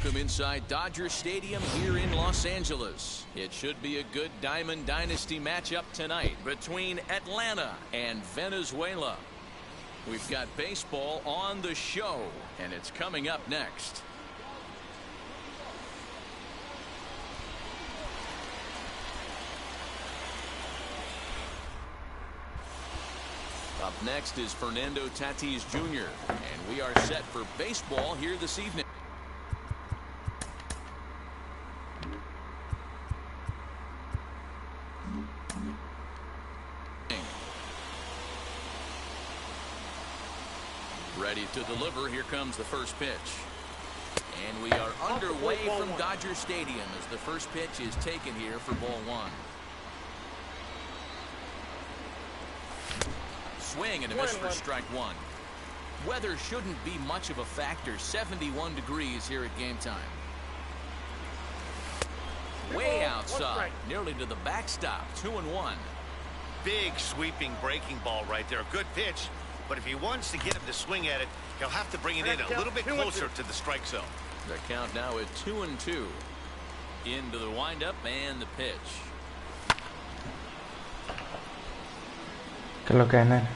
Welcome inside Dodger Stadium here in Los Angeles. It should be a good Diamond Dynasty matchup tonight between Atlanta and Venezuela. We've got baseball on the show, and it's coming up next. Up next is Fernando Tatis Jr., and we are set for baseball here this evening. Ready to deliver. Here comes the first pitch. And we are underway from Dodger Stadium as the first pitch is taken here for ball one. Swing and a miss for strike one. Weather shouldn't be much of a factor. 71 degrees here at game time. Way outside, nearly to the backstop. 2-1. Big sweeping breaking ball right there. A good pitch. But if he wants to get him to swing at it, he'll have to bring it in a little bit closer to the strike zone. The count now at 2-2. Into the windup and the pitch. ¿Qué es lo que es, nene?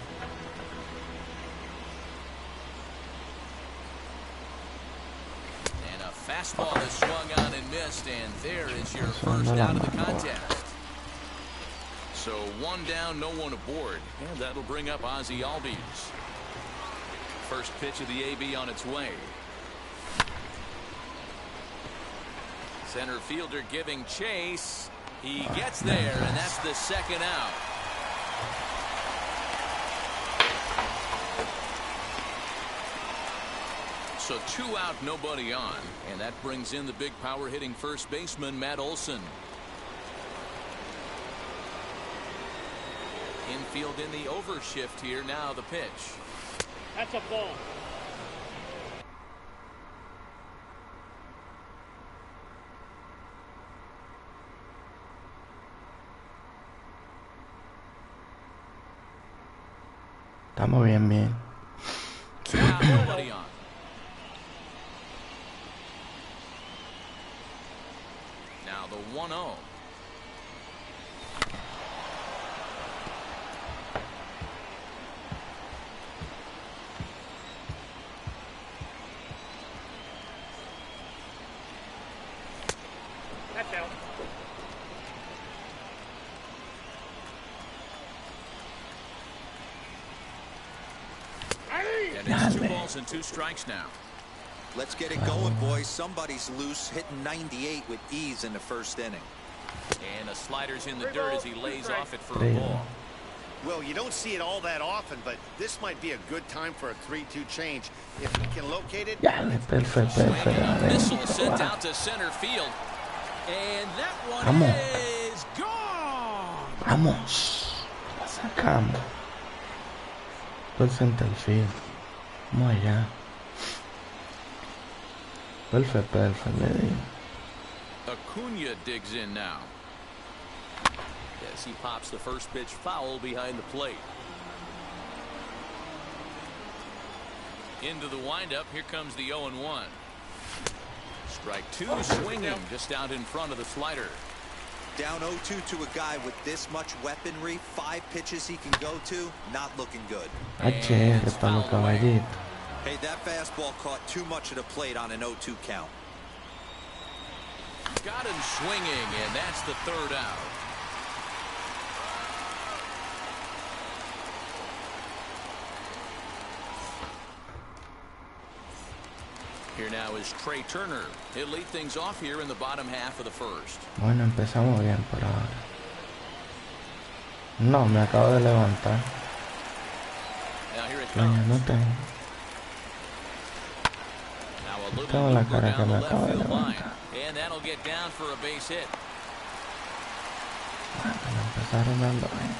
And a fastball is swung on and missed, and there is your first out of the contest. So one down, no one aboard, and that'll bring up Ozzie Albies. First pitch of the AB on its way. Center fielder giving chase. He gets there, and that's the second out. So 2 out, nobody on, and that brings in the big power hitting first baseman Matt Olson. Infield in the overshift here. Now the pitch. That's a ball. Estamos bien. 2 out, nobody on. Now the 1-0. That's out. And it's 2 balls and 2 strikes now. Let's get it going, boys. Somebody's loose, hitting 98 with ease in the first inning. And a slider's in the dirt as he lays off it for a ball. Well, you don't see it all that often, but this might be a good time for a 3-2 change. If he can locate it. Missile sent out to center field. And that one is gone. Vamos. La sacamos. Por center field. Vamos allá. Perfect, le digo. Acuna digs in now. Yes, he pops the first pitch foul behind the plate. Into the windup. Here comes the 0-1. Strike 2, swinging just out in front of the slider. Down 0-2 to a guy with this much weaponry, 5 pitches he can go to, not looking good. Hey, that fastball caught too much of the plate on an 0-2 count. Got him swinging, and that's the 3rd out. Here now is Trey Turner. He'll lead things off here in the bottom half of the first. Bueno, empezamos bien por ahora. No, me acabo de levantar. Now here it comes. No tengo. Now a little Tengo la cara que down me the left acabo de field line. levantar. And that'll get down for a base hit. Bueno, me empezaron dando bien.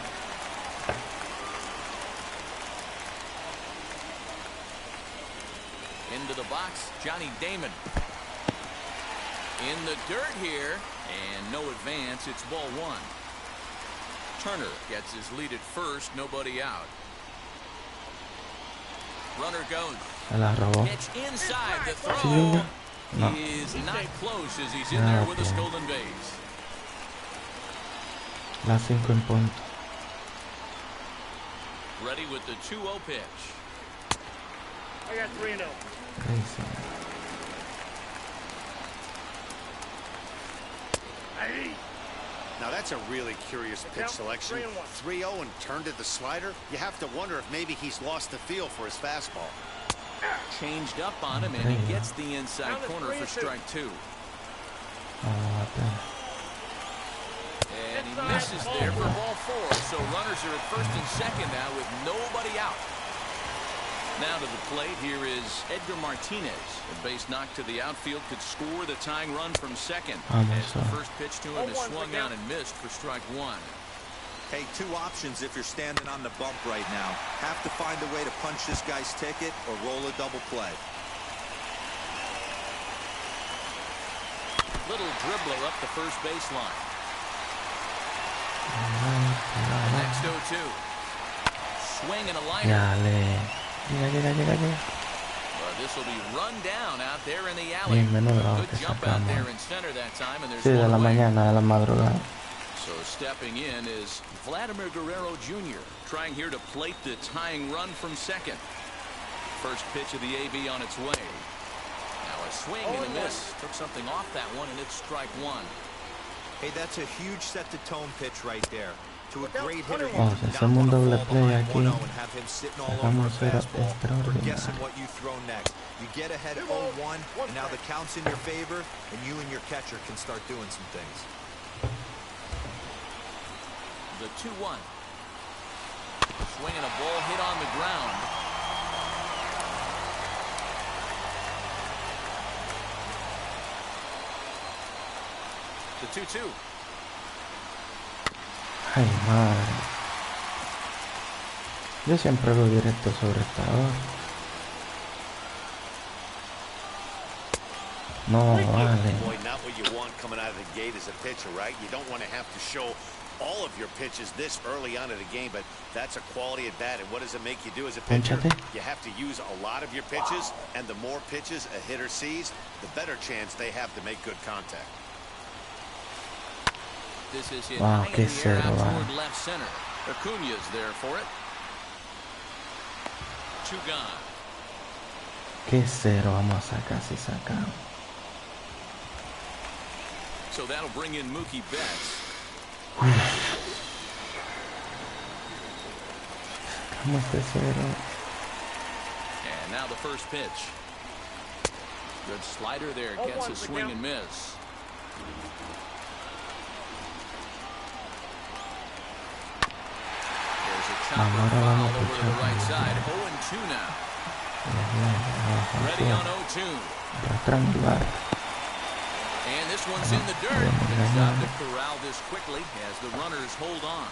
Into the box, Johnny Damon. In the dirt here, and no advance. It's ball 1. Turner gets his lead at first, nobody out. Runner goes. Se la robó. Pitch inside the throw. No. He is not close as he's in there with a stolen base. Las 5 en punto. Ready with the 2-0 pitch. I got 3-0. Crazy. Now that's a really curious pitch selection. 3-0 and turned at the slider. You have to wonder if maybe he's lost the feel for his fastball. Changed up on him, and he gets the inside corner for strike 2. And he misses there for ball 4. So runners are at first and second now with nobody out. Now to the plate, here is Edgar Martinez. A base knock to the outfield could score the tying run from second. As the first pitch to him is swung on and missed for strike 1. Hey, 2 options if you're standing on the bump right now. Have to find a way to punch this guy's ticket or roll a double play. Little dribbler up the first baseline. Next 0-2. Swing and a liner. This will be run down out there in the alley. Good jump out there in center that time, and there's Sí, de la one away. mañana, de la madrugada. So stepping in is Vladimir Guerrero Jr. trying here to plate the tying run from second. First pitch of the AB on its way. Now a swing and a miss. Took something off that one, and it's strike 1. Hey, that's a huge set the tone pitch right there. To a great hitter, you Vamos, can hacemos un doble play aquí. 1-0 and have him sitting all over a Vamos a ser fastball for guessing extraordinarios. what you throw next. You get ahead 0-1, and now the count's in your favor, and you and your catcher can start doing some things. The 2-1. Swinging a ball hit on the ground. The 2-2. Ay, madre. Yo siempre hago directo sobre esta hora. No, vale. Boy, not what you want coming out of the gate as a pitcher, right? You don't want to have to show all of your pitches this early on in the game, but that's a quality at bat. And what does it make you do as a pitcher? Pónchate. You have to use a lot of your pitches, and the more pitches a hitter sees, the better chance they have to make good contact. This is hit Wow, high qué in the air cero, out wow. toward left center. Acuña's there for it. 2 gone. ¿Qué cero vamos a sacar si sacamos? So that'll bring in Mookie Betts. Sacamos este cero. And now the first pitch. Good slider there. Gets a swing and miss. There's a chopper Ahora foul vamos a over to the echar right con side. el 0-2 now. Ready Ready on 0-2. Triangular. And this one's in the dirt. It's time to corral this quickly as the runners hold on.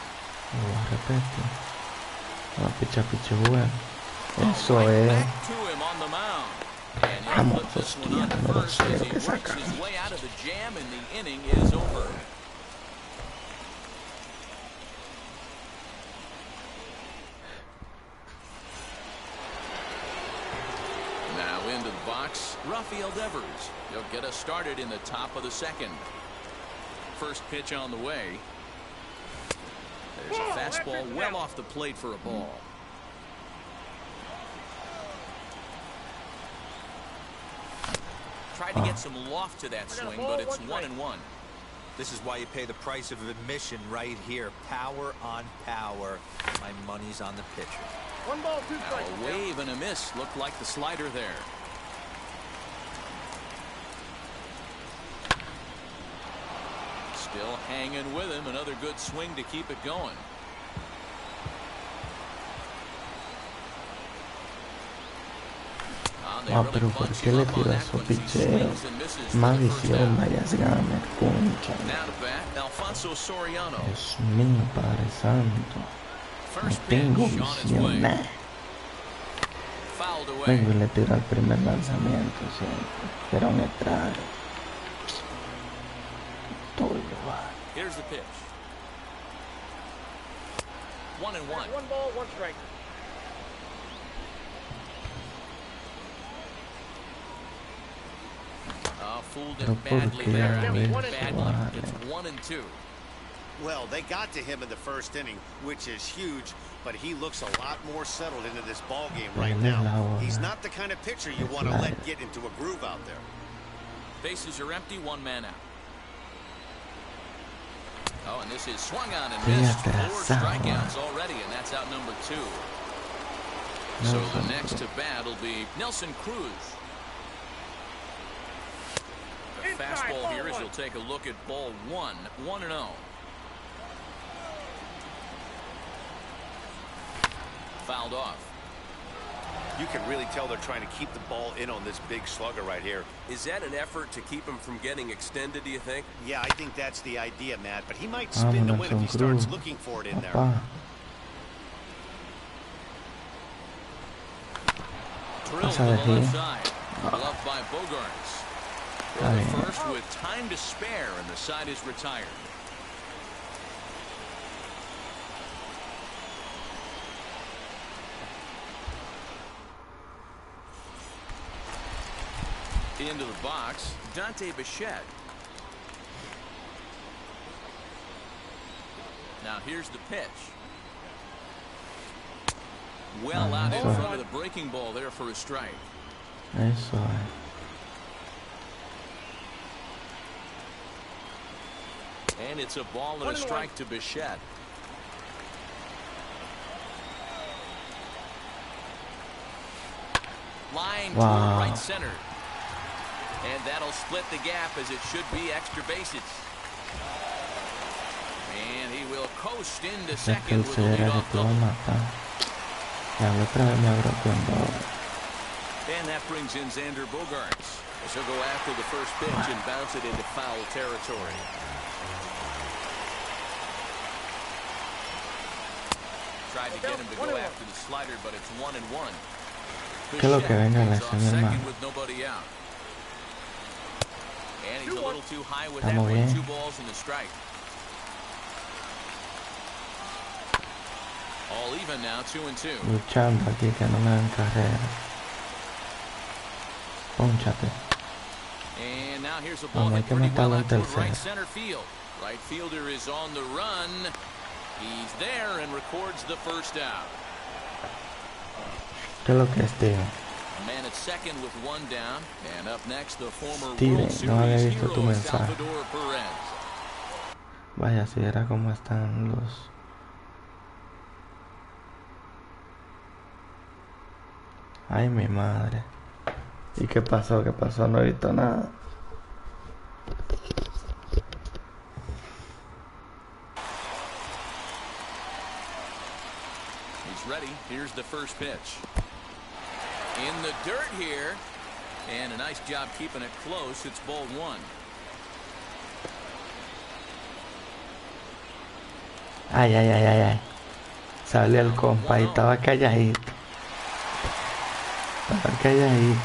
Repete. No, picha, bueno. Eso Right es. back to him on the mound. And he'll Vamos, put this one hostia, on número first as 0 he que works saca. his way out of the jam, and the inning is over. Now into the box, Rafael Devers. He'll get us started in the top of the second. First pitch on the way. There's a fastball well off the plate for a ball. Tried to get some loft to that swing, but it's 1-1. This is why you pay the price of admission right here. Power on power. My money's on the pitcher. 1 ball, 2 Now strikes. a wave and a miss looked like the slider there. Still hanging with him. Another good swing to keep it going. Ah, pero ¿por qué le tiras esos picheros? Maldición, vayas gamer, concha. Now to bat, Alfonso Soriano. Dios mío, Padre Santo. No First tengo pitch on its visión, way. nah. Fouled away. Vengo y le tiro al primer lanzamiento siempre. Pero me trae. Todo va. Here's the pitch. 1-1. 1 ball, 1 strike. fooled Pero him ¿por badly qué there. hago I mean, eso, badly. vale? It's 1-2. Well, they got to him in the first inning, which is huge, but he looks a lot more settled into this ball game right now. He's not the kind of pitcher you want to let get into a groove out there. Bases are empty, one man out. Oh, and this is swung on and missed. 4 strikeouts already, and that's out number 2. So the next to bat will be Nelson Cruz. The fastball here as he'll take a look at ball 1, 1-0. Fouled off. You can really tell they're trying to keep the ball in on this big slugger right here. Is that an effort to keep him from getting extended, do you think? Yeah, I think that's the idea, Matt, but he might spin to win if he starts looking for it in there. Drilled to the left side. Gloved by Bogarts. Well, the first with time to spare, and the side is retired. Into the box, Dante Bichette. Now here's the pitch. Well out in front of the breaking ball there for a strike. Eso es. And it's a ball and a strike to Bichette. Line to right center. And that'll split the gap as it should be extra bases. And he will coast into second with a leadoff double. And that brings in Xander Bogarts. He'll go after the first pitch and bounce it into foul territory. Tried to get him to go after the slider, but it's 1-1. ¿Qué es lo que venga la acción, hermano? With nobody out. And he's a little too high with that Estamos one. bien. 2 balls and a strike. All even now, 2-2. Luchando aquí que no me den carrera. Pónchate. And now here's a ball Hay hit que pretty well matarlo en out to tercera. right center field. Right fielder is on the run. He's there and records the first out. ¿Qué es lo que es, tío? Man at second with 1 down. And up next, the former Steven, World no había Series visto tu hero mensaje. Salvador Perez. Vaya, si era como están los... Ay, mi madre. ¿Y qué pasó? ¿Qué pasó? No he visto nada. He's ready. Here's the first pitch. In the dirt here. And a nice job keeping it close. It's ball 1. Ay, ay, ay, ay, ay. Salió el compa y estaba calladito. Estaba calladito.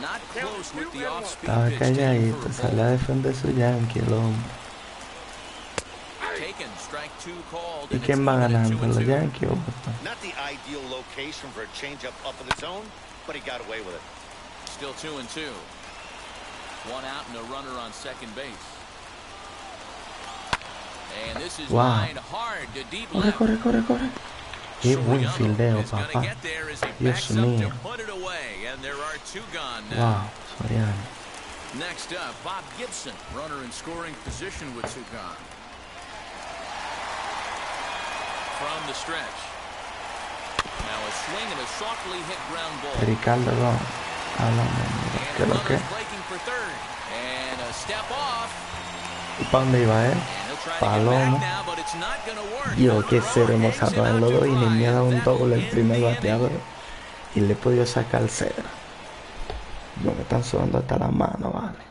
Not close with the off-speed Estaba pitch. calladito. Salió a defender su Yankee, el hombre. Taken, strike 2 called. ¿Y quién va ganando? ¿Los Yankees o Boston? Not the ideal location for a changeup up in the zone, but he got away with it. Still 2-2. 1 out and a runner on second base. And this is lined hard to deep Corre, left. corre, corre, corre. Qué buen fildeo, papá. Dios mío. Wow, Soriano. Next up, Bob Gibson, runner in scoring position with 2 gone. From the stretch. Now a swing and a softly hit ground ball. Ricardo, no. Háblame, ¿qué es lo que? Breaking for third. And a step off. ¿Y para dónde iba él? Palomo. Dios, que cero hemos sacado en los dos y ni me ha dado un doble el primer bateador. Y le he podido sacar 0. Yo me están sudando hasta las manos, vale.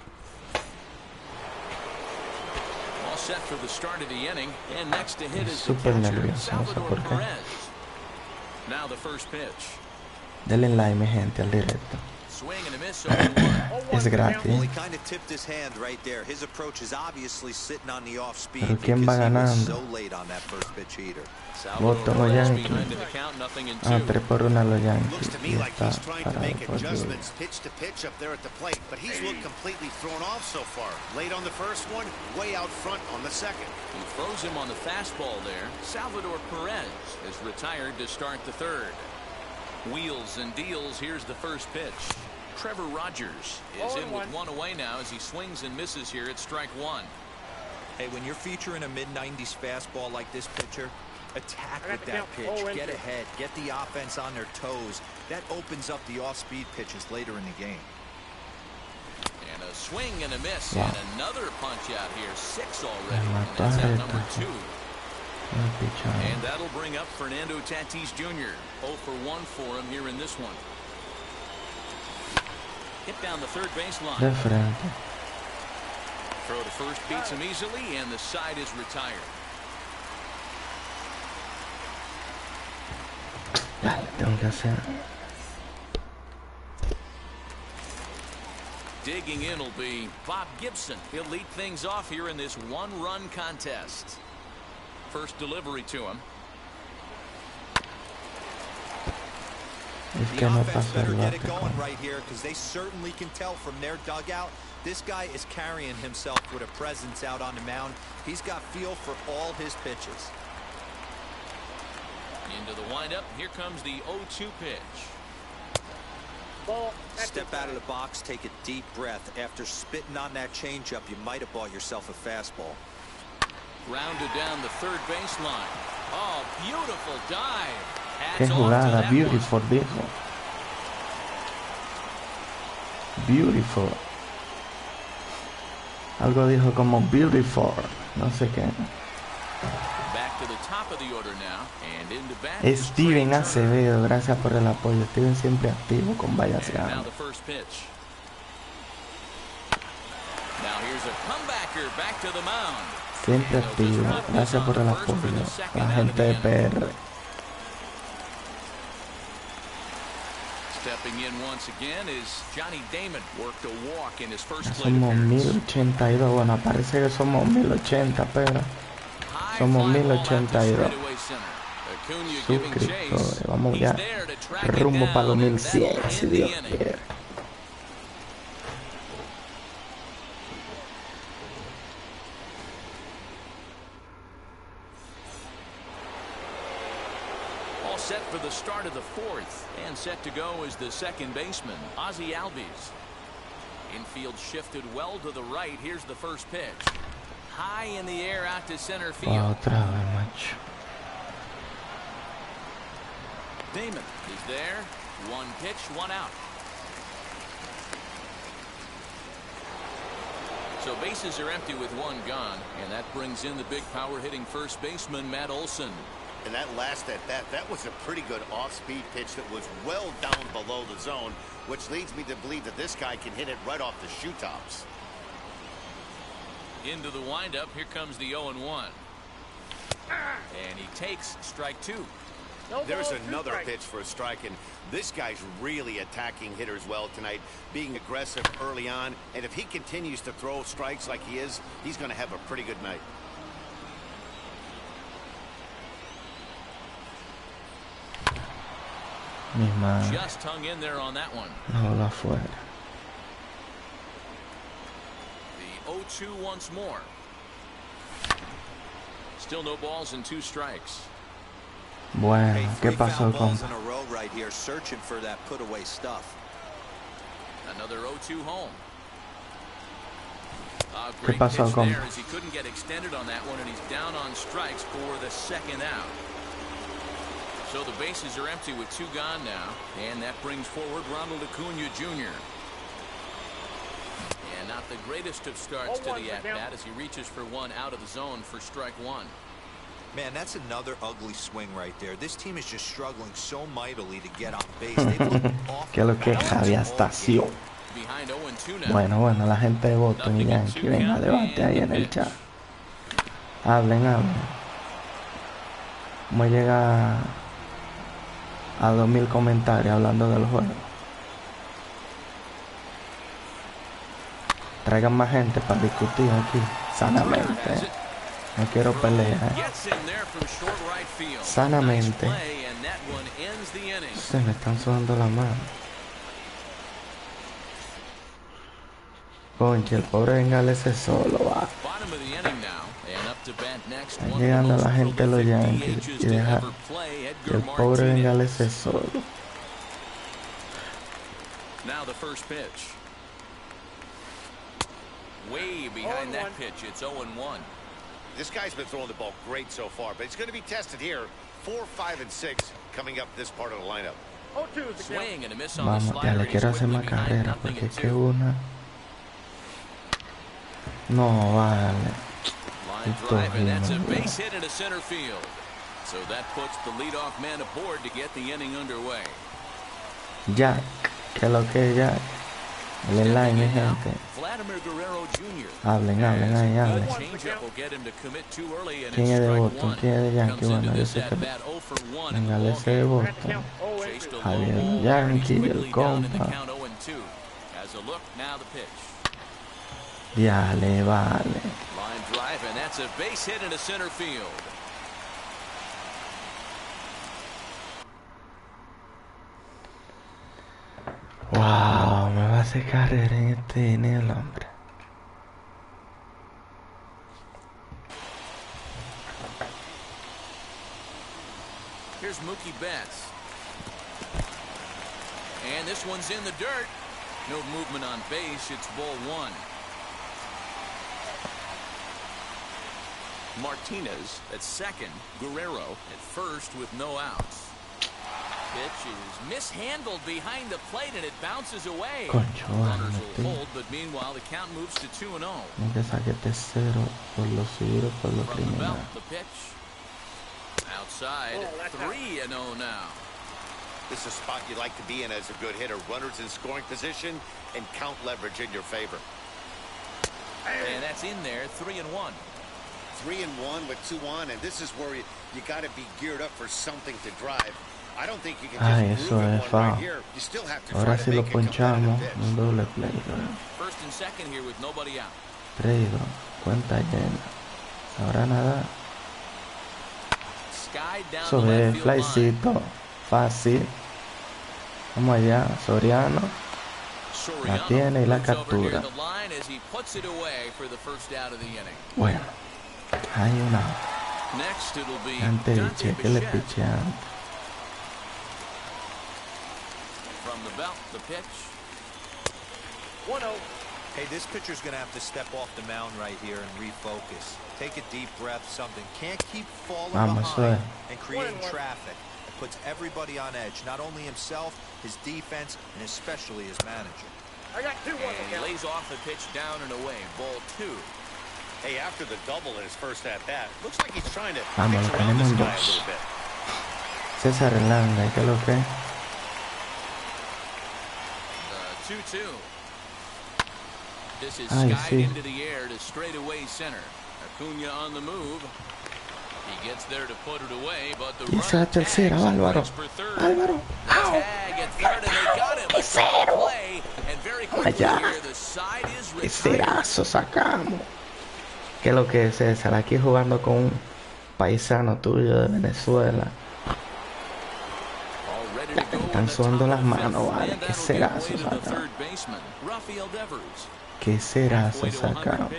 Súper nervioso, no sé por qué. Denle like, mi gente, al directo. Swing and a miss. 0-1. Es gratis. Well, he kind of tipped his hand right there. His approach is obviously sitting on the off speed Pero quién va because he was ganando. so late on that first pitch heater. Voto los Yankees. 3-1 a los Yankees. Looks to me like he's trying to make adjustments pitch to pitch up there at the plate, but he's looked completely thrown off so far. Late on the first one, way out front on the second. He throws him on the fastball there. Salvador Perez is retired to start the third. Wheels and deals. Here's the first pitch. Trevor Rogers is in with one away now as he swings and misses here at strike one. Hey, when you're featuring a mid-90s fastball like this pitcher, attack with that pitch. Get ahead. Get the offense on their toes. That opens up the off-speed pitches later in the game. And a swing and a miss. And another punch out here. 6 already. And that's at number 2. And that'll bring up Fernando Tatis Jr. 0 for 1 for him here in this one. Hit down the third baseline. Throw to first beats him easily, and the side is retired. Digging in will be Bob Gibson. He'll lead things off here in this one-run contest. First delivery to him. The offense better get it going right here because they certainly can tell from their dugout this guy is carrying himself with a presence out on the mound. He's got feel for all his pitches. Into the windup. Here comes the 0-2 pitch. Step out of the box, take a deep breath. After spitting on that changeup, you might have bought yourself a fastball. Grounded down the third baseline. Oh, beautiful dive. Qué jugada, beautiful, dijo. Beautiful. Algo dijo como beautiful, no sé qué. Back to the top of the order now, and into bat. Steven Acevedo, gracias por el apoyo. Steven siempre activo con Vallas Now the first pitch. Now here's a comebacker back to the mound. Siempre activo, gracias por el apoyo. La gente de PR. Stepping in once again is Johnny Damon. Worked a walk in his first plate. Somos 1082. Bueno, parece que somos 1080, pero somos 1082 suscriptores. Vamos ya rumbo para los 1100, si Dios quiere. Set for the start of the fourth, and set to go is the second baseman, Ozzie Albies. Infield shifted well to the right. Here's the first pitch. High in the air out to center field. Damon is there. One pitch, one out. So bases are empty with one gone, and that brings in the big power hitting first baseman, Matt Olson. And that last at bat, that was a pretty good off-speed pitch that was well down below the zone, which leads me to believe that this guy can hit it right off the shoe tops. Into the windup, here comes the 0-1. And he takes strike two. There's another pitch for a strike, and this guy's really attacking hitters well tonight, being aggressive early on, and if he continues to throw strikes like he is, he's going to have a pretty good night. Just hung in there on that one. No, la fuera. The 0-2 once more. Still no balls and 2 strikes. Bueno, ¿qué pasó, compa? Right here, searching for that put away stuff. Another 0-2 home. ¿Qué pasó, compa? He couldn't get extended on that one, and he's down on strikes for the second out. So the bases are empty with 2 gone now, and that brings forward Ronald Acuna Jr. And not the greatest of starts to the at-bat as he reaches for one out of the zone for strike one. Man, that's another ugly swing right there. This team is just struggling so mightily to get on base. ¿Qué es lo que es Javier Estación? Bueno, la gente de voto y Yankee, venga, debate ahí en el chat. Hablen. Vamos a llegar a 2000 comentarios hablando del juego. Traigan más gente para discutir aquí, sanamente. No quiero pelea, sanamente. Se me están sudando la mano. Conche, el pobre Bengal ese solo va. Están llegando la gente de los Yankees y deja que el pobre Bengal ese solo. Now the first pitch. Way behind that pitch. It's 0-1. This guy's been throwing the ball great so far, but he's going to be tested here. 4, 5, and 6 coming up this part of the lineup. Swing and a miss on the Vamos, ya slider. le quiero hacer más carrera porque es que una. No vale. Line drive, and that's a base hit into center field. So that puts the leadoff man aboard to get the inning underway. Jack, que lo que es Jack. El line, mi gente. Hablen ahí, hablen. ¿Quién es de Boston? ¿Quién es de Yankee? Bueno, yo sé que venga, ese de Boston. Javier Yankee, el compa. Dale, vale. Wow, me va a hacer carrera en este inning el hombre. Here's Mookie Betts. And this one's in the dirt. No movement on base. It's ball one. Martinez at second. Guerrero at first with no outs. Pitch is mishandled behind the plate and it bounces away. Runners will hold, but meanwhile the count moves to 2-0. Que saque tercero por lo seguro, por lo criminal. The pitch outside, 3-0 now. This is a spot you like to be in as a good hitter. Runners in scoring position and count leverage in your favor. And that's in there, 3-1. 3-1 with 2 on, and this is where you got to be geared up for something to drive. I don't think you can just eso es foul. Ahora si lo ponchamos, un doble play. First and second here with nobody out. 3-2, cuenta llena. Ahora nada. Eso es flycito, fácil. Vamos allá, Soriano. La tiene y la captura. Bueno, hay una. Antes de que le piche antes. From the belt, the pitch. 1-0. Hey, this pitcher's going to have to step off the mound right here and refocus. Take a deep breath, something. Can't keep falling behind and creating traffic. It puts everybody on edge, not only himself, his defense, and especially his manager. I got 2-1. And he lays off the pitch down and away. Ball 2. Hey, after the double in his first at-bat, looks like he's trying to vamos, pitch around this guy a little bit. César Hernández, ¿qué es lo que? 2-2. This is skied into the air to straightaway center. Acuna on the move. He gets there to put it away, but the esa tercera, Álvaro. Álvaro. Tag at third, and they got him. Play, and very quickly here, the side is Cerazo sacamos. ¿Qué es lo que es César? Aquí jugando con un paisano tuyo de Venezuela. Están sudando las manos, vale. ¿Qué cerazo sacamos? ¿Qué cerazo sacamos?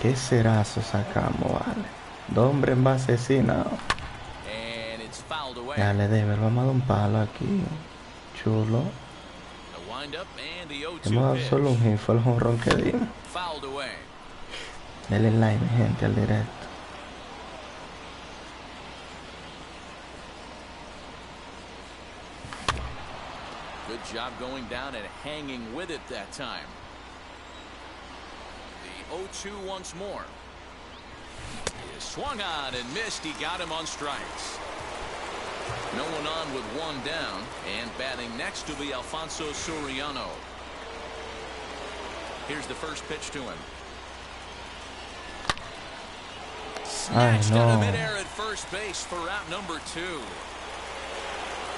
¿Qué cerazo sacamos, vale? 2 hombres en base asesinados. Dale, Dever, vamos a dar un palo aquí. Chulo. Hemos dado solo un hit, fue el jonrón que dimos. Dale line, gente, al directo. Good job going down and hanging with it that time. The 0-2 once more. He swung on and missed. He got him on strikes. No one on with 1 down, and batting next will be Alfonso Soriano. Here's the first pitch to him. Snatched out of midair at first base for out number 2.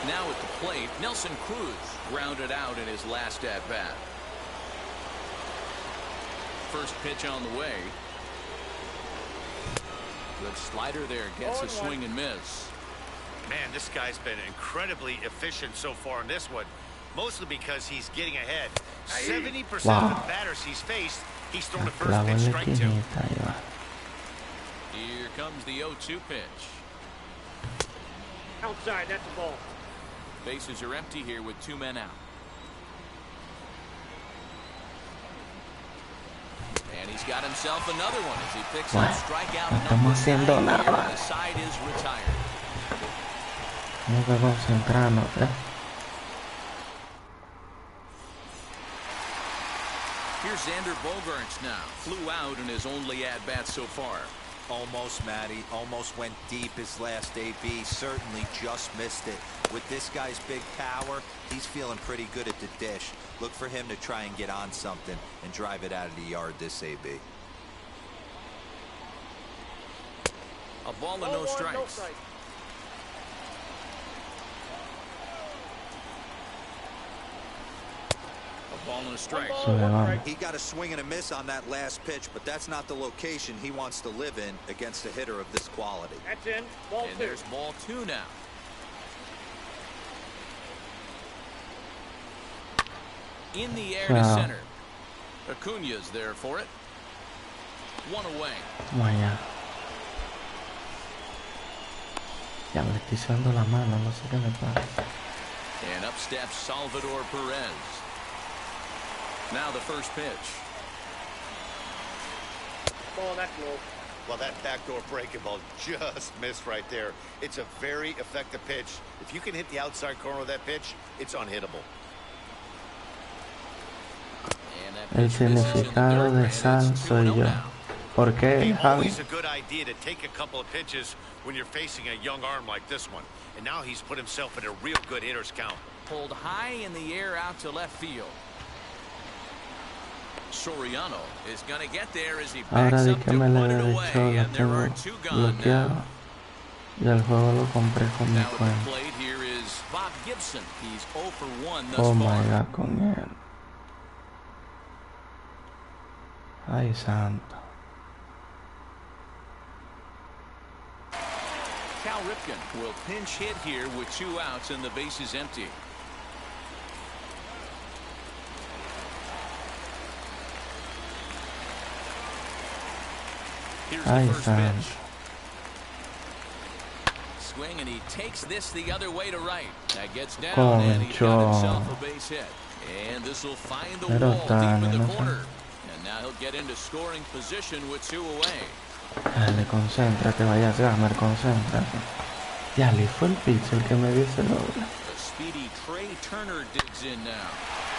Now at the plate, Nelson Cruz grounded out in his last at-bat. First pitch on the way. Good slider there, gets a swing and miss. Man, this guy's been incredibly efficient so far in this one, mostly because he's getting ahead. 70% of the batters he's faced, he's thrown the first pitch strike to. Here comes the 0-2 pitch. Outside, that's a ball. Bases are empty here with 2 men out. And he's got himself another one as he picks up strikeout number 9 here. The side is retired. Here's Xander Bogaerts now. Flew out in his only at-bat so far. Almost, Matty. Almost went deep his last AB. Certainly just missed it. With this guy's big power, he's feeling pretty good at the dish. Look for him to try and get on something and drive it out of the yard this AB. A ball and no strikes. Ball and a strike. He got a swing and a miss on that last pitch, but that's not the location he wants to live in against a hitter of this quality. That's in. Ball and 2. There's ball 2 now. In the air to center. Acuña's there for it. 1 away. Vaya. Ya me estoy sudando la mano, no sé qué me pasa. And up steps Salvador Perez. Now the first pitch. Ball, that's low. Well, that backdoor breaking ball just missed right there. It's a very effective pitch. If you can hit the outside corner of that pitch, it's unhittable. El significado de sal soy yo. ¿Por qué, Javi? It's a good idea to take a couple of pitches when you're facing a young arm like this one. And now he's put himself in a real good hitter's count. Pulled high in the air out to left field. Soriano is going to get there as he backs up to put it away, and there are 2 gone now. Y el juego lo compré con mi Now at cuenta. the plate, here is Bob Gibson. He's 0 for 1 thus Oh my far. God, con él. Ay, santo. Cal Ripken will pinch hit here with 2 outs and the bases empty. Here's the first pitch. Swing, and he takes this the other way to right. That gets down, and he's got himself a base hit. And this will find the wall deep in the corner. And now he'll get into scoring position with 2 away. Dale, concéntrate, vaya Gamer, concéntrate. Ya, le fue el pitch el que me dio ese doble. The speedy Trey Turner digs in now.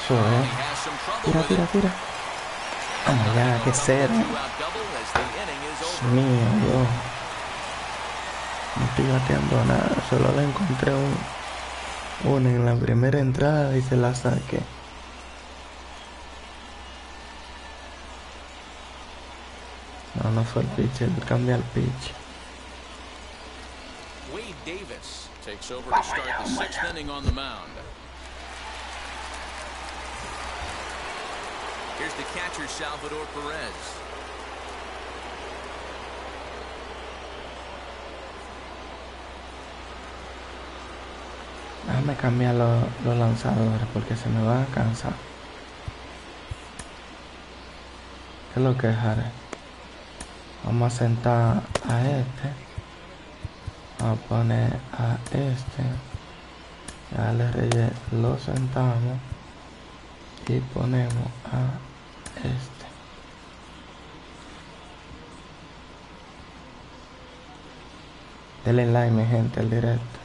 Eso, Tira, tira, tira. Oh my God, qué cero. Dios mío, yo no estoy bateando nada, solo le encontré una en la primera entrada y se la saqué. No fue el pitch, él cambia el pitch. Wade Davis takes over to start the 6th inning on the mound. Here's the catcher, Salvador Perez. Déjame cambiar los lanzadores porque se me van a cansar. ¿Qué es lo que es, Harry? Vamos a sentar a este. Vamos a poner a este. Ya le reyes, lo sentamos. Y ponemos a este. Denle like, mi gente, el directo.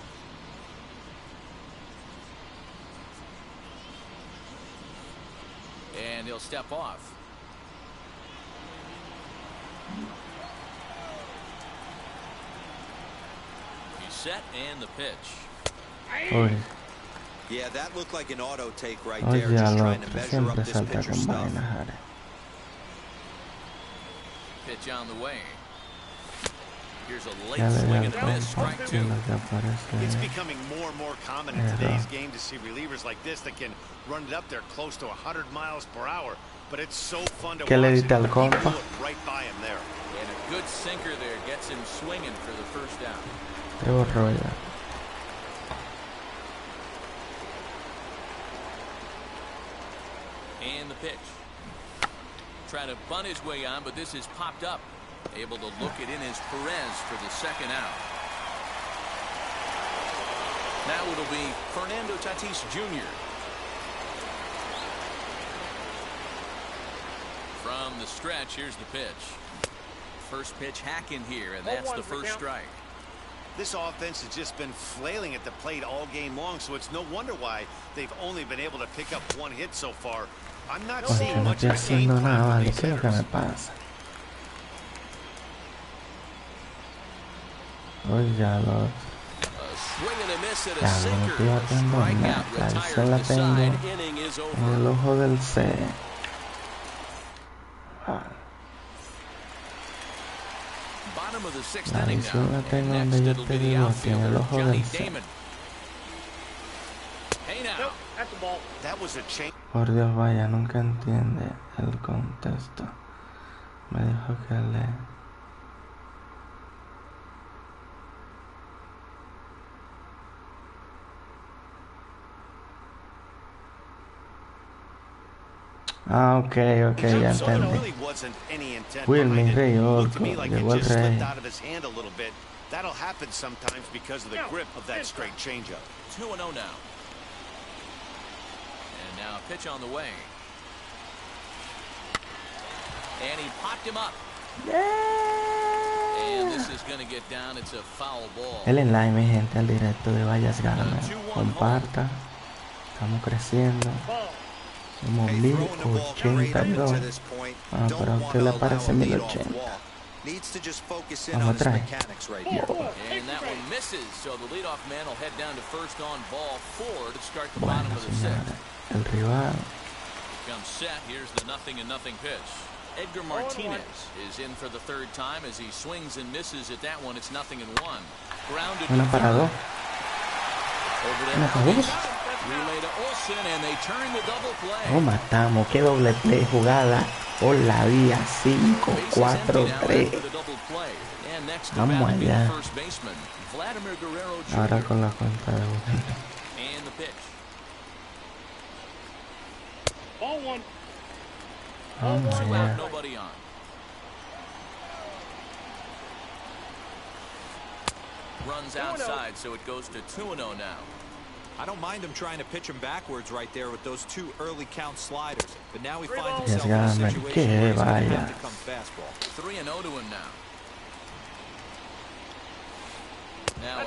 And he'll step off. He's set and the pitch. Uy. Yeah, that looked like an auto take right there, just trying to measure up this pitcher's stuff. Pitch on the way. Here's a late swing and a miss, strike two. It's becoming more and more common in today's game to see relievers like this that can run it up there close to 100 miles per hour. But it's so fun to watch. It right by him there. And a good sinker there gets him swinging for the first out. And the pitch. Trying to bunt his way on, but this is popped up. Able to look it in as Perez for the second out. Now it'll be Fernando Tatis Jr. From the stretch, here's the pitch. First pitch hack in here, and that's the first strike. This offense has just been flailing at the plate all game long, so it's no wonder why they've only been able to pick up one hit so far. I'm not seeing much of a game plan for these hitters. Swing and a miss at a sinker. Strikeout retired. The side inning is over. El ojo del C. Bottom of the sixth inning now. Next it'll be the outfielder, Johnny Damon. Hey now. Nope, that's the ball. That was a change. Por Dios, vaya, nunca entiende el contexto. Me dijo que le... Ah, ok, ya entendí. Wilmy Rey, llegó el Rey. That'll happen sometimes because of the grip of that straight changeup. 2-0 now. And now a pitch on the way. And he popped him up. And this is going to get down. It's a foul ball. El enlace, mi gente, al directo de Vallas Gana. Comparta. Estamos creciendo. Somos 1082. Ah, pero a usted le parece 1080. Vamos a traer. And that one misses, so the leadoff man will head down to first on ball 4 to start the bottom of the sixth. El rival. Comes set. Here's the 0-0 pitch. Edgar Martinez is in for the third time as he swings and misses at that one. It's 0-1. Grounded to third. Over to relay to Olsen, and they turn the double play. Oh, matamos. Qué doble play jugada por la vía 5, 4, 3. Vamos allá. Ahora con la cuenta de Jugando. And the pitch. Ball one. Vamos allá. Nobody on. Runs outside, so it goes to 2-0 now. I don't mind him trying to pitch him backwards right there with those two early count sliders, but now he finds himself in a situation where he's going to have to come fastball. 3-0 to him now.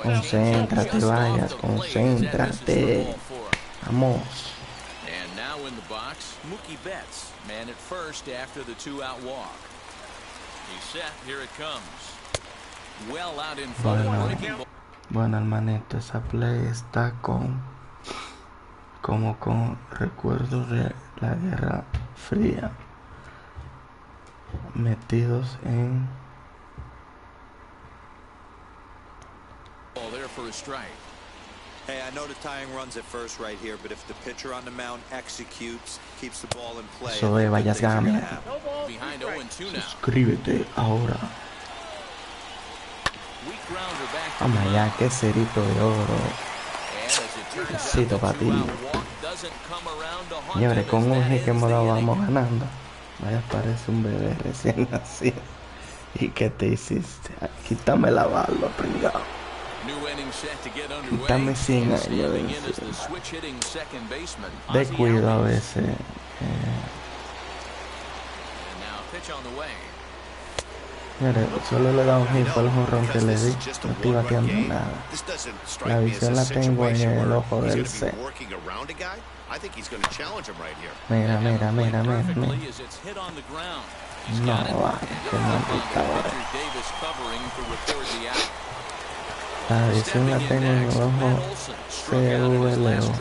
Concéntrate, Vallas, concéntrate. Vamos. And now in the box, Mookie Betts, man at first after the 2-out walk. He's set. Here it comes. Well out in front of breaking ball. Bueno, hermanito, esa play está como con recuerdos de la Guerra Fría metidos en There for a strike. Hey, I know the tying runs at first right here, but if the pitcher on the mound executes, keeps the ball in play. Eso de Vallas Gana. Behind 0-2 now. Suscríbete ahora. Vamos allá, que cerito de oro. Cito para ti. Señores, con un hit que hemos dado vamos ganando. Vaya, parece un bebé recién nacido. ¿Y qué te hiciste? Quítame la bala, pringao. Quítame 100 años de cuido a veces. Mire, solo le da un hit por el jonrón que le di. No estoy bateando nada. La visión la tengo en el ojo del C. Mira. No, va, que maldita hora. La visión la tengo en el ojo CVLO.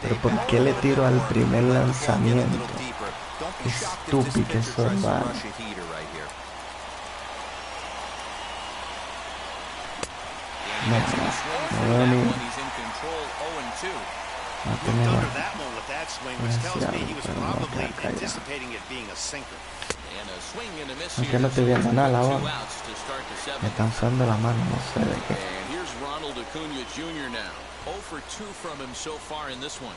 Pero ¿por qué le tiro al primer lanzamiento? be shocked if this Estúpido pitcher eso, tries to vale. rush a heater right here. No, no, no, He's in control 0-2. no Looked tenía under that one with that swing, which tells me he was Pero no probably queda callado. anticipating it being a sinker. And a swing and a miss Aunque here. no estoy viendo nada la 2 bola. outs to start the Me 7th. están usando la mano, no sé de qué. And here's Ronald Acuna Jr. now. 0 for 2 from him so far in this one.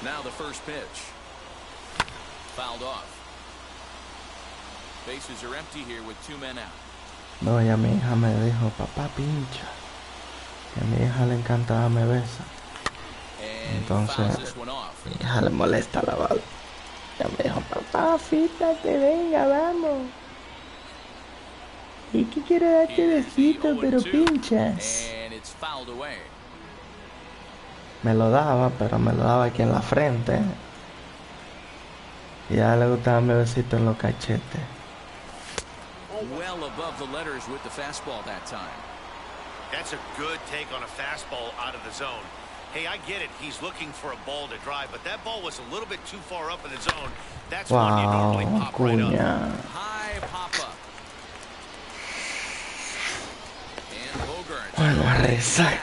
Now the first pitch. Fouled off. Bases are empty here with 2 men out. No, ya mi hija me dijo, papá pincha. Y a mi hija le encanta darme besos. And Entonces, he fouls this one off. mi hija le molesta la bala. Ya me dijo, papá, fíjate, venga, vamos. ¿Y qué quiero darte besito, pero pinchas? And it's fouled away. Me lo daba, pero me lo daba aquí en la frente. Y a ella le gustaba mi besito en los cachetes. Well above the letters with the fastball that time. That's a good take on a fastball out of the zone. Hey, I get it. He's looking for a ball to drive, but that ball was a little bit too far up in the zone. That's one you normally Wow, pop right up. cuña. High pop up. And Bogart. Bueno, a rezar.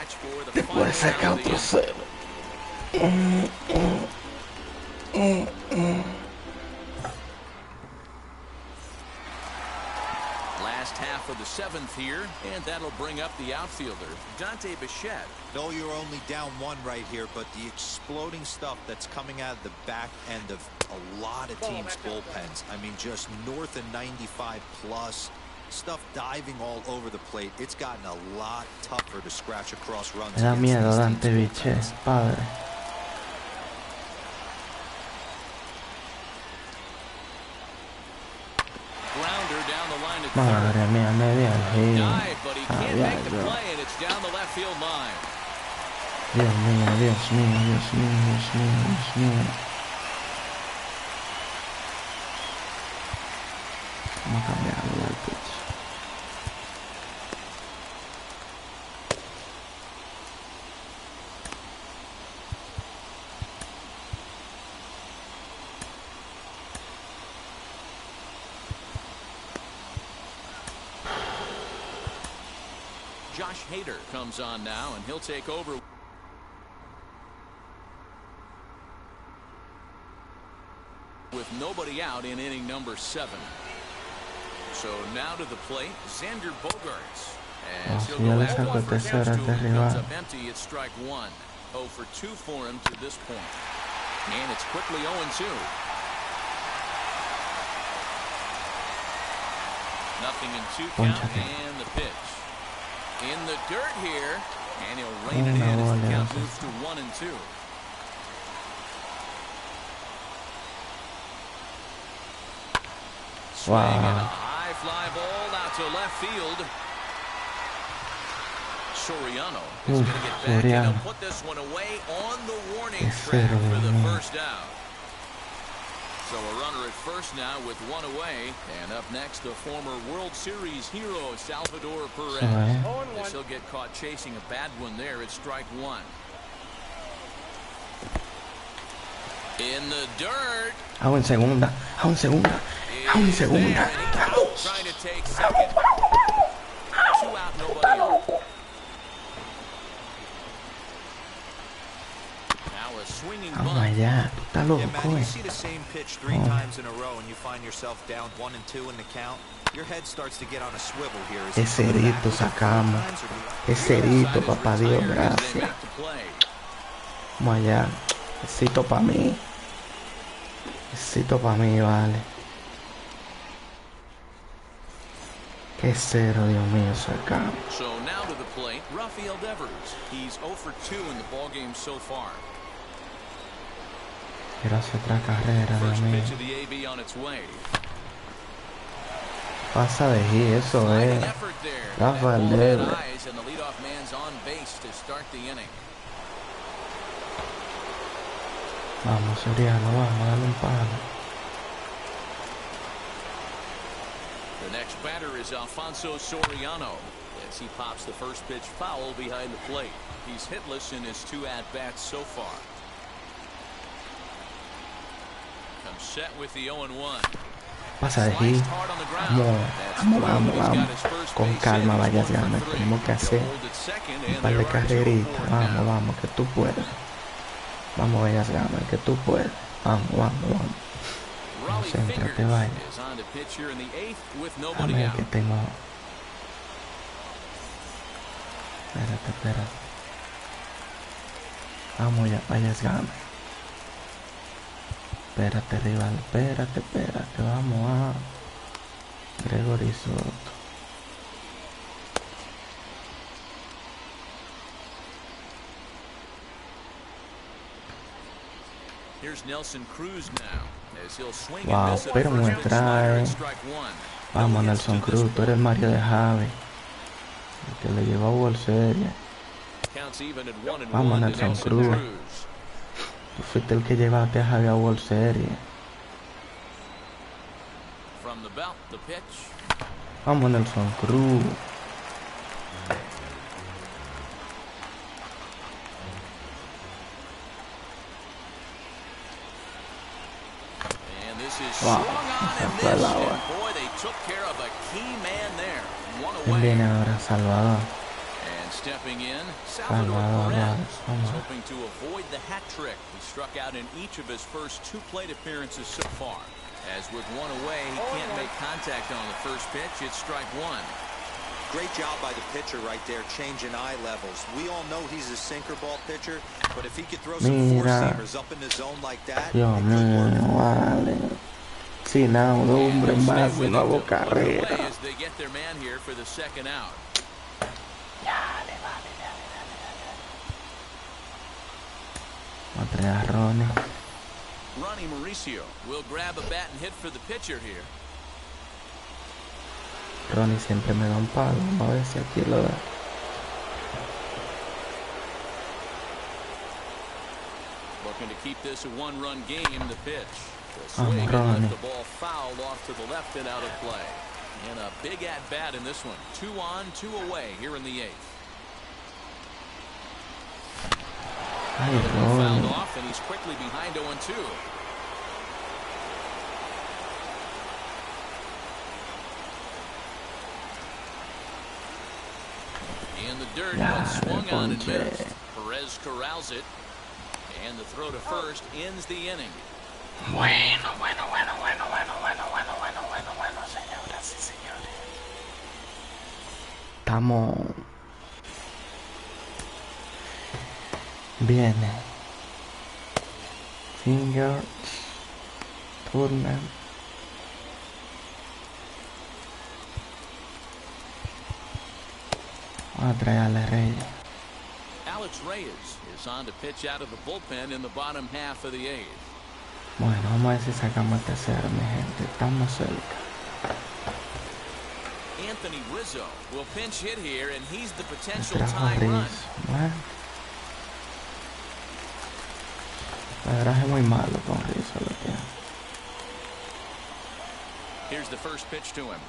Después saca otro cero. Last half of the 7th here, and that'll bring up the outfielder, Dante Bichette. No, you're only down 1 right here, but the exploding stuff that's coming out of the back end of a lot of teams' bullpens. I mean, just north of 95 plus. Stuff diving all over the plate. It's gotten a lot tougher to scratch across runs. Me da against miedo these Dante teams' Bichette, bullpens. padre. Grounder down the line at Madre third. mía, me dio el giro. Dive, but he can't make the Dios. play, and it's down the left field line. Dios mío, Dios mío, Dios mío, Dios mío, Dios mío. Vamos a cambiarlo al pitch. Josh Hader comes on now, and he'll take over. With nobody out in inning number 7. So now to the plate, Xander Bogaerts. And he'll go after the first pitch to him. Comes up empty at strike 1. 0 for 2 for him to this point. And it's quickly 0-2. Nothing in 2 count, and the pitch. In the dirt here, and he'll rein it in as the count moves to 1-2. Swing and a high fly ball out to left field. Soriano is going to get back and he'll put this one away on the warning track for the first out. So a runner at first now with 1 away, and up next the former World Series hero Salvador Perez. As he'll get caught chasing a bad one there at strike 1. In the dirt. Aún segunda, aún segunda, aún segunda. Trying to take second. 2 out, nobody on. Now a swinging bunt. Vamos allá, tú estás loco, Yeah, man, you see the same pitch 3 times in a row and you find yourself down 1-2 in the count. Your head starts to get on a swivel here. Es cerito sacamos. Es cerito, papá Dios, gracias. Vamos allá. Besito para mí. Besito para mí, vale. Qué cero, Dios mío, sacamos. So now to the plate, Rafael Devers. He's 0 for 2 in the ballgame so far. Quiero hacer otra carrera, Dios First mío. pitch of the AB on its way. Pasa de G, eso es. Effort there. Rafael That ball had Devers. eyes, and the leadoff man's on base to start the inning. Vamos, Soriano, vamos, dale un palo. The next batter is Alfonso Soriano as he pops the first pitch foul behind the plate. He's hitless in his 2 at-bats so far. I'm set with the 0-1. Pasa de aquí. Vamos. Con calma, vayas ganando. Tenemos que hacer un par de carreritas. Vamos, que tú puedes. Vamos, vayas ganando, que tú puedes. Vamos. Concéntrate, vaya. Dame que tengo. Espérate. Vamos ya, vayas ganando. Espérate, rival, espérate. Vamos a Gregory Soto. Wow, pero me trae. Vamos, Nelson Cruz, tú eres Mario de Javi, el que le llevó a World Series. Vamos, Nelson Cruz. Tú fuiste el que llevaste a Javi a World Series. Vamos, Nelson Cruz. Wow, esa la hora. ¿Quién viene ahora? Salvador. Salvador, vamos. Hoping to avoid the hat trick. He struck out in each of his first 2 plate appearances so far. As with one away, he can't make contact on the first pitch. It's strike 1. Great job by the pitcher right there, changing eye levels. We all know he's a sinker ball pitcher, but if he could throw some four-seamers up in the zone like that, Dios mío, vale. Sin out, hombre en base, no hago carrera. Vamos a traer a Ronnie. Ronnie Mauricio will grab a bat and hit for the pitcher here. Ronnie siempre me da un palo. Vamos a ver si aquí lo da. Looking to keep this a 1-run game. The pitch. Vamos, Ronnie. The ball fouled off to the left and out of play. And a big at bat in this one. 2 on, 2 away here in the 8th. Fouled off, and he's quickly behind 0-2. In the dirt, but swung on and missed. Perez corrals it, and the throw to first ends the inning. Bueno, señoras y señores. Estamos. Viene Finger Turner. Vamos a traerle Reyes. Alex Reyes is on to pitch out of the bullpen in the bottom half of the 8th. Bueno, vamos a ver si sacamos el tercero, mi gente. Estamos cerca. Anthony Rizzo will pinch hit here, and he's the potential tie run. Bueno. La verdad es muy malo con Rizzo lo que. Here's the first pitch to him.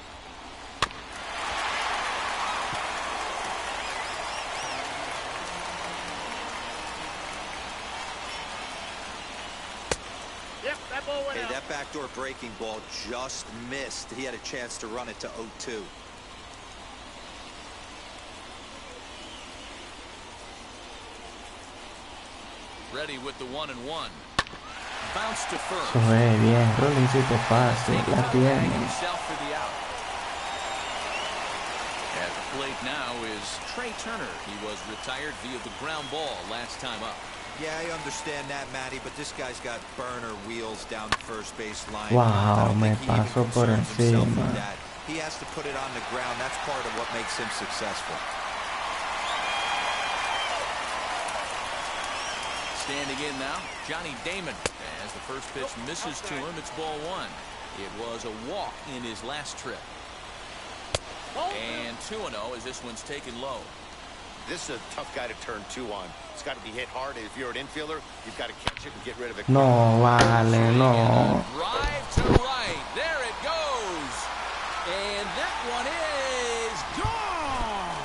Hey, that backdoor breaking ball just missed. He had a chance to run it to 0-2. Ready with the 1-1. Bounce to first. Eso es bien, Rollincito fácil, la tiene. At the plate now is Trey Turner. He was retired via the ground ball last time up. Yeah, I understand that, Matty, but this guy's got burner wheels down the first base line. Wow, me pasó por encima. He has to put it on the ground. That's part of what makes him successful. Standing in now, Johnny Damon. As the first pitch misses to him, it's ball 1. It was a walk in his last trip. And 2-0 as this one's taken low. This is a tough guy to turn 2 on. It's got to be hit hard. If you're an infielder, you've got to catch it and get rid of it. No, vale, no. Drive to right. There it goes. And that one is gone.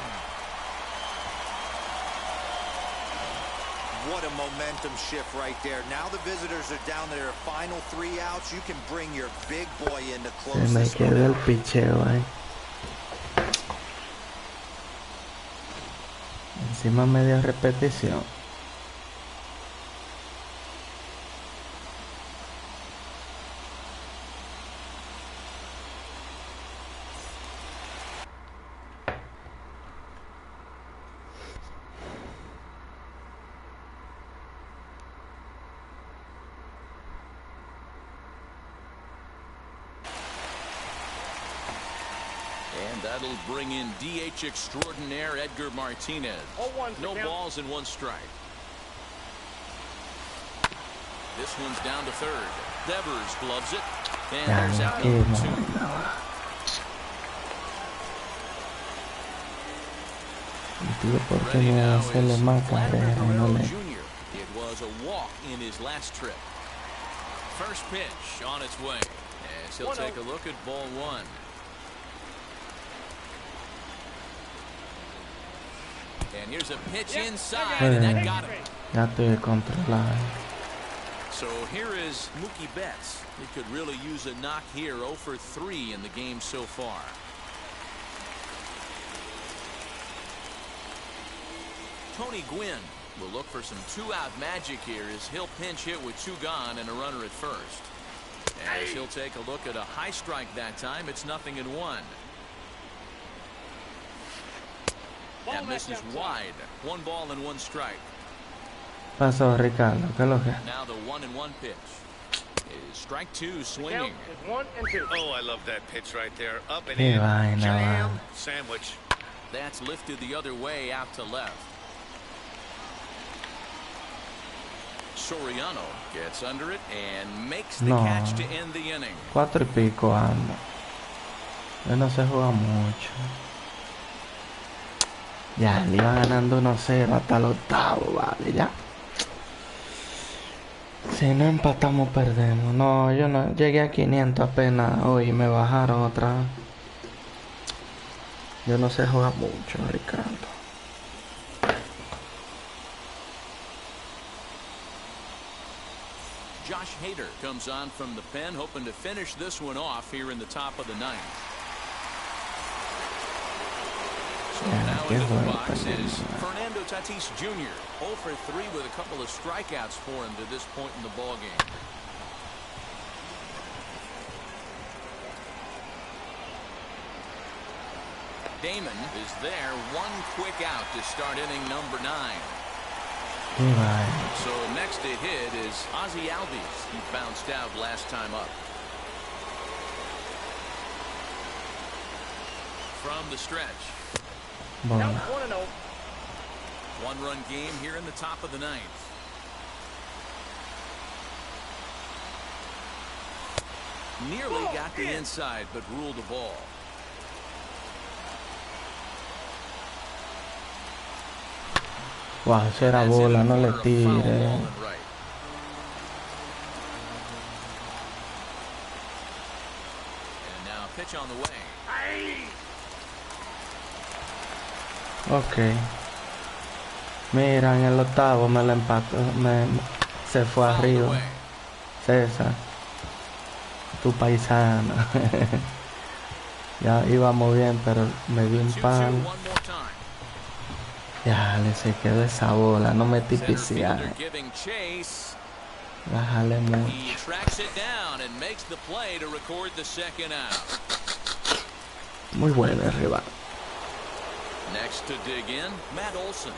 What a momentum momentum shift right there. Now the visitors are down to their final 3 outs. You can bring your big boy in to close Se me this quedó el picheo ahí. Encima media repetición. And that'll bring in DH extraordinaire Edgar Martinez. No balls and 1 strike. This one's down to third. Devers gloves it. And there's out number 2. Ready now is Vladimir Jr. It was a walk in his last trip. First pitch on its way. As he'll take a look at ball 1. And here's a pitch inside, and that got him. Ya estoy controlado. So here is Mookie Betts. He could really use a knock here. 0 for 3 in the game so far. Tony Gwynn will look for some 2-out magic here as he'll pinch hit with 2 gone and a runner at first. As he'll take a look at a high strike that time, it's 0-1. That misses wide. 1 ball and 1 strike. Pasó Ricardo, ¿qué es lo que? Now the 1-1 pitch is strike 2 swinging. Oh, I love that pitch right there. Up and Qué in. vaina, Jam. Sandwich. That's lifted the other way out to left. Soriano gets under it and makes the catch to end the inning. 4 y pico anda. Yo no se juega mucho. Ya, le iba ganando 1-0 hasta el octavo, vale, ya. Si no empatamos, perdemos. No, yo no llegué a 500 apenas hoy, me bajaron otra vez. Yo no sé jugar mucho, Ricardo. Josh Hader comes on from the pen, hoping to finish this one off here in the top of the 9th. So now into the box is Fernando Tatis Jr. 0 for 3 with a couple of strikeouts for him to this point in the ballgame. Damon is there. 1 quick out to start inning number 9. So next to hit is Ozzie Albies. He bounced out last time up. From the stretch. 1-run game here in the top of the 9th. Nearly got the inside, but ruled the ball. Wow, esa era bola, no le tire. Ok. Mira, en el octavo me la empató. Se fue arriba. César. Tu paisana. Ya íbamos bien, pero me dio un palo. Ya, le se quedó esa bola. No me tipiciar. Bájale mucho. Muy bueno el rival. Next to dig in, Matt Olson.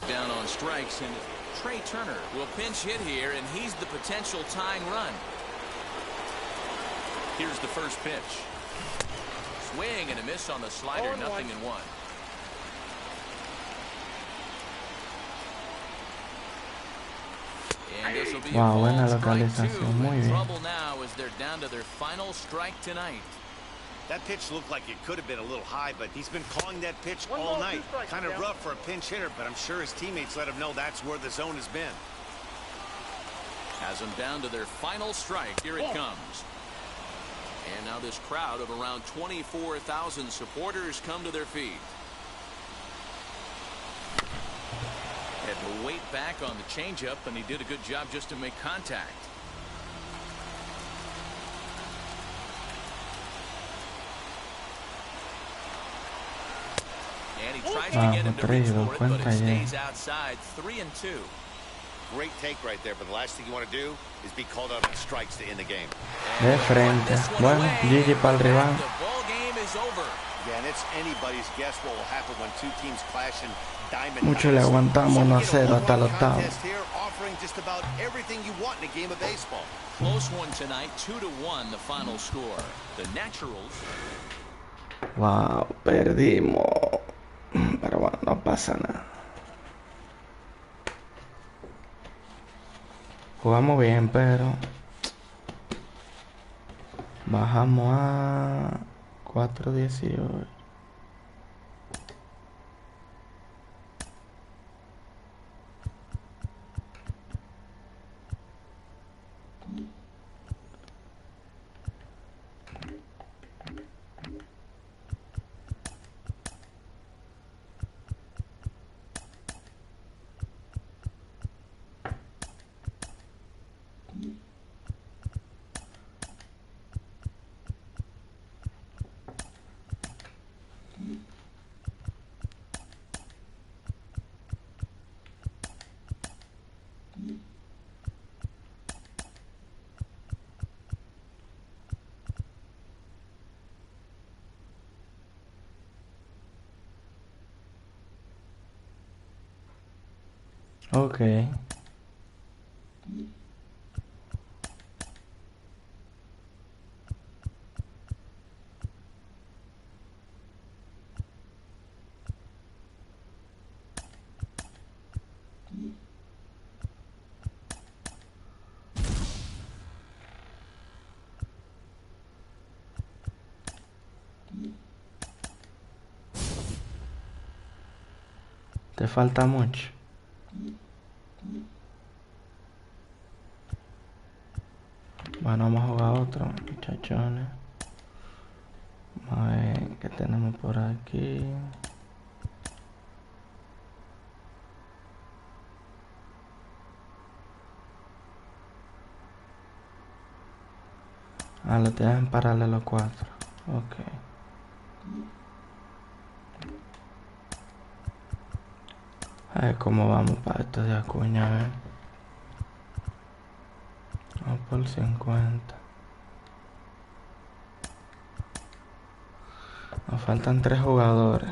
Down on strikes, and Trey Turner will pinch hit here, and he's the potential tying run. Here's the first pitch. Swing and a miss on the slider, 0-1. And this will be a Wow, ball buena strike localización, two. muy In bien. trouble now as they're down to their final strike tonight. That pitch looked like it could have been a little high, but he's been calling that pitch all night. Kind of rough for a pinch hitter, but I'm sure his teammates let him know that's where the zone has been. Has them down to their final strike. Here it comes. And now this crowd of around 24,000 supporters come to their feet. Had to wait back on the changeup, and he did a good job just to make contact. And he tries to get him to reach for it, but it stays outside. 3-2. Great take right there, but the last thing you want to do is be called out on strikes to end the game. De frente. Bueno, GG para el rival. The ball game is over. Yeah, and it's anybody's guess what will happen when two teams clash in diamond. Mucho le aguantamos 1-0 hasta el octavo. Here offering just about everything you want in a game of baseball. Close one tonight, 2-1 the final score. The Naturals. Wow, perdimos. Pero bueno, no pasa nada. Jugamos bien, pero bajamos a 4-18. Okay. Te falta mucho. Bueno, vamos a jugar otro, muchachones. Vamos a ver qué tenemos por aquí. Ah, lo tienes en paralelo 4. Ok. A ver cómo vamos para esto de Acuña, a ver. Vamos por 50. Nos faltan 3 jugadores.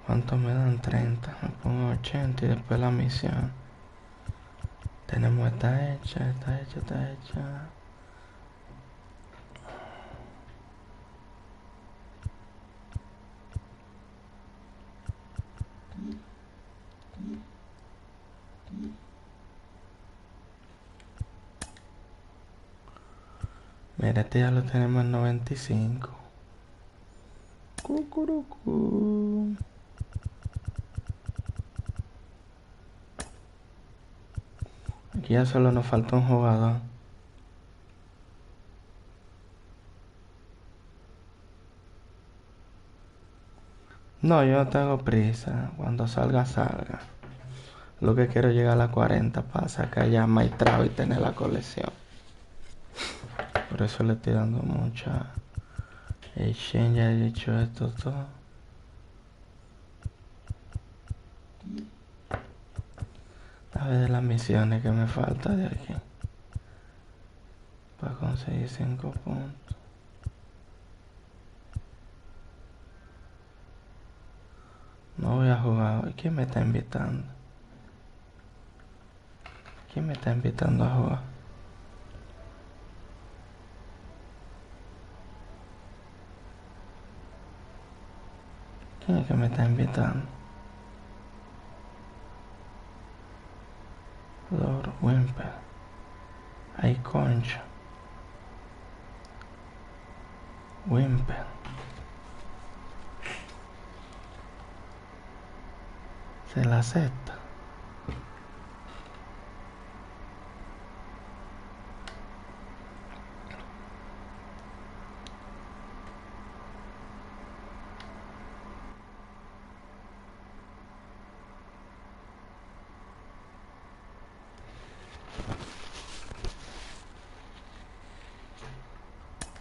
¿Cuántos me dan? 30. Me pongo 80 y después la misión. Tenemos esta hecha, esta hecha, esta hecha. Mira, este ya lo tenemos en 95. Cucurucú. Aquí ya solo nos falta un jugador. No, yo no tengo prisa. Cuando salga, salga. Lo que quiero es llegar a la 40 para sacar ya maestrado y tener la colección. Por eso le estoy dando mucha exchange. Ya he hecho esto todo. A ver de las misiones que me falta de aquí. Para conseguir 5 puntos. No voy a jugar hoy. ¿Quién me está invitando? ¿Quién me está invitando a jugar? ¿Quién es que me está invitando? Lord Wimper. Ay, concha. Wimper. Se la acepta.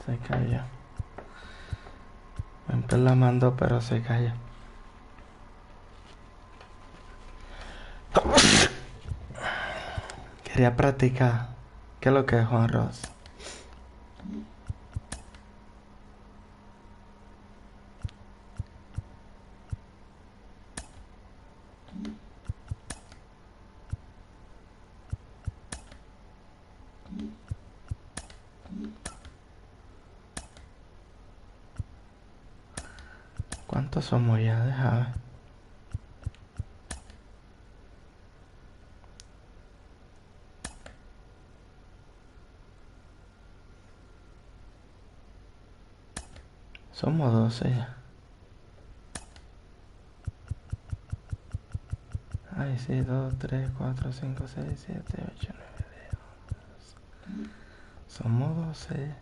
Se calla. Wimper la mandó, pero se calla. Quería practicar. ¿Qué es lo que es, Juan Ross? ¿Cuántos somos ya? Déjame ver. Somos 12 ya. Ay, sí, 2, 3, 4, 5, 6, 7, 8, 9, 10. Somos 12.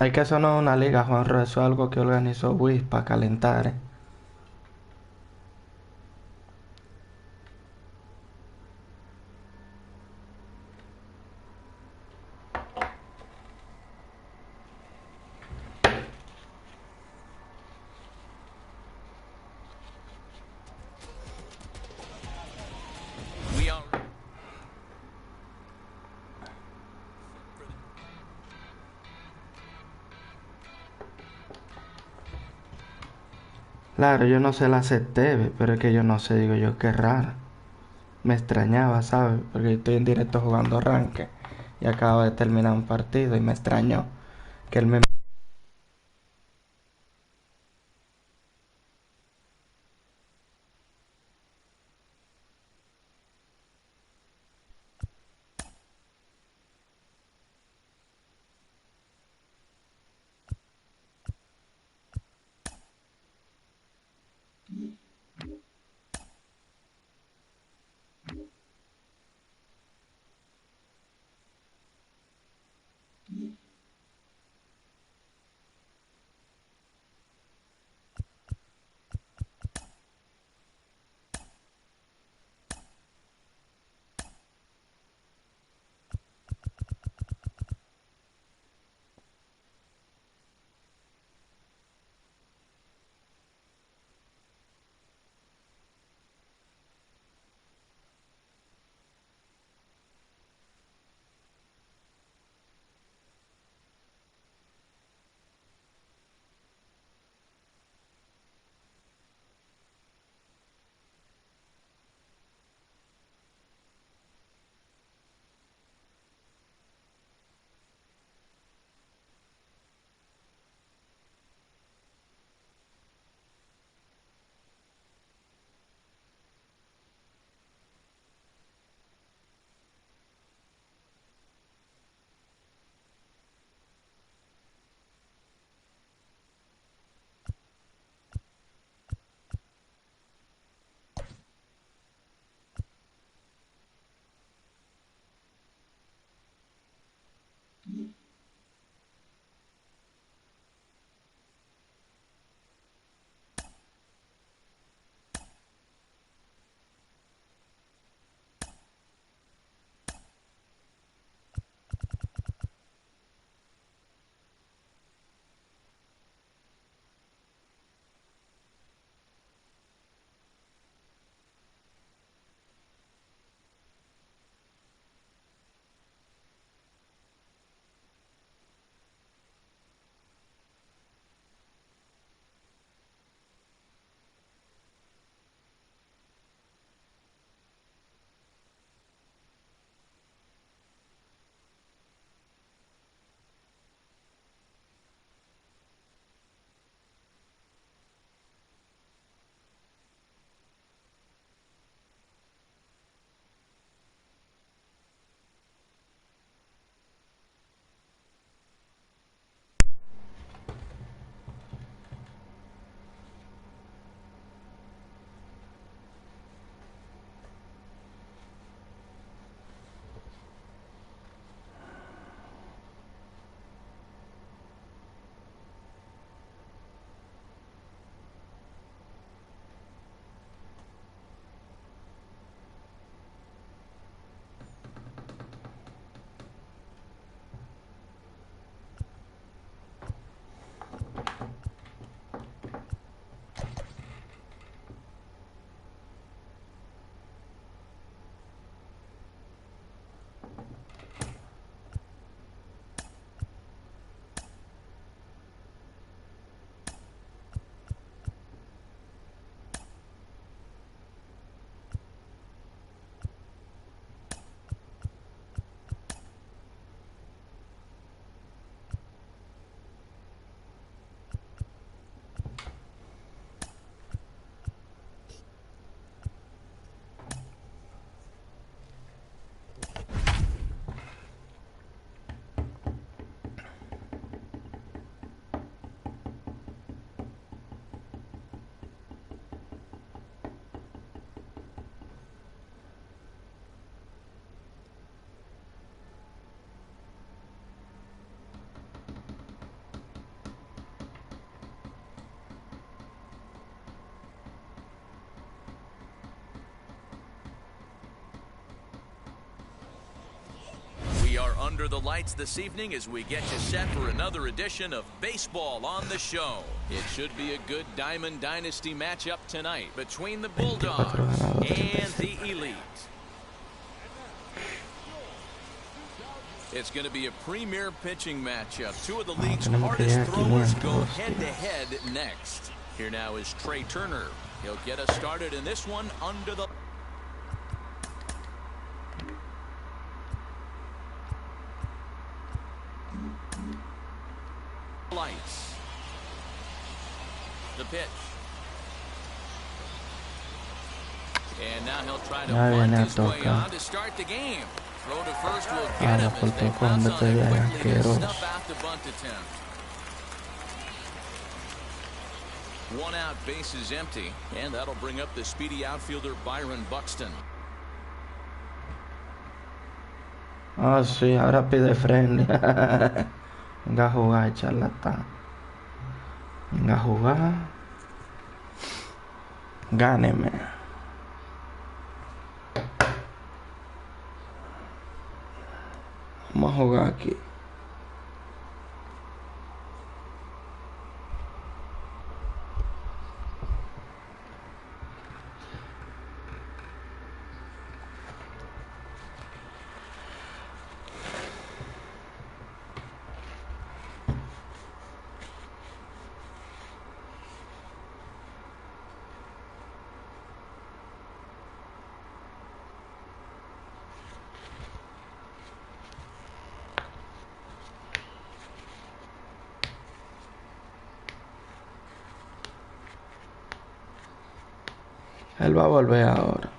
Hay que hacer una liga, Juan Ross. Eso es algo que organizó Wiz para calentar, We are. Claro, yo no se la acepté, pero es que yo no sé, digo yo, qué raro. Me extrañaba, ¿sabes? Porque estoy en directo jugando arranque y acabo de terminar un partido y me extrañó que él me... under the lights this evening as we get you set for another edition of Baseball on the Show. It should be a good Diamond Dynasty matchup tonight between the Bulldogs and the Elite. It's going to be a premier pitching matchup. Two of the league's hardest throwers go head-to-head next. Here now is Trey Turner. He'll get us started in this one under the lights. The pitch. And now he'll try to bunt his way on to start the game. Throw to first will get him as they pounce on it quickly to snuff out the bunt attempt. One out, base is empty, and that'll bring up the speedy outfielder Byron Buxton. Ah, sí, ahora pide friendly. Venga a jugar, charlatán. Venga a jugar. Gáneme. Vamos a jugar aquí. Él va a volver ahora.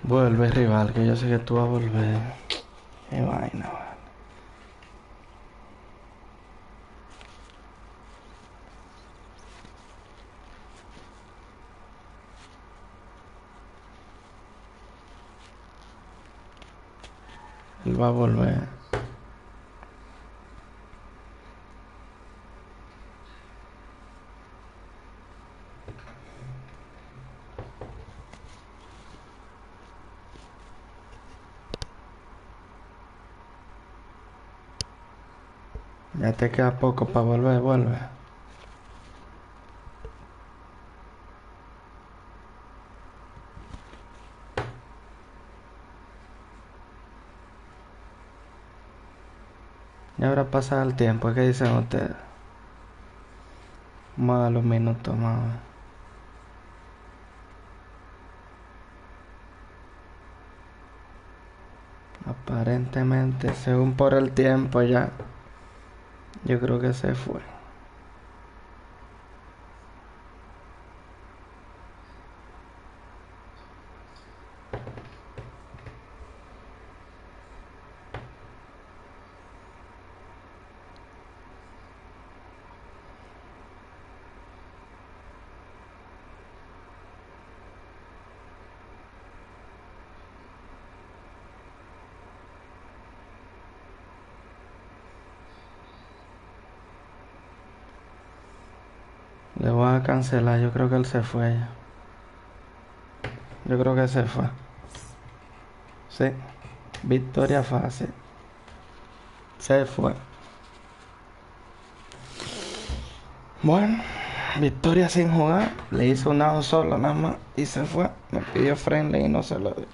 Vuelve, rival, que yo sé que tú vas a volver. Qué vaina, vale. Él va a volver. Ya te queda poco para volver, vuelve. Ya habrá pasado el tiempo, ¿qué dicen ustedes? Vamos a dar los minutos más. Aparentemente, según por el tiempo ya, yo creo que se fue. Le voy a cancelar, yo creo que él se fue ya. Yo creo que se fue. Sí, victoria fácil. Se fue. Bueno, victoria sin jugar. Le hizo un out solo nada más y se fue. Me pidió friendly y no se lo dio.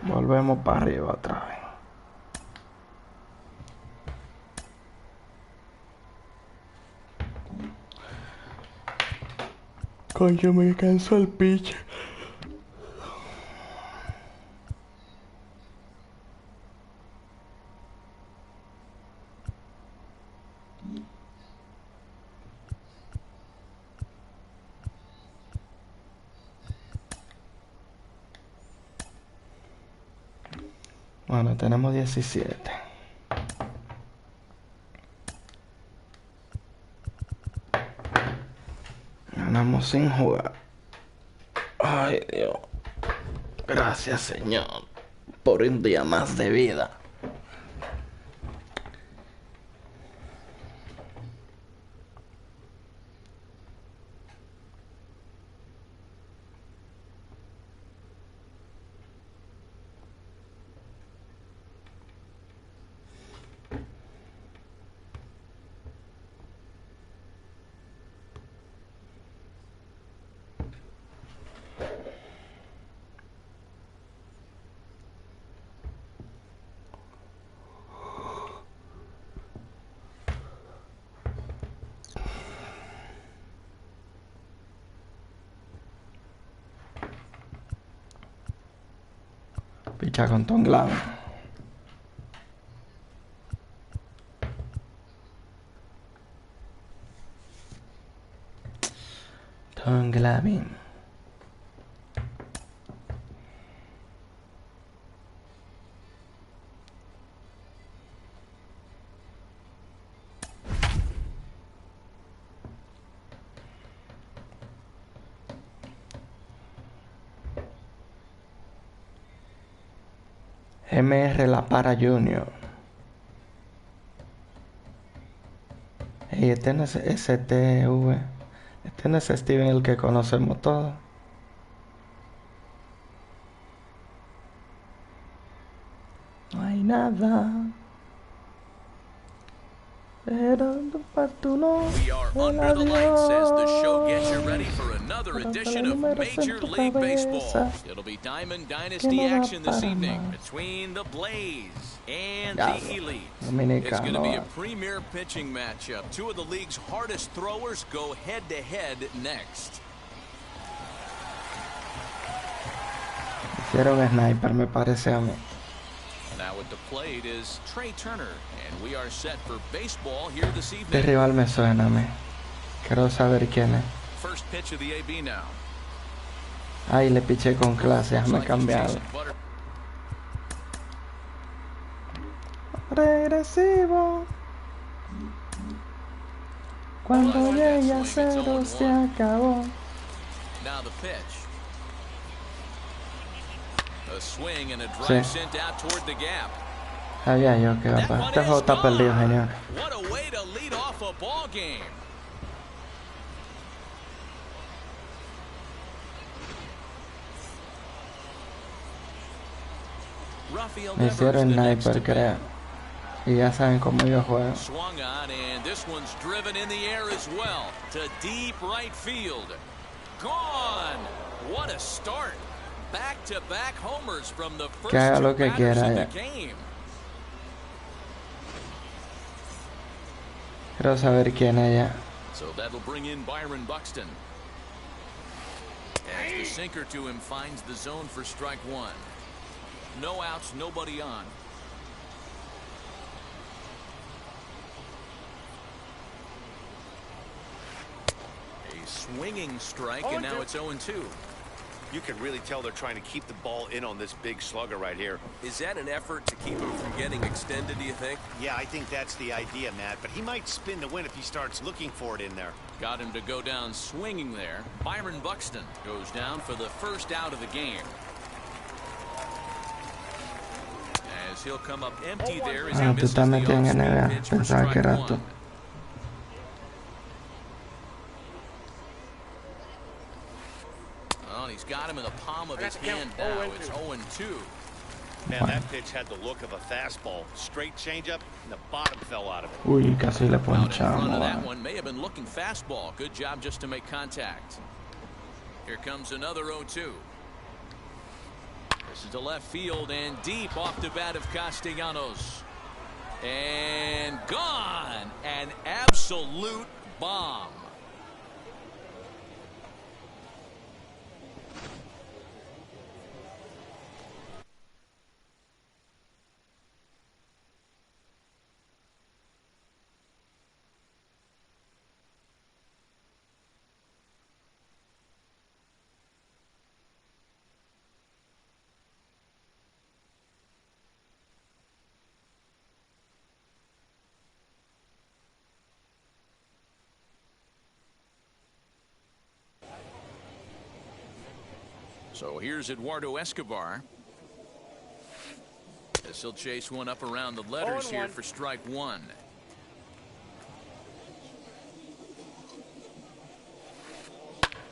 Volvemos para arriba otra vez. Coño, me cansó el pitch. Bueno, tenemos 17. ganamos sin jugar. Ay, Dios. Gracias, Señor, por un día más de vida. Picha con Tonglán. Tonglamin. MR La Para Junior. Y este no es STV. Este no es Steven el que conocemos todos. No hay nada. Pero tú no. We are under the lights as the show gets you ready for another edition of Major League Baseball. It'll be Diamond Dynasty action this evening between the Blaze and the Elite. It's going to be a premier pitching matchup. Two of the league's hardest throwers go head-to-head next. Hicieron sniper, me parece a mí. Now at the plate is Trey Turner, and we are set for baseball here this evening. Este rival me suena a mí. Quiero saber quién es. First pitch of the AB now. Ay, le piché con clase, déjame cambiarlo. Regresivo. Cuando llegue a cero se acabó. Now the pitch. A swing and a drive sent out toward the gap. Sabía yo que iba a pasar. Este juego está perdido, señor. What a way to lead off a ball game. Me hicieron sniper, creo. Y ya saben cómo yo juego. Swung on, and this one's driven in the air as well to deep right field. Gone. What a start. Back-to-back homers from the first Que haga lo two que batters quiera in ya. the game. Quiero saber quién es ya. So that'll bring in Byron Buxton. As the sinker to him finds the zone for strike one. No outs, nobody on. A swinging strike, and now it's 0-2. You can really tell they're trying to keep the ball in on this big slugger right here. Is that an effort to keep him from getting extended, do you think? Yeah, I think that's the idea, Matt, but he might spin to win if he starts looking for it in there. Got him to go down swinging there. Byron Buxton goes down for the first out of the game. As he'll come up empty there as he Ah, tú misses estás the metido en off-speed NBA. pitch for Pensaba que strike era one. tú. Well, he's got him in the palm of his hand now. It's 0-2. Man, that pitch had the look of a fastball. Straight changeup, and the bottom fell out of it. Uy, casi le Out in front ponchamos. of that one may have been looking fastball. Good job just to make contact. Here comes another 0-2. This is to left field and deep off the bat of Castellanos. And gone. An absolute bomb. So here's Eduardo Escobar. As he'll chase one up around the letters here for strike one.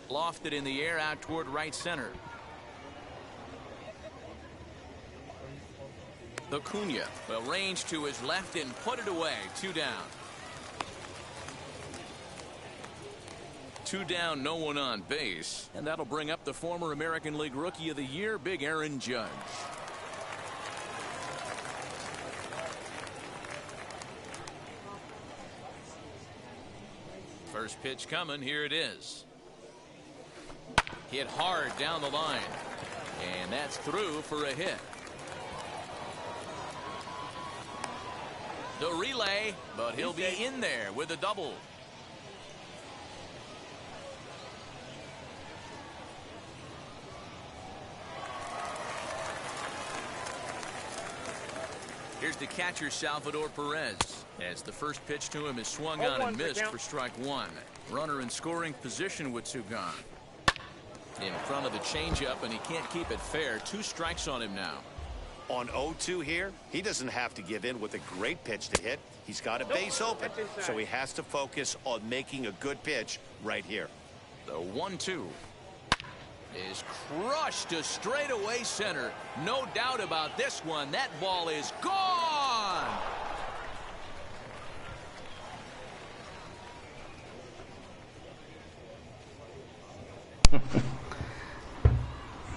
Lofted in the air out toward right center. Acuna will range to his left and put it away. 2 down. 2 down, no one on base. And that'll bring up the former American League Rookie of the Year, Big Aaron Judge. First pitch coming. Here it is. Hit hard down the line. And that's through for a hit. The relay, but he'll be in there with a double. Here's the catcher, Salvador Perez, as the first pitch to him is swung on and missed for strike one. Runner in scoring position with 2 gone. In front of the changeup, and he can't keep it fair. 2 strikes on him now. On 0-2 here, he doesn't have to give in with a great pitch to hit. He's got a base open, so he has to focus on making a good pitch right here. The 1-2 is crushed to straightaway center. No doubt about this one. That ball is gone.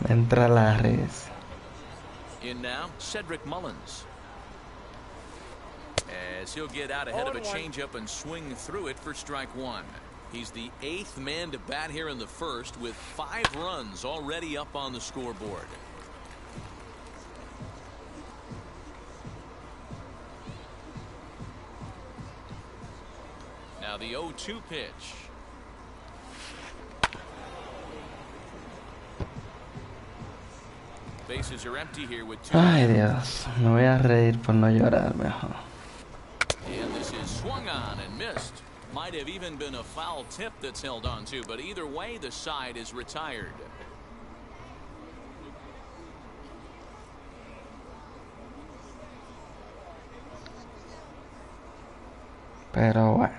Entra Larris. In now, Cedric Mullins. As he'll get out ahead of a changeup and swing through it for strike one. He's the 8th man to bat here in the first with 5 runs already up on the scoreboard. Now the 0-2 pitch. Bases are empty here with 2. Ay, Dios, me voy a reír por no llorar mejor. And this is swung on and missed. Might have even been a foul tip that's held on to, but either way, the side is retired. Pero bueno.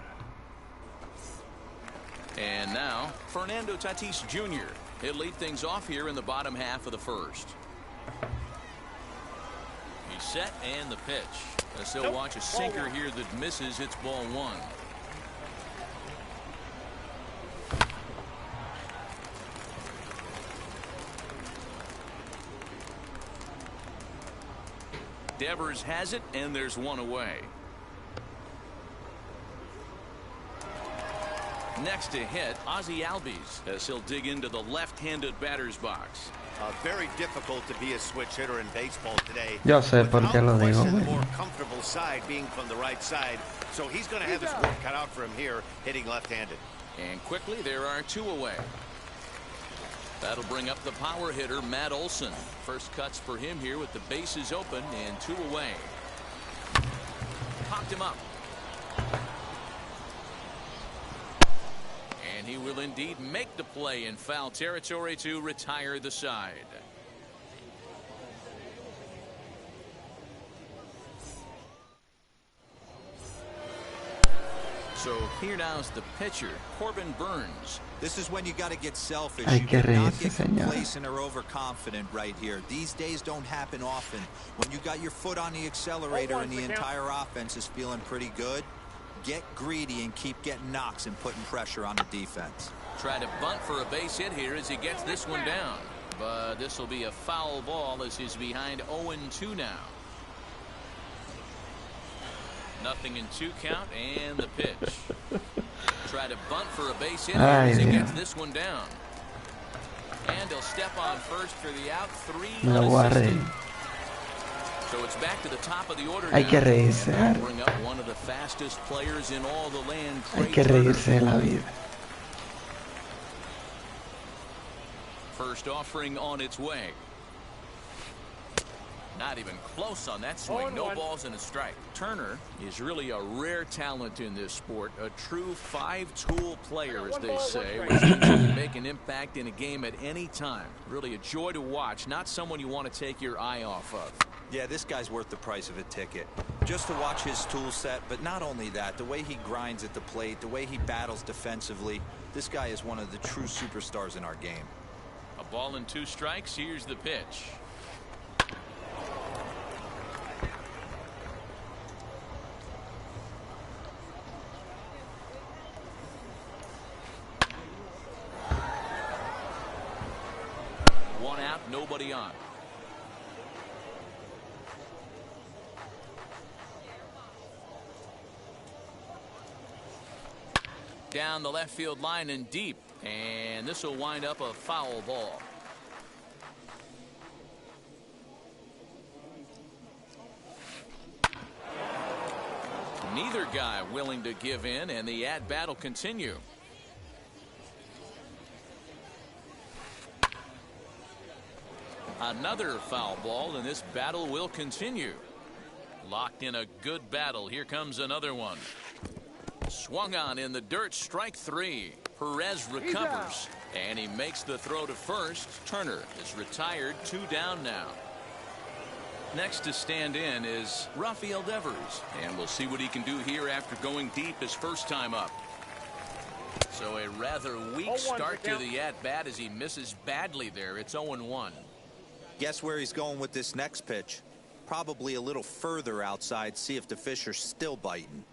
And now, Fernando Tatis Jr. He'll lead things off here in the bottom half of the first. He's set and the pitch. As they'll watch a sinker here that misses. It's ball 1. Devers has it, and there's one away. Next to hit, Ozzie Albies, as he'll dig into the left-handed batter's box. Very difficult to be a switch hitter in baseball today. Yo sé por qué lo digo, The güey. more comfortable side being from the right side, so he's going to have his work cut out for him here, hitting left-handed. And quickly, there are 2 away. That'll bring up the power hitter, Matt Olson. First cuts for him here with the bases open and 2 away. Popped him up. And he will indeed make the play in foul territory to retire the side. So here now's the pitcher, Corbin Burns. This is when you got to get selfish. Hay You que cannot reírse, get señor. complacent or overconfident right here. These days don't happen often. When you got your foot on the accelerator and the entire offense is feeling pretty good, get greedy and keep getting knocks and putting pressure on the defense. Try to bunt for a base hit here as he gets this one down. But this will be a foul ball as he's behind 0-2 now. Nothing in 2 count and the pitch. Try to bunt for a base hit here as he gets this one down. And he'll step on first for the out. 3 Me lo voy a unassisted. reír. So it's back to the top of the order Hay now. que reírse, And Harry. they'll bring up one of the fastest players in all the land. Hay Craig que Turner. reírse de la vida. First offering on its way. Not even close on that swing. No balls and a strike. Turner is really a rare talent in this sport. A true five-tool player, as they say, which means he can make an impact in a game at any time. Really a joy to watch. Not someone you want to take your eye off of. Yeah, this guy's worth the price of a ticket. Just to watch his tool set, but not only that, the way he grinds at the plate, the way he battles defensively. This guy is one of the true superstars in our game. A ball and 2 strikes. Here's the pitch. One out, nobody on. Down the left field line and deep, and this will wind up a foul ball. Neither guy willing to give in, and the at-bat will continue. Another foul ball, and this battle will continue. Locked in a good battle. Here comes another one. Swung on in the dirt, strike 3. Perez recovers, and he makes the throw to first. Turner is retired, 2 down now. Next to stand in is Rafael Devers, and we'll see what he can do here after going deep his first time up. So a rather weak start to the at-bat as he misses badly there. It's 0-1. Guess where he's going with this next pitch? Probably a little further outside, see if the fish are still biting.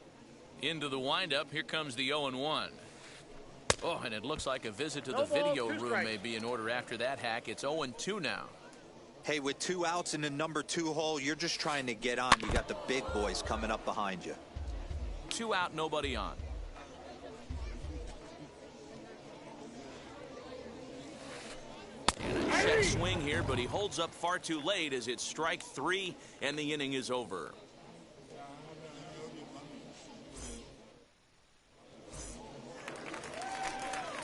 Into the windup, here comes the 0-1. Oh, and it looks like a visit to the video room may be in order after that hack. It's 0-2 now. Hey, with 2 outs in the number 2 hole, you're just trying to get on. You got the big boys coming up behind you. 2 out, nobody on. And a check swing here, but he holds up far too late as it's strike 3 and the inning is over.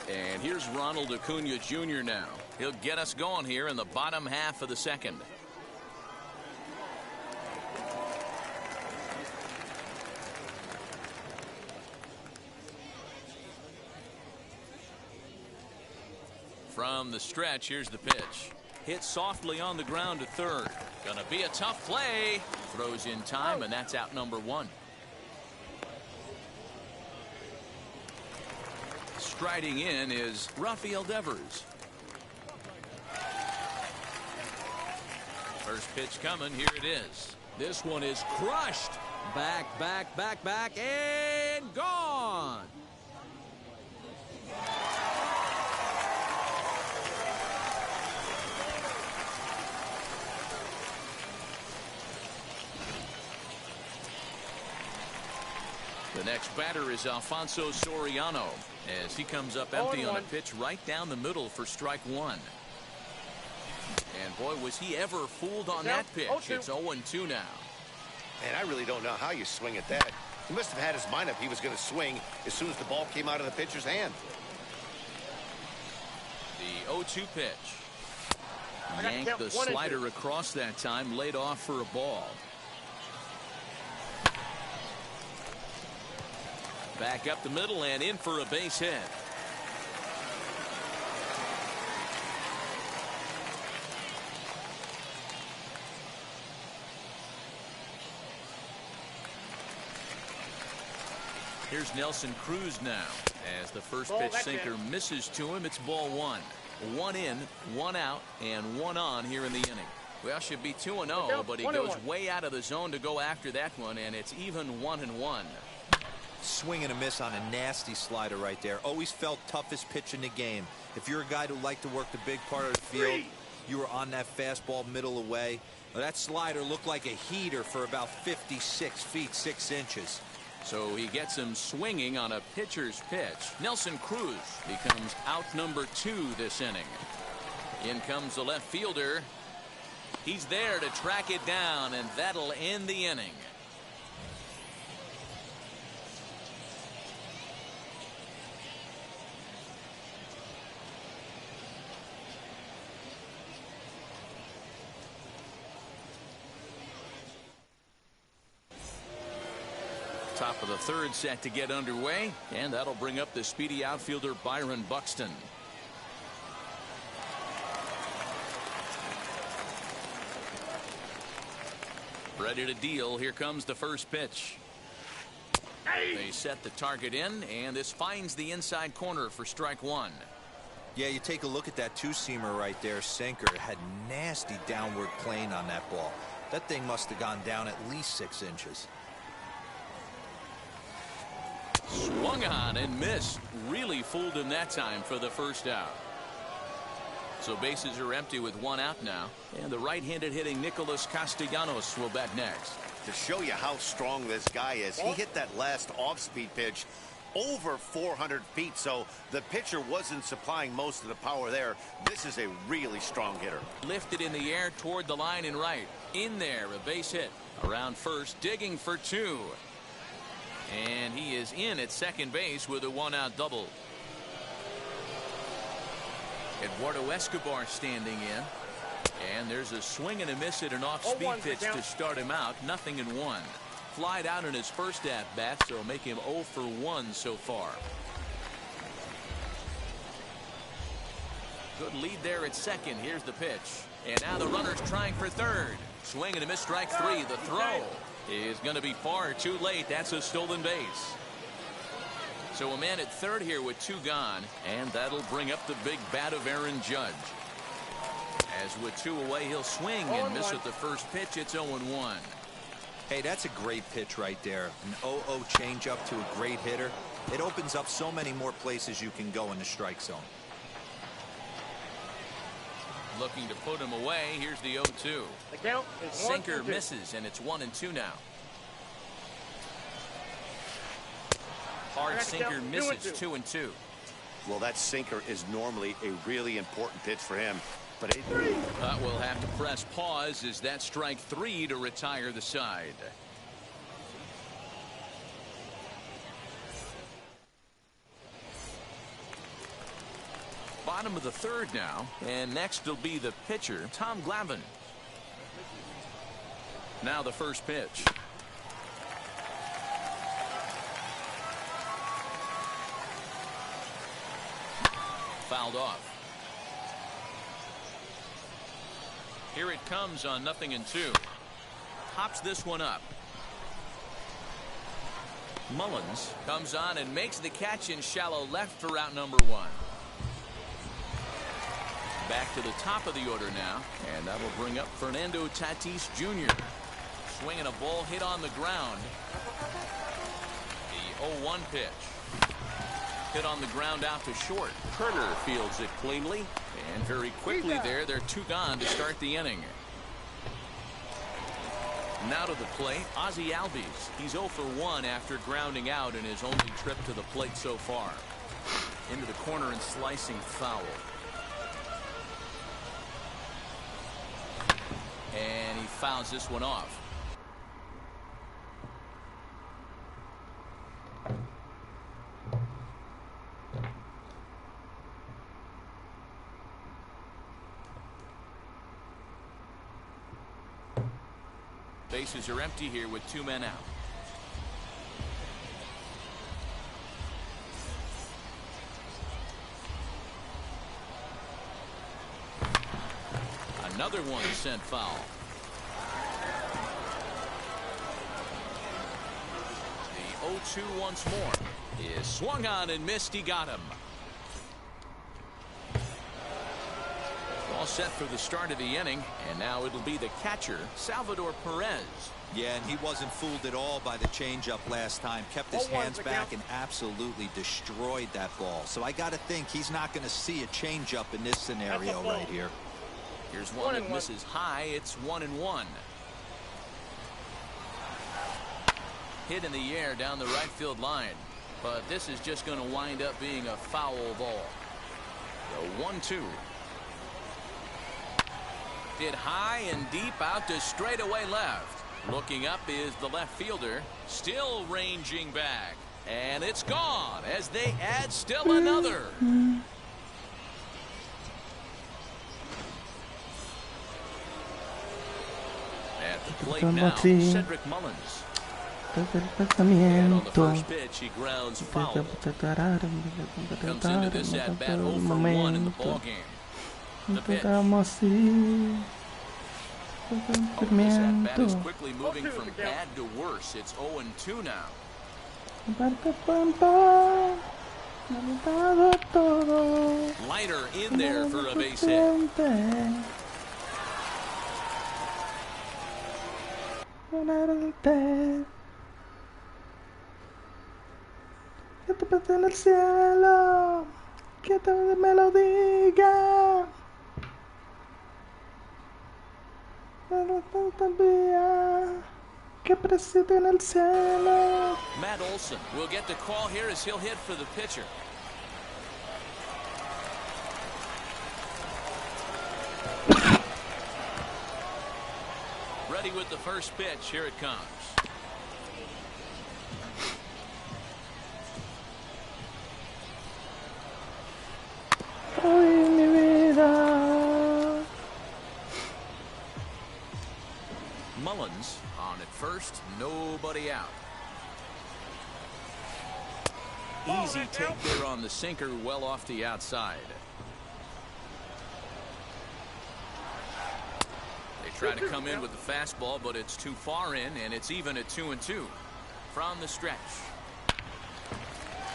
And here's Ronald Acuna Jr. now. He'll get us going here in the bottom half of the second. From the stretch, here's the pitch. Hit softly on the ground to third. Gonna be a tough play. Throws in time, and that's out number 1. Striding in is Rafael Devers. First pitch coming. Here it is. This one is crushed. Back, and gone. The next batter is Alfonso Soriano as he comes up empty on a pitch right down the middle for strike 1. And boy, was he ever fooled on that pitch. It's 0-2 now. And I really don't know how you swing at that. He must have had his mind up he was going to swing as soon as the ball came out of the pitcher's hand. The 0-2 pitch. Yanked the slider across that time, laid off for a ball. Back up the middle and in for a base hit. Here's Nelson Cruz now as the first pitch sinker misses to him. It's ball 1. 1 in, 1 out, and 1 on here in the inning. Well, should be 2-0, but he goes way out of the zone to go after that one, and it's even 1-1. Swing and a miss on a nasty slider right there. Always felt toughest pitch in the game. If you're a guy who liked to work the big part of the field, you were on that fastball middle away. Well, that slider looked like a heater for about 56 feet 6 inches. So he gets him swinging on a pitcher's pitch. Nelson Cruz becomes out number 2 this inning. In comes the left fielder. He's there to track it down, and that'll end the inning. Top of the third set to get underway, and that'll bring up the speedy outfielder Byron Buxton. Ready to deal. Here comes the first pitch. They set the target in, and this finds the inside corner for strike one. Yeah, you take a look at that two-seamer right there, sinker. It had nasty downward plane on that ball. That thing must have gone down at least 6 inches. Swung on and missed. Really fooled him that time for the first out. So bases are empty with 1 out now. And the right-handed hitting Nicholas Castellanos will bat next. To show you how strong this guy is, he hit that last off-speed pitch over 400 feet, so the pitcher wasn't supplying most of the power there. This is a really strong hitter. Lifted in the air toward the line and right. In there, a base hit. Around first, digging for 2. And he is in at second base with a 1-out double. Eduardo Escobar standing in. And there's a swing and a miss at an off-speed pitch to start him out. 0-1. Flied out in his first at-bat, so make him 0 for 1 so far. Good lead there at second. Here's the pitch. And now the runner's trying for third. Swing and a miss, strike 3. The throw is going to be far too late. That's a stolen base. So a man at third here with 2 gone, and that'll bring up the big bat of Aaron Judge. As with 2 away, he'll swing and miss at the first pitch. It's 0-1. Hey, that's a great pitch right there. An 0-0 changeup to a great hitter. It opens up so many more places you can go in the strike zone. Looking to put him away. Here's the 0-2. The count is Sinker misses, and it's 1-2 now. Hard sinker misses. 2-2. Well, that sinker is normally a really important pitch for him. But we'll have to press pause as that strike 3 to retire the side. Bottom of the third now, and next will be the pitcher, Tom Glavine. Now the first pitch. Fouled off. Here it comes on 0-2. Hops this one up. Mullins comes on and makes the catch in shallow left for out number 1. Back to the top of the order now, and that'll bring up Fernando Tatis Jr. Swinging a ball hit on the ground. The 0-1 pitch. Hit on the ground out to short. Turner fields it cleanly. And very quickly there, they're 2 gone to start the inning. Now to the plate, Ozzie Albies. He's 0 for 1 after grounding out in his only trip to the plate so far. Into the corner and slicing foul. And he fouls this one off. Bases are empty here with 2 men out. Another one sent foul. The 0-2 once more is swung on and missed. He got him. All set for the start of the inning, and now it'll be the catcher, Salvador Perez. Yeah, and he wasn't fooled at all by the changeup last time. Kept his hands back and absolutely destroyed that ball. So I got to think he's not going to see a changeup in this scenario right here. Here's one that misses high. It's 1-1. Hit in the air down the right field line, but this is just going to wind up being a foul ball. The 1-2. Hit high and deep out to straightaway left. Looking up is the left fielder, still ranging back, and it's gone as they add still another. At the plate now, Cedric Mullins. Desde el And on the pensamiento. first pitch, he grounds foul. Comes into this at bat 0 for 1 in the ball game. The pitch. Estamos así. Oh, this at bat is quickly moving from bad to worse. It's 0-2 now. Liner in there for a base hit. Que te pese en el cielo, que te me lo diga. Que preside en el cielo. Matt Olson will get the call here as he'll hit for the pitcher. Ready with the first pitch. Here it comes. Ay, mi vida. Mullins on at first, nobody out. Easy take there on the sinker, well off the outside. They try to come in with the fastball, but it's too far in, and it's even at 2-2 from the stretch.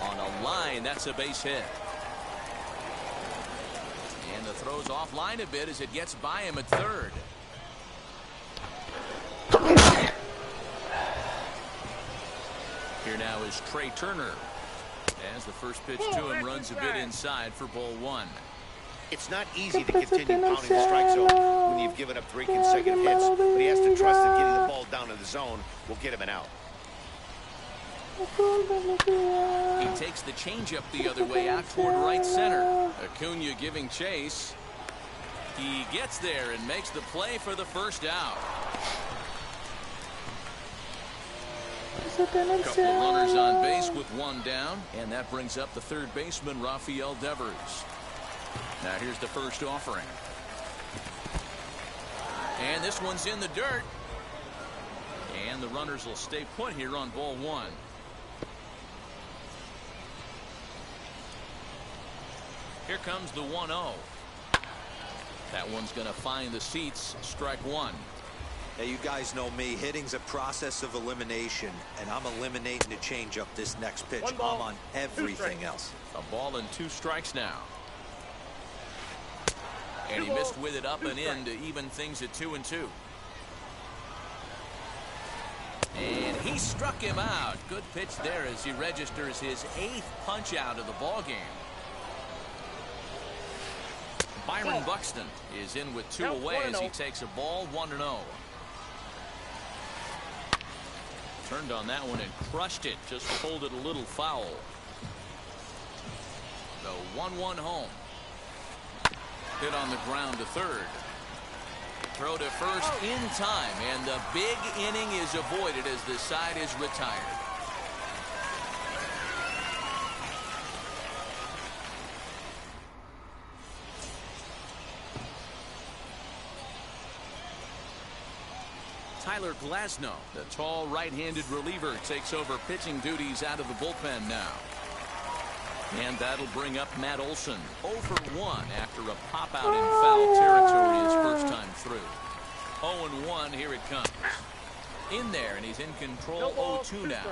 On a line, that's a base hit. And the throw's offline a bit as it gets by him at third. Here now is Trey Turner. As the first pitch to him runs a bit inside for ball 1. It's not easy to continue pounding the strike zone when you've given up 3 consecutive hits, but he has to trust that getting the ball down in the zone will get him an out. He takes the changeup the other way out toward right center. Acuna giving chase. He gets there and makes the play for the first out. Couple of runners on base with 1 down, and that brings up the third baseman, Rafael Devers. Now here's the first offering. And this one's in the dirt. And the runners will stay put here on ball 1. Here comes the 1-0. That one's going to find the seats. Strike 1. Hey, you guys know me. Hitting's a process of elimination, and I'm eliminating the changeup this next pitch. I'm on everything else. A ball and 2 strikes now. And he missed with it up and in to even things at 2-2. And he struck him out. Good pitch there as he registers his 8th punch out of the ball game. Byron Buxton is in with 2 away as he takes a ball 1-0. Turned on that one and crushed it. Just pulled it a little foul. The 1-1 home. Hit on the ground to third. Throw to first in time, and the big inning is avoided as the side is retired. Tyler Glasnow, the tall right-handed reliever, takes over pitching duties out of the bullpen now. And that'll bring up Matt Olson, 0 for 1 after a pop-out in foul territory his first time through. 0-1, here it comes. In there, and he's in control. 0-2 now.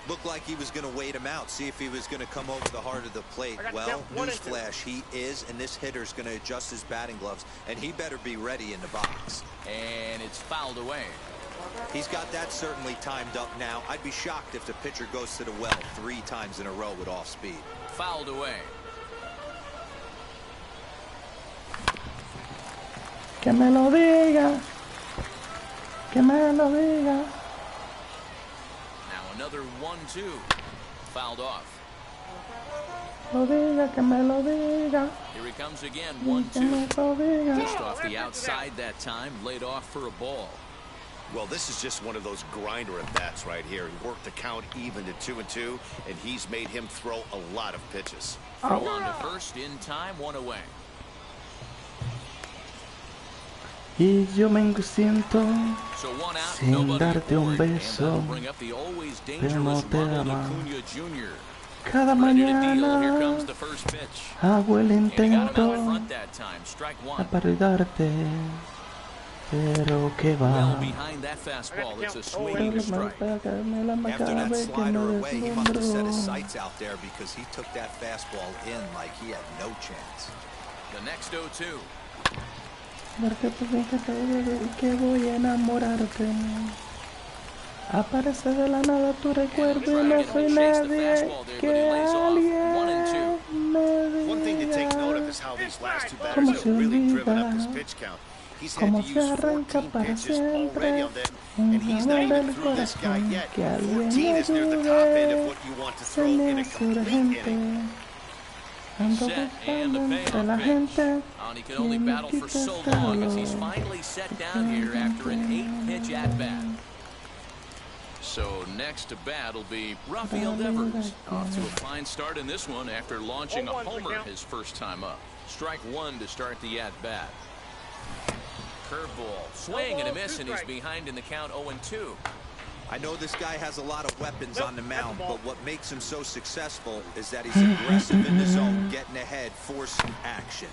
Looked like he was going to wait him out, see if he was going to come over the heart of the plate. Well, newsflash, he is, and this hitter's going to adjust his batting gloves, and he better be ready in the box. And it's fouled away. He's got that certainly timed up now. I'd be shocked if the pitcher goes to the well 3 times in a row with off speed. Fouled away. Que me lo diga. Que me lo diga. Now another 1-2. Fouled off. Lo diga, que me lo diga. Here he comes again. Que me 1-2. lo diga. Just off the outside that time. Laid off for a ball. Well, this is just one of those grinder at bats right here. He worked the count even to 2-2, and he's made him throw a lot of pitches. Throw on to first in time, 1 away. Y yo me siento sin darte un beso, pero no te ama. Cada mañana hago el intento para ayudarte, pero que va. After that slider away, he must have set his sights out there because he took that fastball in like he had no chance. The next 0-2. Porque tú fíjate que voy a enamorarte. Aparece de la nada tu recuerdo y no soy nadie que alguien me One thing to take note of diga is how these last two batters cómo have se really driven up his olvida, pitch count. He's had to cómo se use arranca 14 para pitches already siempre on them, un and he's not jabón even del through this guy corazón. yet. Que alguien 14 me is near the top end of ayude, what you want to se throw me in a hace complete urgente. inning. Ando Set and buscando the entre payoff la pitch. gente And he could only quien me battle for quite so este long as he's dolor. finally set down here after an 8-pitch at-bat. So next to bat will be Rafael Devers. Off to a fine start in this one after launching a homer his first time up. Strike one to start the at-bat. Curveball, swing and a miss, and he's behind in the count 0-2. I know this guy has a lot of weapons on the mound, but what makes him so successful is that he's aggressive in the zone, getting ahead, forcing action.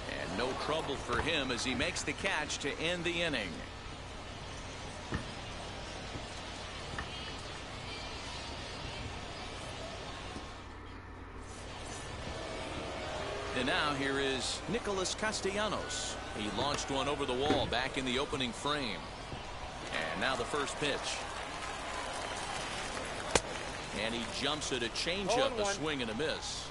And no trouble for him as he makes the catch to end the inning. And now here is Nicholas Castellanos. He launched one over the wall back in the opening frame. And now the first pitch. And he jumps at a changeup, a swing and a miss.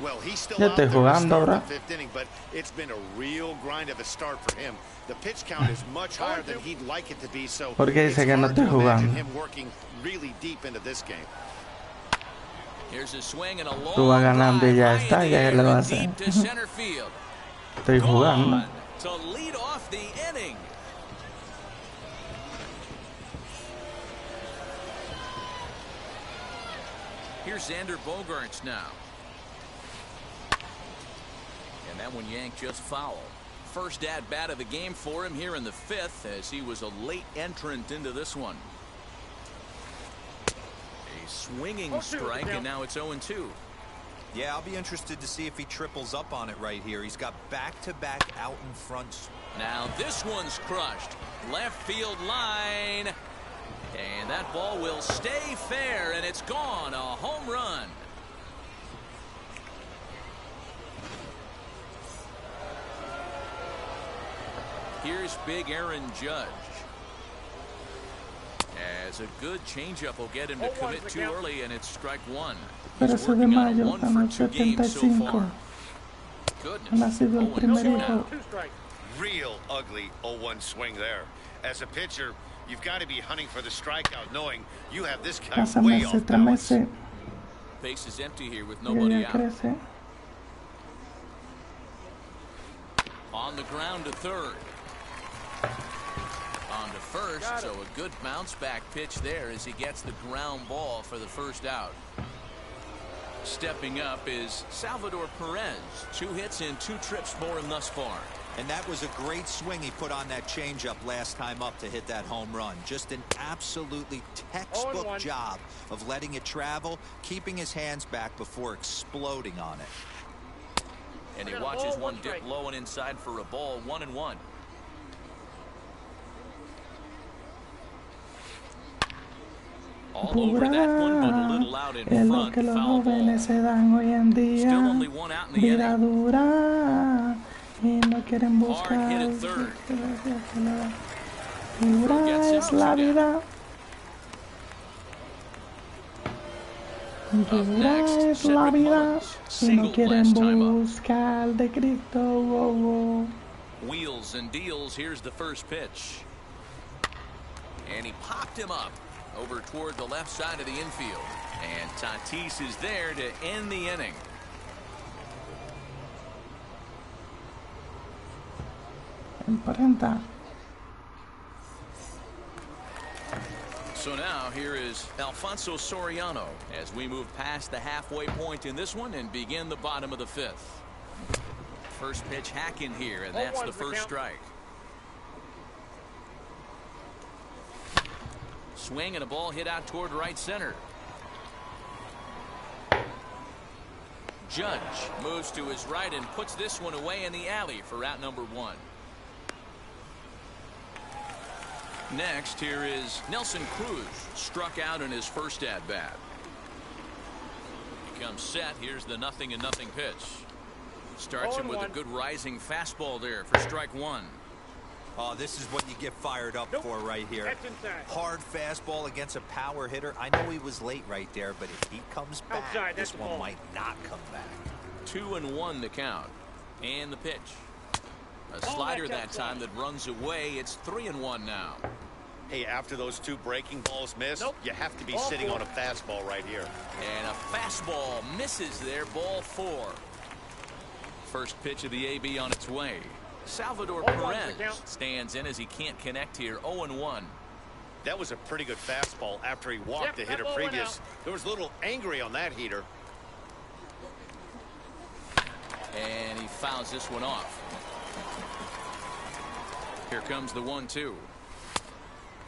Well, he's still Ya out estoy there to jugando start ahora. the fifth inning, but it's been a real grind of a start for him. The pitch count is much higher than he'd like it to be, so ¿Por qué it's dice que no hard to estoy imagine jugando? him working really deep into this game. Here's a swing and a long Tú vas ganando y ya drive está, high in ya the que le air vas a and hacer. deep to center field. Estoy jugando. Gone to lead off the inning. Here's Xander Bogaerts now. And that one yanked just foul. First at bat of the game for him here in the fifth, as he was a late entrant into this one. A swinging strike, and now it's 0-2. Yeah, I'll be interested to see if he triples up on it right here. He's got back-to-back out in front. Now this one's crushed. Left field line. And that ball will stay fair, and it's gone. A home run. Here's big Aaron Judge. As a good changeup will get him to commit too early, and it's strike one. Pero He's ese de working on a mayo, 1 ganó for 2 games so 75. far. Ha Goodness. nacido el 0-2 primer now. hijo. Real ugly 0-1 swing there. As a pitcher, you've got to be hunting for the strikeout, knowing you have this guy Pasa way meses off tras balance. meses Base is empty here with y nobody ella out. crece. On the ground to third. On to first, so a good bounce back pitch there as he gets the ground ball for the first out. Stepping up is Salvador Perez. 2 hits and 2 trips for him thus far. And that was a great swing he put on that changeup last time up to hit that home run. Just an absolutely textbook job of letting it travel, keeping his hands back before exploding on it. And he watches one dip low and inside for a ball. 1-1. All over that one, but a little out in Es lo front. que los Foul ball. jóvenes se dan hoy en día. Still only 1 out in the Vida inning. dura y no quieren buscar. Hard hit at third. Dura es la vida. Dura es la vida y no quieren buscar de Cristo. Oh, oh. Wheels and deals. Here's the first pitch. And he popped him up over toward the left side of the infield. And Tatis is there to end the inning. Emprenta. So now here is Alfonso Soriano as we move past the halfway point in this one and begin the bottom of the fifth. First pitch hacking here, and that's the first strike. Swing and a ball hit out toward right center. Judge moves to his right and puts this one away in the alley for out number one. Next, here is Nelson Cruz, struck out in his first at-bat. He comes set. Here's the 0-0 pitch. Starts him with a good rising fastball there for strike one. Oh, this is what you get fired up for right here. Hard fastball against a power hitter. I know he was late right there, but if he comes back, this one might not come back. 2-1 the count. And the pitch. A slider that time that runs away. It's 3-1 now. Hey, after those two breaking balls missed, you have to be sitting on a fastball right here. And a fastball misses there. Ball 4. First pitch of the AB on its way. Salvador Perez stands in as he can't connect here. 0-1. That was a pretty good fastball after he walked the hitter previous. There was a little angry on that heater. And he fouls this one off. Here comes the 1-2.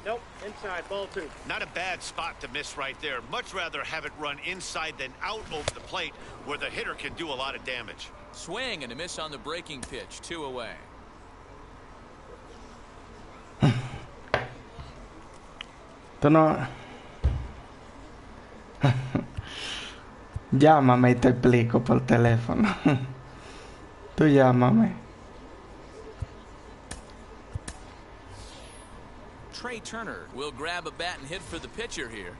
Nope, inside, ball 2. Not a bad spot to miss right there. Much rather have it run inside than out over the plate where the hitter can do a lot of damage. Swing and a miss on the breaking pitch. 2 away. Tú no. Llámame y te explico por teléfono. Tú llámame. Trey Turner will grab a bat and hit for the pitcher here.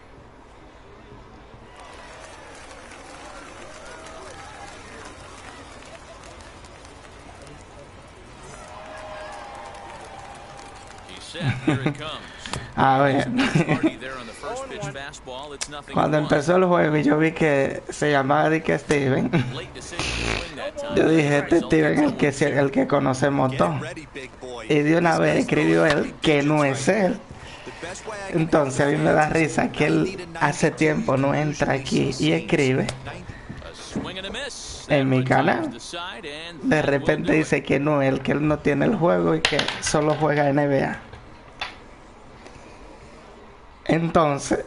He's set. Here it comes. A ver. Cuando empezó el juego y yo vi que se llamaba Dick Steven, yo dije, este Steven es el que conocemos todos. Y de una vez escribió él que no es él. Entonces a mí me da risa que él hace tiempo no entra aquí y escribe en mi canal. De repente dice que no, que él no tiene el juego y que solo juega NBA. Entonces,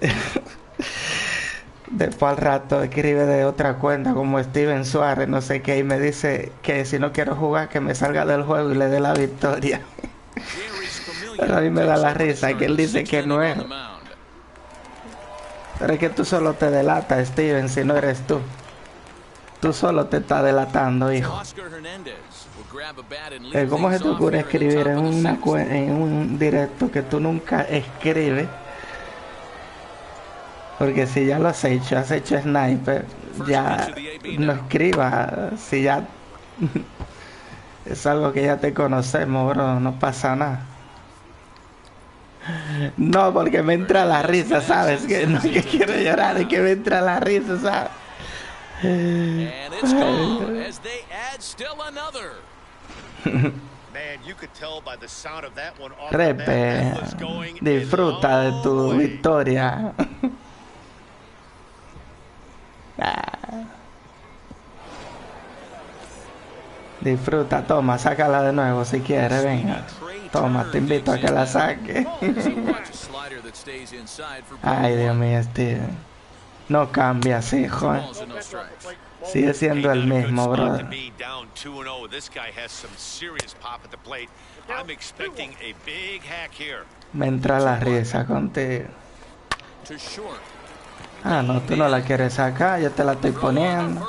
después al rato escribe de otra cuenta como Steven Suárez, no sé qué, y me dice que si no quiero jugar que me salga del juego y le dé la victoria. Pero a mí me da la risa que él dice que no es. Pero es que tú solo te delatas, Steven, si no eres tú. Tú solo te estás delatando, hijo. ¿Cómo se te ocurre escribir en un directo que tú nunca escribes? Porque si ya lo has hecho sniper, ya no escribas. Si ya es algo que ya te conocemos, bro, no pasa nada. No, porque me entra la risa, ¿sabes? Que no que quiero llorar, es que me entra la risa, ¿sabes? Repe, disfruta de tu victoria. Disfruta, toma, sácala de nuevo si quieres, venga. Toma, te invito a que la saque. Ay, Dios mío, Steven. No cambias, hijo. Sigue siendo el mismo, brother. Me entra la risa contigo. Ah, no, tú no la quieres sacar, yo te la estoy poniendo.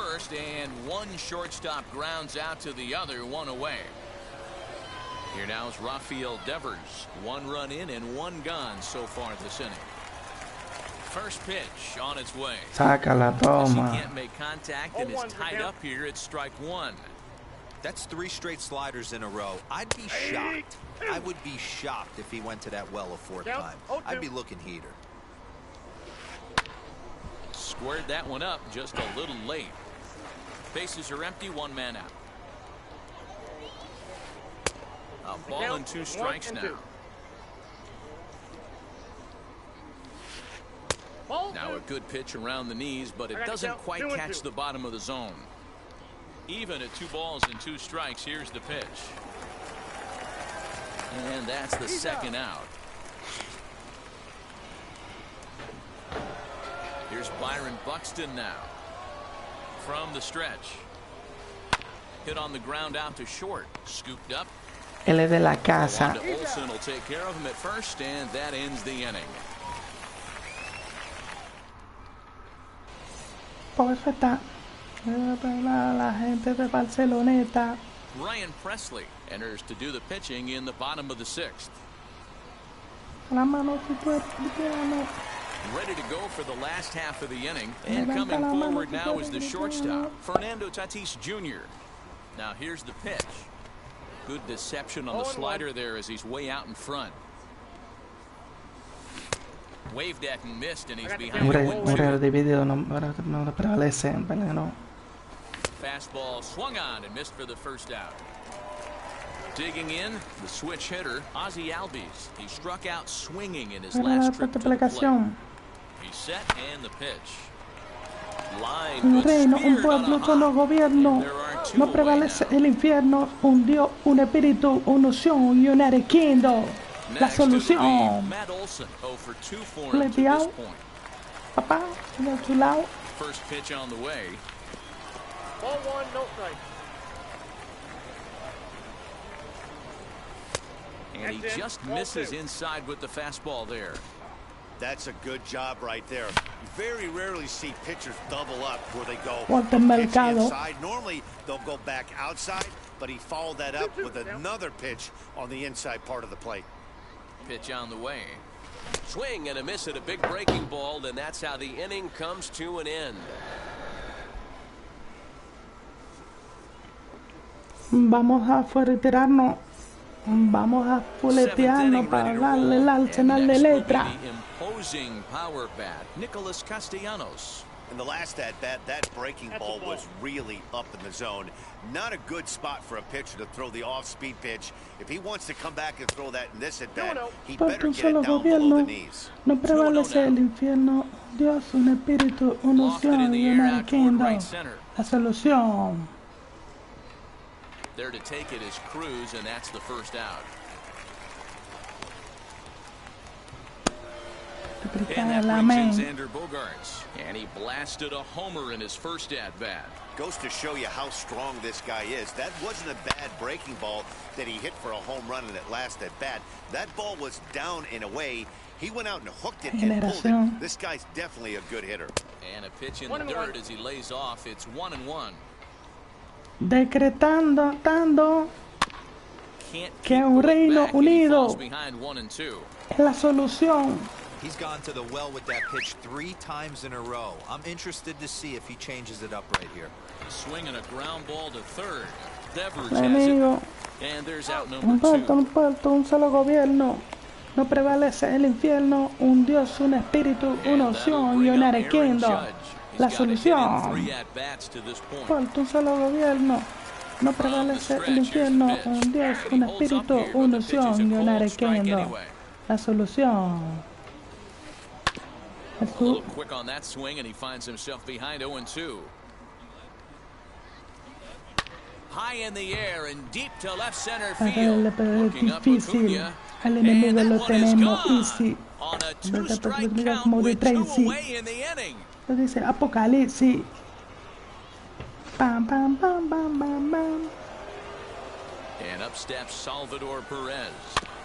Here now is Rafael Devers. 1 run in and 1 gone so far this inning. First pitch on its way. Sácala, toma. He can't make contact and is tied up here at strike 1. That's 3 straight sliders in a row. I'd be shocked. I would be shocked if he went to that well a 4th time. I'd be looking heater. Squared that one up just a little late. Bases are empty, 1 man out. A ball and 2 strikes now. good pitch around the knees, but it doesn't quite catch the bottom of the zone. Even at 2 balls and 2 strikes, here's the pitch. And that's the second out. Here's Byron Buxton now. From the stretch. Hit on the ground out to short. Scooped up. Él es de la casa. Olsen will take care of him at first, and that ends the inning. Por eso está la gente de Barceloneta. Ryan Presley enters to do the pitching in the bottom of the 6th. Ready to go for the last half of the inning, and coming forward now is the shortstop, Fernando Tatis Jr. Now here's the pitch. Good deception on the slider there as he's way out in front. Waved at and missed, and he's behind. Fastball swung on and missed for the first out. Digging in, the switch hitter, Ozzie Albies. He struck out swinging in his last trip to the plate. He's set and the pitch. Un reino, un pueblo, solo gobierno. No prevalece el infierno. Un Dios, un espíritu, una unción, United Kingdom. La solución. Leteado. Papá, de tu lado. First pitch on the way. Ball 1, no strike. And he just misses inside with the fastball there. That's a good job right there. You very rarely see pitchers double up where they go pitch inside. Normally they'll go back outside, but he followed that up with another pitch on the inside part of the plate. Pitch on the way. Swing and a miss at a big breaking ball, and that's how the inning comes to an end. Vamos a retirarnos. Vamos a fuletearnos para darle el arsenal de letra. Imposing power bat, Nicholas Castellanos. In the last at-bat, that breaking ball was really up in the zone. Not a good spot for a pitcher to throw the off-speed pitch. If he wants to come back and throw that in this at-bat, he better get it down below the knees. No prevalece el infierno, Dios, un espíritu, una unción y una kingdom. La solución. There to take it is Cruz, and that's the first out. And that brings in Xander Bogaerts, and he blasted a homer in his first at-bat. Goes to show you how strong this guy is. That wasn't a bad breaking ball that he hit for a home run in that last at-bat. That ball was down and away. He went out and hooked it and pulled it. This guy's definitely a good hitter. And a pitch in the dirt as he lays off. It's 1-1. Decretando que un reino unido es la solución. He's gone to the well with that pitch 3 times in a row. I'm interested to see if he changes it up right here. Swinging a ground ball to third. Devers has it. And there's out number 2. Un puerto, un solo gobierno. No prevalece el infierno, un Dios, un espíritu, una unción y una Kingdom. La solución. Por un solo gobierno. No prevalece el infierno, un Dios, un espíritu, una unción y una Kingdom. La solución. A little quick on that swing, and he finds himself behind 0-2. High in the air and deep to left center field. Looking up Acuna, and that one is gone. On a 2-strike count with 2 away in the inning. Dice Apocalipsis. Bam, bam, bam, bam, bam, bam. And up steps Salvador Perez.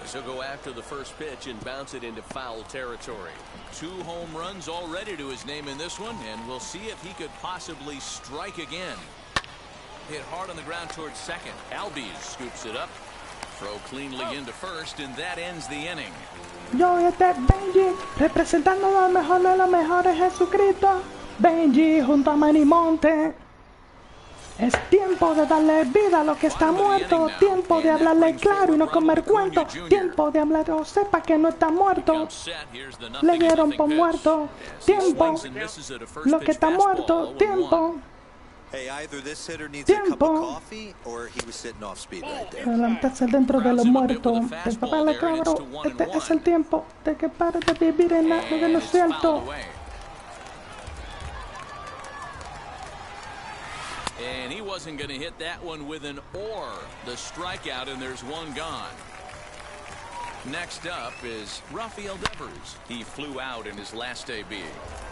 As he'll go after the first pitch and bounce it into foul territory. 2 home runs already to his name in this one, and we'll see if he could possibly strike again. Hit hard on the ground towards second. Albies scoops it up. Throw cleanly into first, and that ends the inning. Yo, Benji, representando lo mejor de lo mejor de Jesucristo. Benji junto a Manimonte. Es tiempo de darle vida a lo que está muerto. Tiempo de hablarle claro y no comer cuento. Tiempo de hablar o sepa que no está muerto. Le dieron por muerto. Tiempo. Lo que está muerto. Tiempo. Tiempo. Levantarse dentro de lo muerto. El papá le claro. Este es el tiempo de que pare de vivir en algo de lo cierto. And he wasn't going to hit that one with an or. The strikeout, and there's one gone. Next up is Rafael Devers. He flew out in his last AB.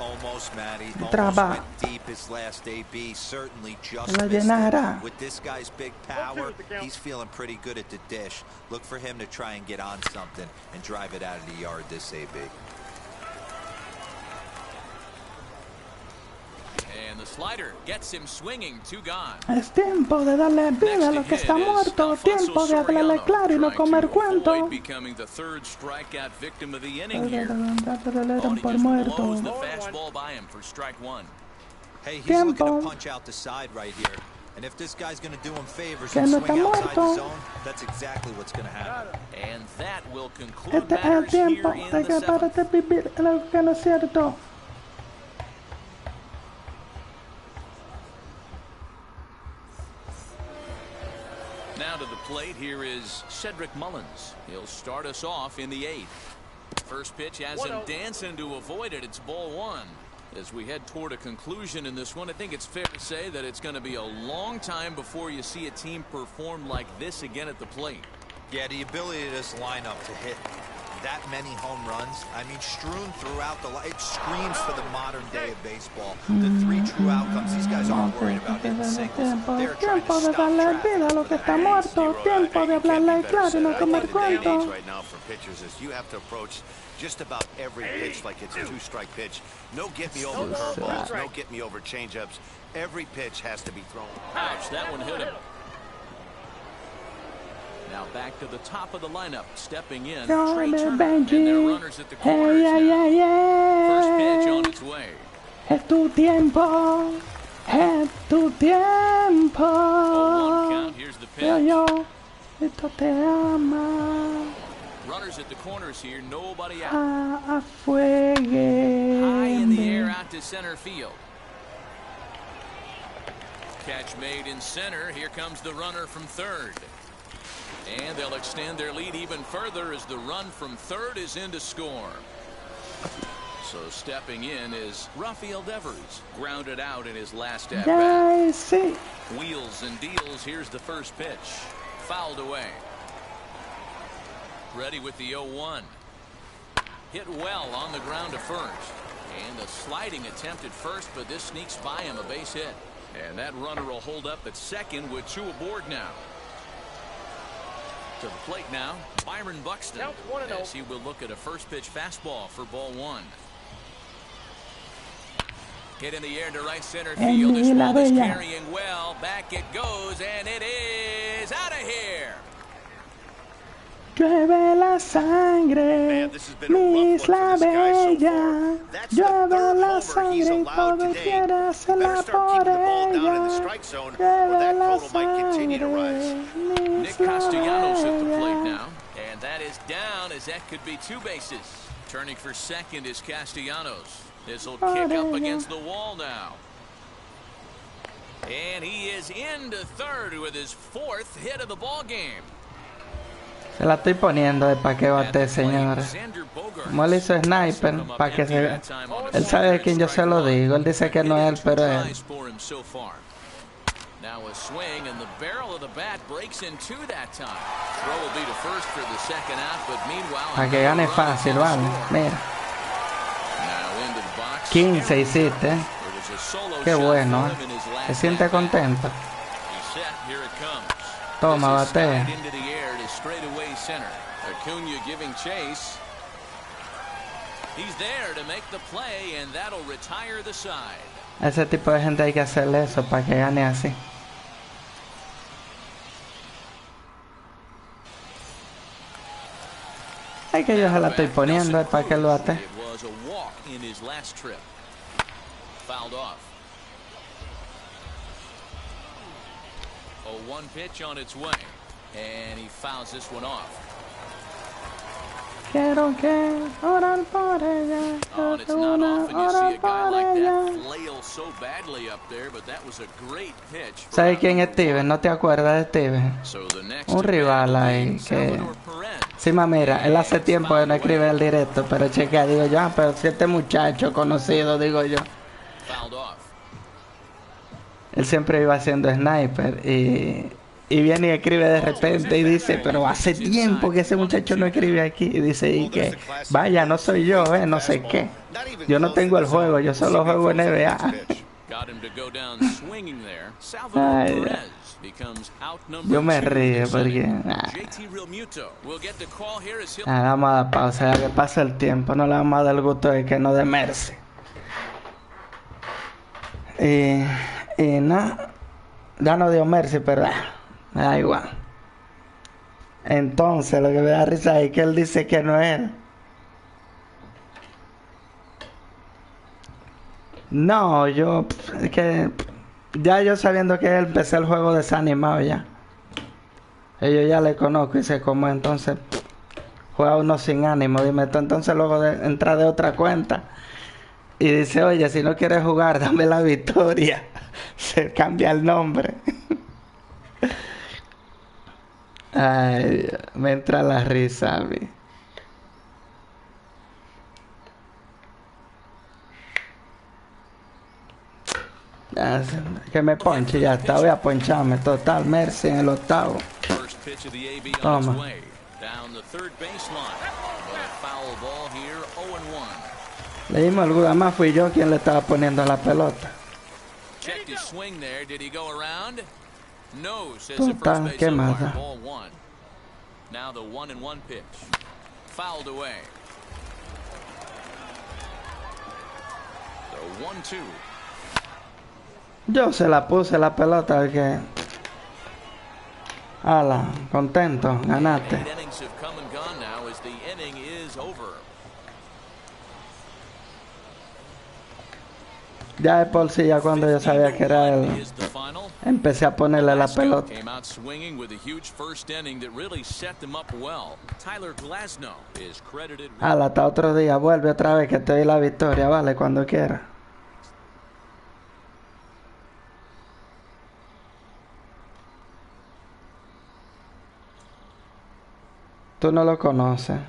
Almost, Matty. Almost went deep his last AB. Certainly just missed it. With this guy's big power, he's feeling pretty good at the dish. Look for him to try and get on something and drive it out of the yard this AB. And the slider gets him swinging, 2 gone. Es tiempo de darle vida a lo que está muerto. Tiempo de hablarle claro y no comer cuento. Becoming the 3rd strikeout victim of the inning here. Por muerto. The fastball by him for strike 1. Hey, he's looking to punch out the side right here. And if this guy's going to do him favors and swing outside the zone, that's exactly what's going to happen. And that will conclude matters here in the 7th. Now to the plate, here is Cedric Mullins. He'll start us off in the 8th. First pitch has him dancing to avoid it. It's ball 1. As we head toward a conclusion in this one, I think it's fair to say that it's going to be a long time before you see a team perform like this again at the plate. Yeah, the ability of this lineup to hit that many home runs, I mean, strewn throughout the line, it screams for the modern day of baseball. The 3 true outcomes, these guys aren't worried about hitting singles. They're trying to stop traffic. Tiempo de hablarle claro y no comer cuento. Right now for pitchers is you have to approach just about every pitch like it's a 2-strike pitch. No get me over curveballs, no get me over changeups. Every pitch has to be thrown. Ouch, that one hit him. Now back to the top of the lineup, stepping in, Trey Turner, and their runners at the corners now. First pitch on its way. Es tu tiempo, es tu tiempo. 0-1 count, here's the pitch. Yo, esto te ama. Runners at the corners here, nobody out. High in the air out to center field. Catch made in center, here comes the runner from 3rd. And they'll extend their lead even further as the run from 3rd is in to score. So stepping in is Rafael Devers, grounded out in his last at-bat. Wheels and deals, here's the first pitch. Fouled away. Ready with the 0-1. Hit well on the ground to first. And a sliding attempt at first, but this sneaks by him, a base hit. And that runner will hold up at second with 2 aboard now. To the plate now, Byron Buxton, as he will look at a first pitch fastball for ball 1. Hit in the air to right center field. This ball is carrying well. Back it goes, and it is out of here. Llueve la sangre, mis la bella. Llueve la sangre y todo quiere hacerla por ella. Llueve la sangre, Nick Castellanos at the plate now, and that is down as that could be 2 bases. Turning for second is Castellanos. This will kick up against the wall now. And he is into 3rd with his 4th hit of the ball game. Se la estoy poniendo de pa' que bate, señores. Como él hizo sniper, para que se vea. Él sabe de quién yo se lo digo. Él dice que no es él, pero es él. Now a swing and the barrel of the bat breaks in 2 that time. Throw will be to first for the second out, but meanwhile, para que gane fácil, vale. Mira. 15 hiciste. Qué bueno, ¿eh? Se siente contento. Toma, bate. Acuna giving chase. He's there to make the play, and that'll retire the side. Ese tipo de gente hay que hacerle eso para que gane así. Es que yo se la estoy poniendo para que lo ate. A 1 pitch on its way, and he fouls this one off. Quiero que orar por ella. Oh, and it's not often you see a guy like that flail so badly up there, but that was a great pitch. ¿Sabes quién es Steven? ¿No te acuerdas de Steven? Un rival ahí que... Sí, mira, él hace tiempo que no escribe el directo, pero chequea, digo yo, pero si este muchacho conocido, digo yo. Él siempre iba haciendo sniper y viene y escribe de repente y dice, pero hace tiempo que ese muchacho no escribe aquí. Y dice, y que, vaya, no soy yo, no sé qué. Yo no tengo el juego, yo solo juego NBA. Ay, yo me río porque... vamos a dar pausa, ya que pasa el tiempo, no le vamos a dar el gusto de que no demerse. Y nada, ya no dio mercy, pero me da igual. Entonces, lo que me da risa es que él dice que no es él. No, es que ya yo sabiendo que él empecé el juego desanimado ya. Yo ya le conozco y sé cómo, entonces juega uno sin ánimo. Y meto entonces luego entra de otra cuenta y dice, oye, si no quieres jugar, dame la victoria. Se cambia el nombre. Ay, me entra la risa a mí. Que me ponche, ya está, voy a poncharme. Total, Mercy en el octavo. Toma. Le dimos el good, más fui yo quien le estaba poniendo la pelota. Total, ¿qué más da? Now the 1-1 pitch. Fouled away. The 1-2. Yo se la puse la pelota que... Ala, contento, ganaste. Ya de por sí, ya cuando yo sabía que era él, empecé a ponerle la pelota. Ala, hasta otro día, vuelve otra vez que te doy la victoria, vale, cuando quiera. Tú no lo conoces.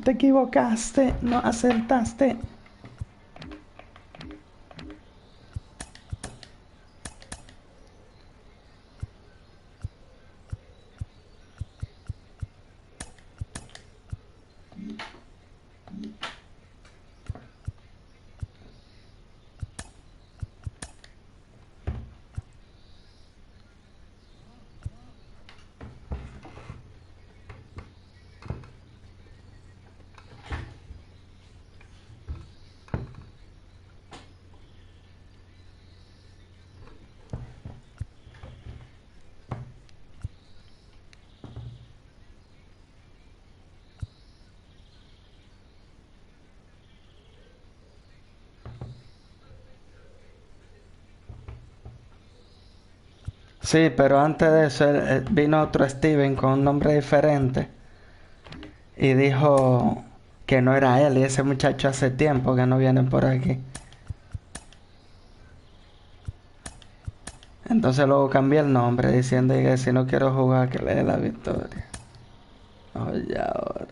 Te equivocaste, no acertaste. Sí, pero antes de eso vino otro Steven con un nombre diferente y dijo que no era él, y ese muchacho hace tiempo que no viene por aquí. Entonces luego cambié el nombre diciendo que si no quiero jugar que le dé la victoria. Oye, ahora.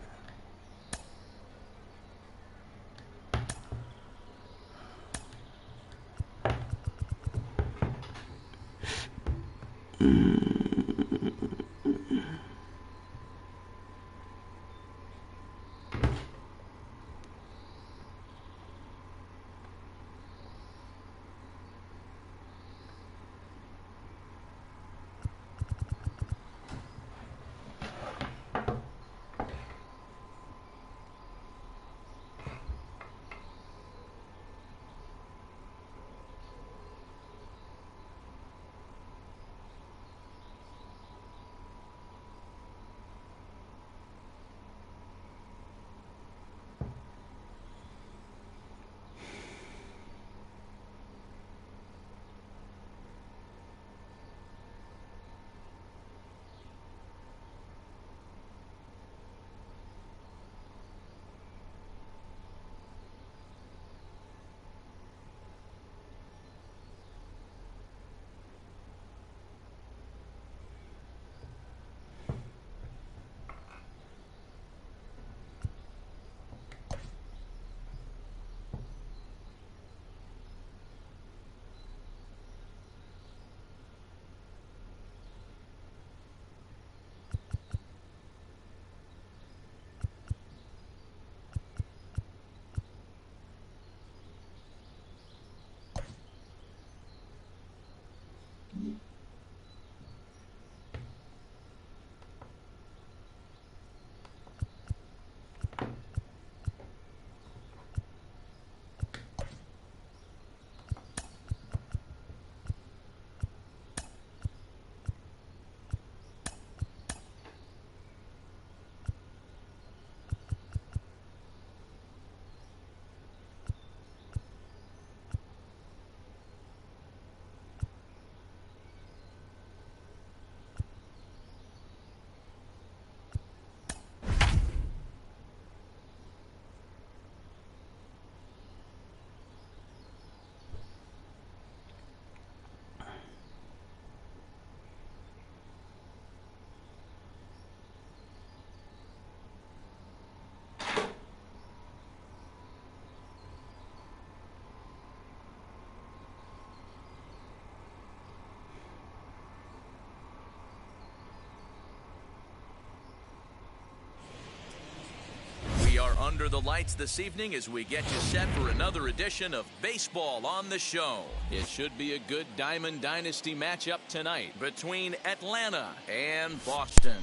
Under the lights this evening as we get you set for another edition of Baseball on the Show. It should be a good Diamond Dynasty matchup tonight between Atlanta and Boston.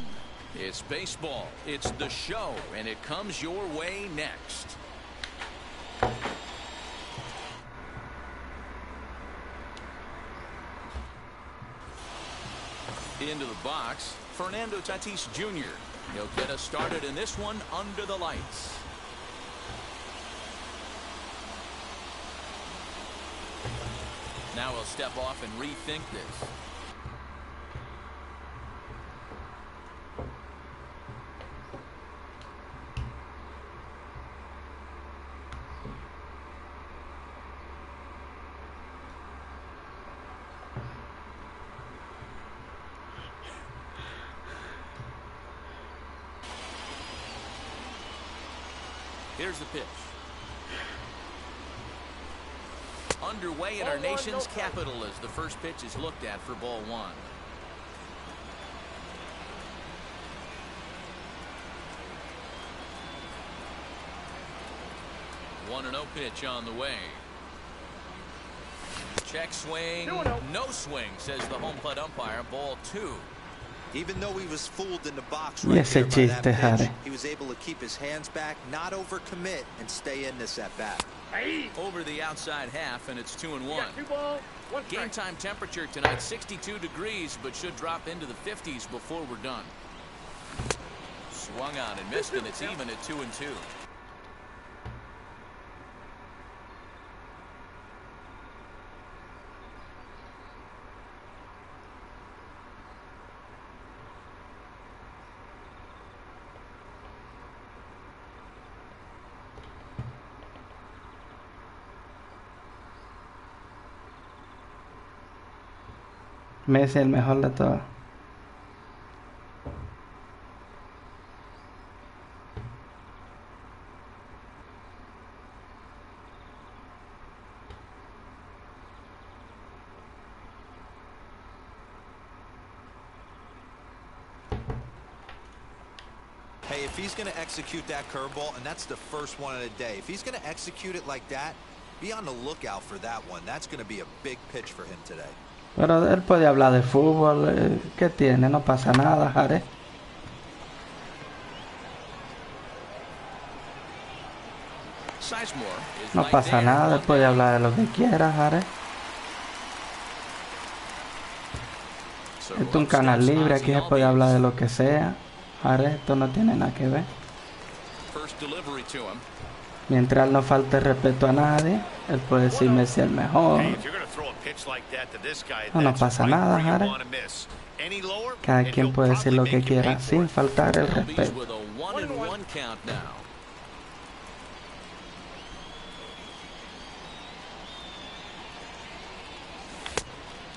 It's baseball, it's the show, and it comes your way next. Into the box, Fernando Tatis Jr. He'll get us started in this one under the lights. Now he'll step off and rethink this. Here's the pitch. Underway in our nation's capital as the first pitch is looked at for ball one. One and 0 pitch on the way. Check swing. No swing, says the home plate umpire. Ball two. Even though he was fooled in the box right there by that pitch, he was able to keep his hands back, not overcommit, and stay in this at bat. Over the outside half, and it's 2-1. Game time temperature tonight 62 degrees, but should drop into the 50s before we're done. Swung on and missed, and it's even at 2-2. Messi el mejor de todos. Hey, if he's going to execute that curveball, and that's the first one of the day, if he's going to execute it like that, be on the lookout for that one. That's going to be a big pitch for him today. Pero él puede hablar de fútbol. ¿Qué tiene? No pasa nada, Jare. No pasa nada. Él puede hablar de lo que quiera, Jare. Esto es un canal libre. Aquí se puede hablar de lo que sea. Jare, esto no tiene nada que ver. Mientras no falte respeto a nadie, él puede decir Messi el mejor. No pasa nada, Jare. Cada quien puede decir lo que quiera sin faltar el respeto.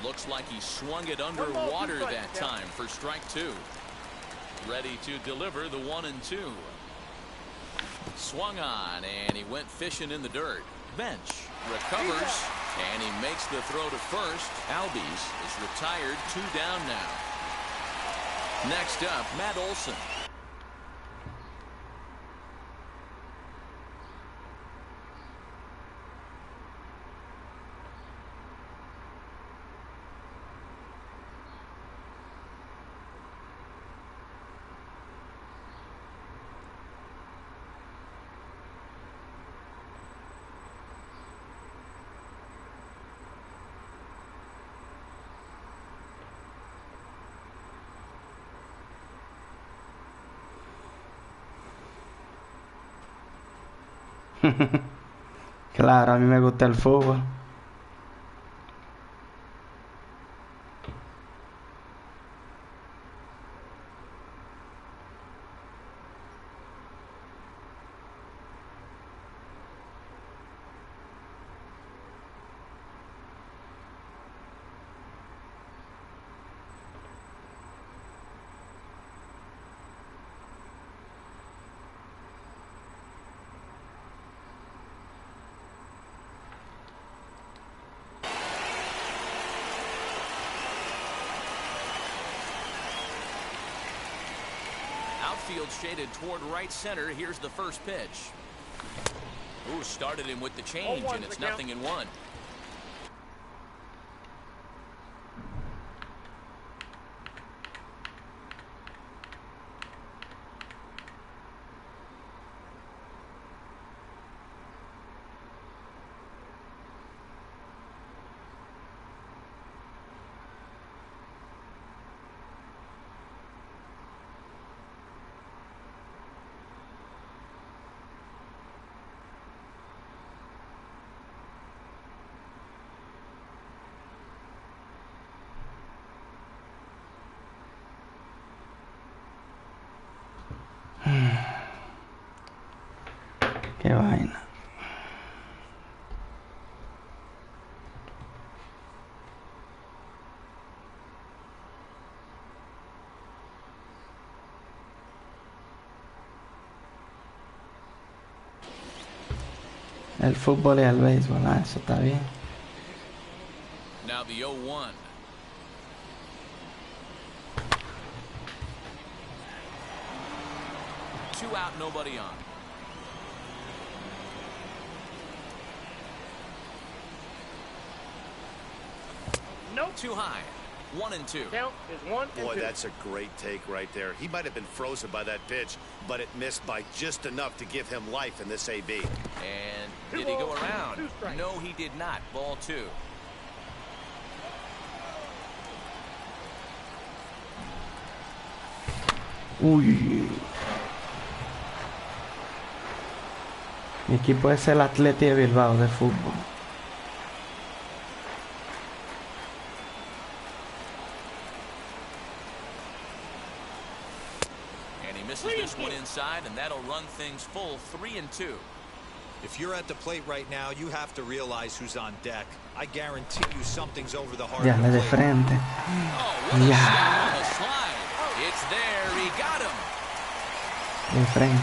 Looks like he swung it underwater that time for strike two. Ready to deliver the 1-2. Swung on, and he went fishing in the dirt. Bench recovers, and he makes the throw to first. Albies is retired, 2 down now. Next up, Matt Olson. Claro, a mí me gusta el fútbol. Outfield shaded toward right center. Here's the first pitch. Ooh, started him with the change, and it's 0-1. Qué vaina. El fútbol y el béisbol, eso está bien. Now the 0-1. Two out, nobody on. Nope. Too high. 1-2. Count is 1-2. Boy, that's a great take right there. He might have been frozen by that pitch, but it missed by just enough to give him life in this AB. And did he go around? No, he did not. Ball 2. Uy. Mi equipo es el Atleti de Bilbao de fútbol. And he misses this one inside, and that'll run things full 3-2. If you're at the plate right now, you have to realize who's on deck. I guarantee you something's over the heart Ya of le the de plate. frente. Oh, what a shot on the slide. It's there. He got him. De frente.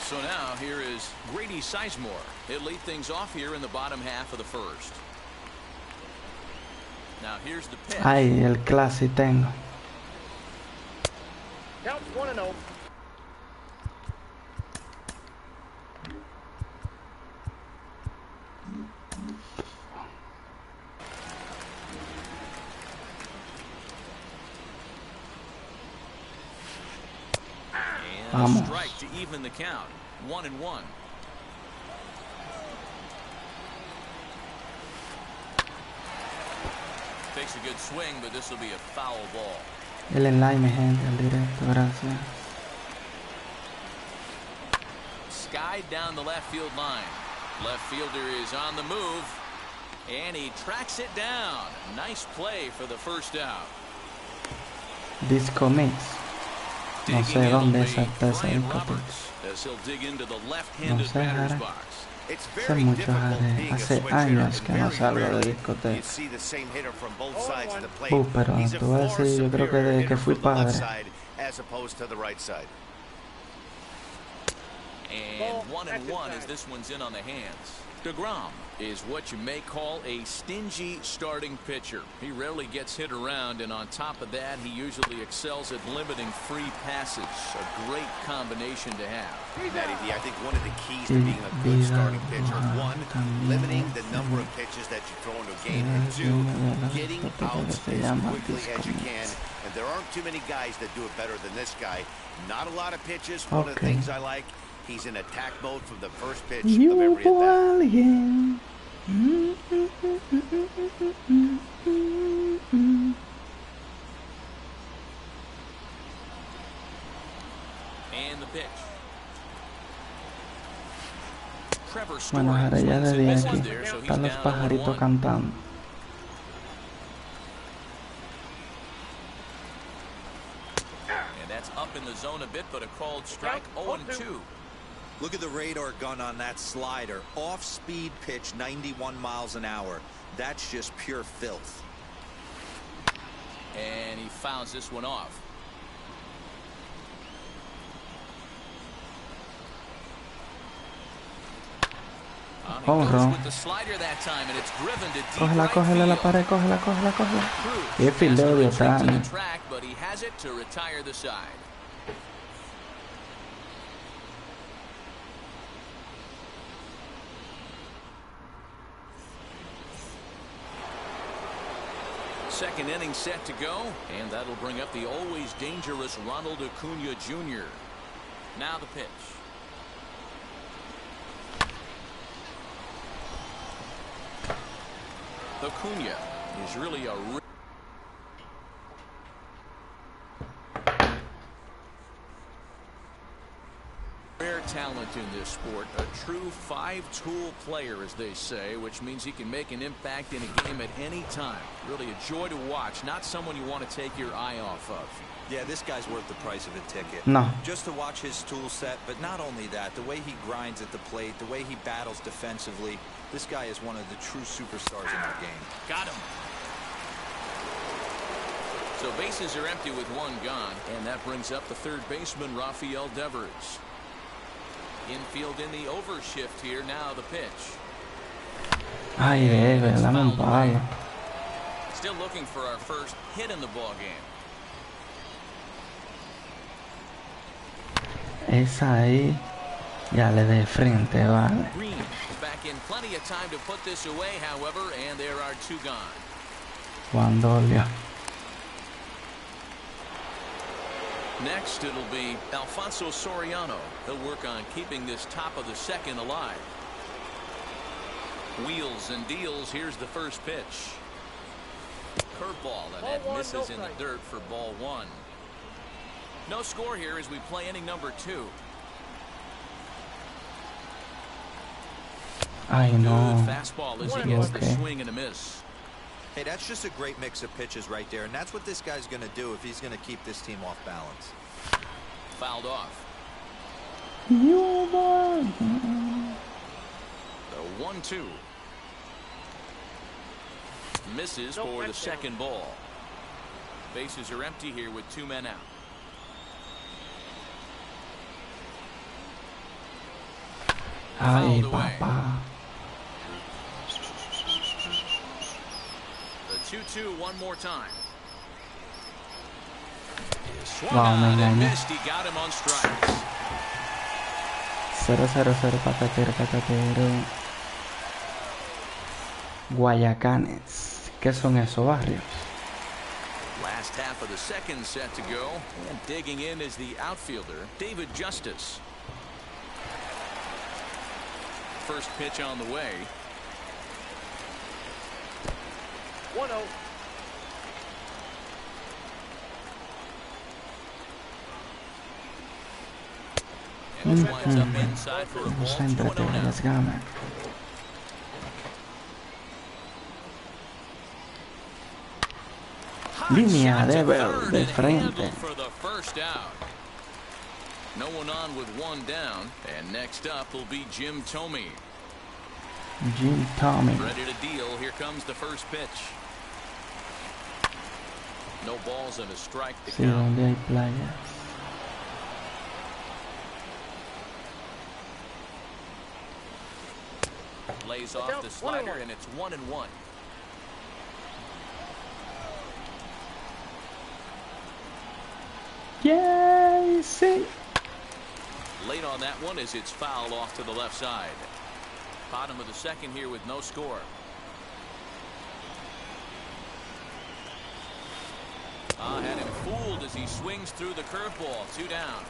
So now here is Grady Sizemore. He'll lead things off here in the bottom half of the first. Now here's the pitch. Ay, el clase tengo. Count 1-0. And a Vamos. strike to even the count. 1-1. Takes a good swing, but this will be a foul ball. El enlace, mi gente, el directo, gracias. Skied down the left field line. Left fielder is on the move, and he tracks it down. Nice play for the first out. Disco Mix. No sé dónde es esa discoteca. As he'll dig into the No left-handed sé, batter's Jara. box. It's Hace very mucho, difficult Jara. being a Hace switch hitter, años and que no very salgo de rarely discoteca. you see the same hitter from both sides of the plate. Pero He's a te voy a far decir, yo creo que superior desde que hitter fui from the left padre. side as opposed to the right side. And 1-1 as this one's in on the hands. DeGrom is what you may call a stingy starting pitcher. He rarely gets hit around, and on top of that, he usually excels at limiting free passes. A great combination to have. Matty D, I think one of the keys to being a good starting pitcher, one, limiting the number of pitches that you throw into a game, and two, getting outs as quickly as you can. And there aren't too many guys that do it better than this guy. Not a lot of pitches. One of the things I like, he's in attack mode from the first pitch of every at-bat. Bueno, ahora ya de día aquí. Están los pajaritos cantando. And that's up in the zone a bit, but a called strike. 0-2. Look at the radar gun on that slider. Off-speed pitch, 91 miles an hour. That's just pure filth. And he fouls this one off. Cógela, cógela la pared, cógela, cógela, cógela. Qué fildeo de Otani. Second inning set to go, and that'll bring up the always dangerous Ronald Acuna Jr. Now the pitch. Acuna is really a rare talent in this sport, a true five-tool player, as they say, which means he can make an impact in a game at any time. Really a joy to watch, not someone you want to take your eye off of. Yeah, this guy's worth the price of a ticket. No. Just to watch his tool set, but not only that, the way he grinds at the plate, the way he battles defensively, this guy is one of the true superstars in our game. Got him. So bases are empty with one gone, and that brings up the third baseman, Rafael Devers. Infield in the overshift here. Now the pitch. Ay, dame un palo. Still looking for our first hit in the ball game. Esa ahí, ya le de frente, vale. Green is back in plenty of time to put this away, however, and there are two gone. Juandolio. Next, it'll be Alfonso Soriano. He'll work on keeping this top of the second alive. Wheels and deals. Here's the first pitch. Curveball, and that misses in the dirt for ball one. No score here as we play inning number 2. Ay, no. Good fastball as he gets the swing and a miss. Hey, that's just a great mix of pitches right there, and that's what this guy's going to do if he's going to keep this team off balance. Fouled off. You won. The 1-2. Misses for the second ball. Bases are empty here with two men out. Ay, papá. The 2-2 one more time. Wow, me engañé. He got him on strikes. 0-0-0 patatero, patatero. Guayacanes. ¿Qué son esos barrios? Last half of the second set to go, and digging in is the outfielder, David Justice. First pitch on the way. 1-0. And it winds up inside for a ball. 2-0 now. Línea de ver de frente. For the first out. No one on with one down, and next up will be Jim Thome. Jim Thome. Ready to deal. Here comes the first pitch. No balls and a strike to Sí, count. donde hay playas. Lays off the slider, and it's 1-1. Yay, sí. Late on that one as it's fouled off to the left side. Bottom of the second here with no score. Had him fooled as he swings through the curveball. 2 down.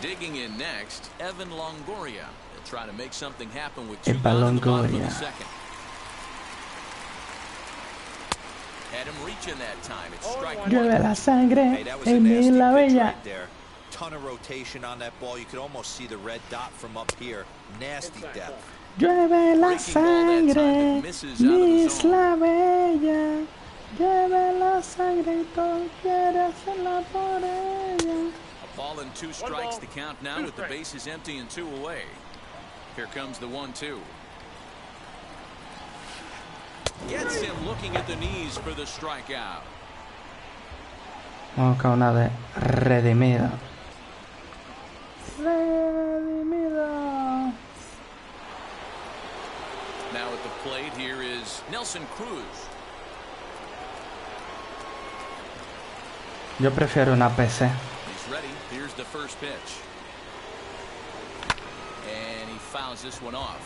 Digging in next, Evan Longoria. They'll try to make something happen with 2 gone in the bottom of the second. Had him reaching that time. It's strike one. Llueve la sangre Hey, that was a en nasty la pitch bella. right there. Ton of rotation on that ball. You could almost see the red dot from up here. Nasty depth. Llueve la sangre, Miss la bella. Llueve la sangre y todo quiere hacerla por ella. A ball and 2 strikes to count now with the bases empty and 2 away. Here comes the 1-2. Gets him looking at the knees for the strikeout. Vamos con una de redimida. Redimida. Now at the plate, here is Nelson Cruz. Yo prefiero una PC. He's ready. Here's the first pitch. And he fouls this one off.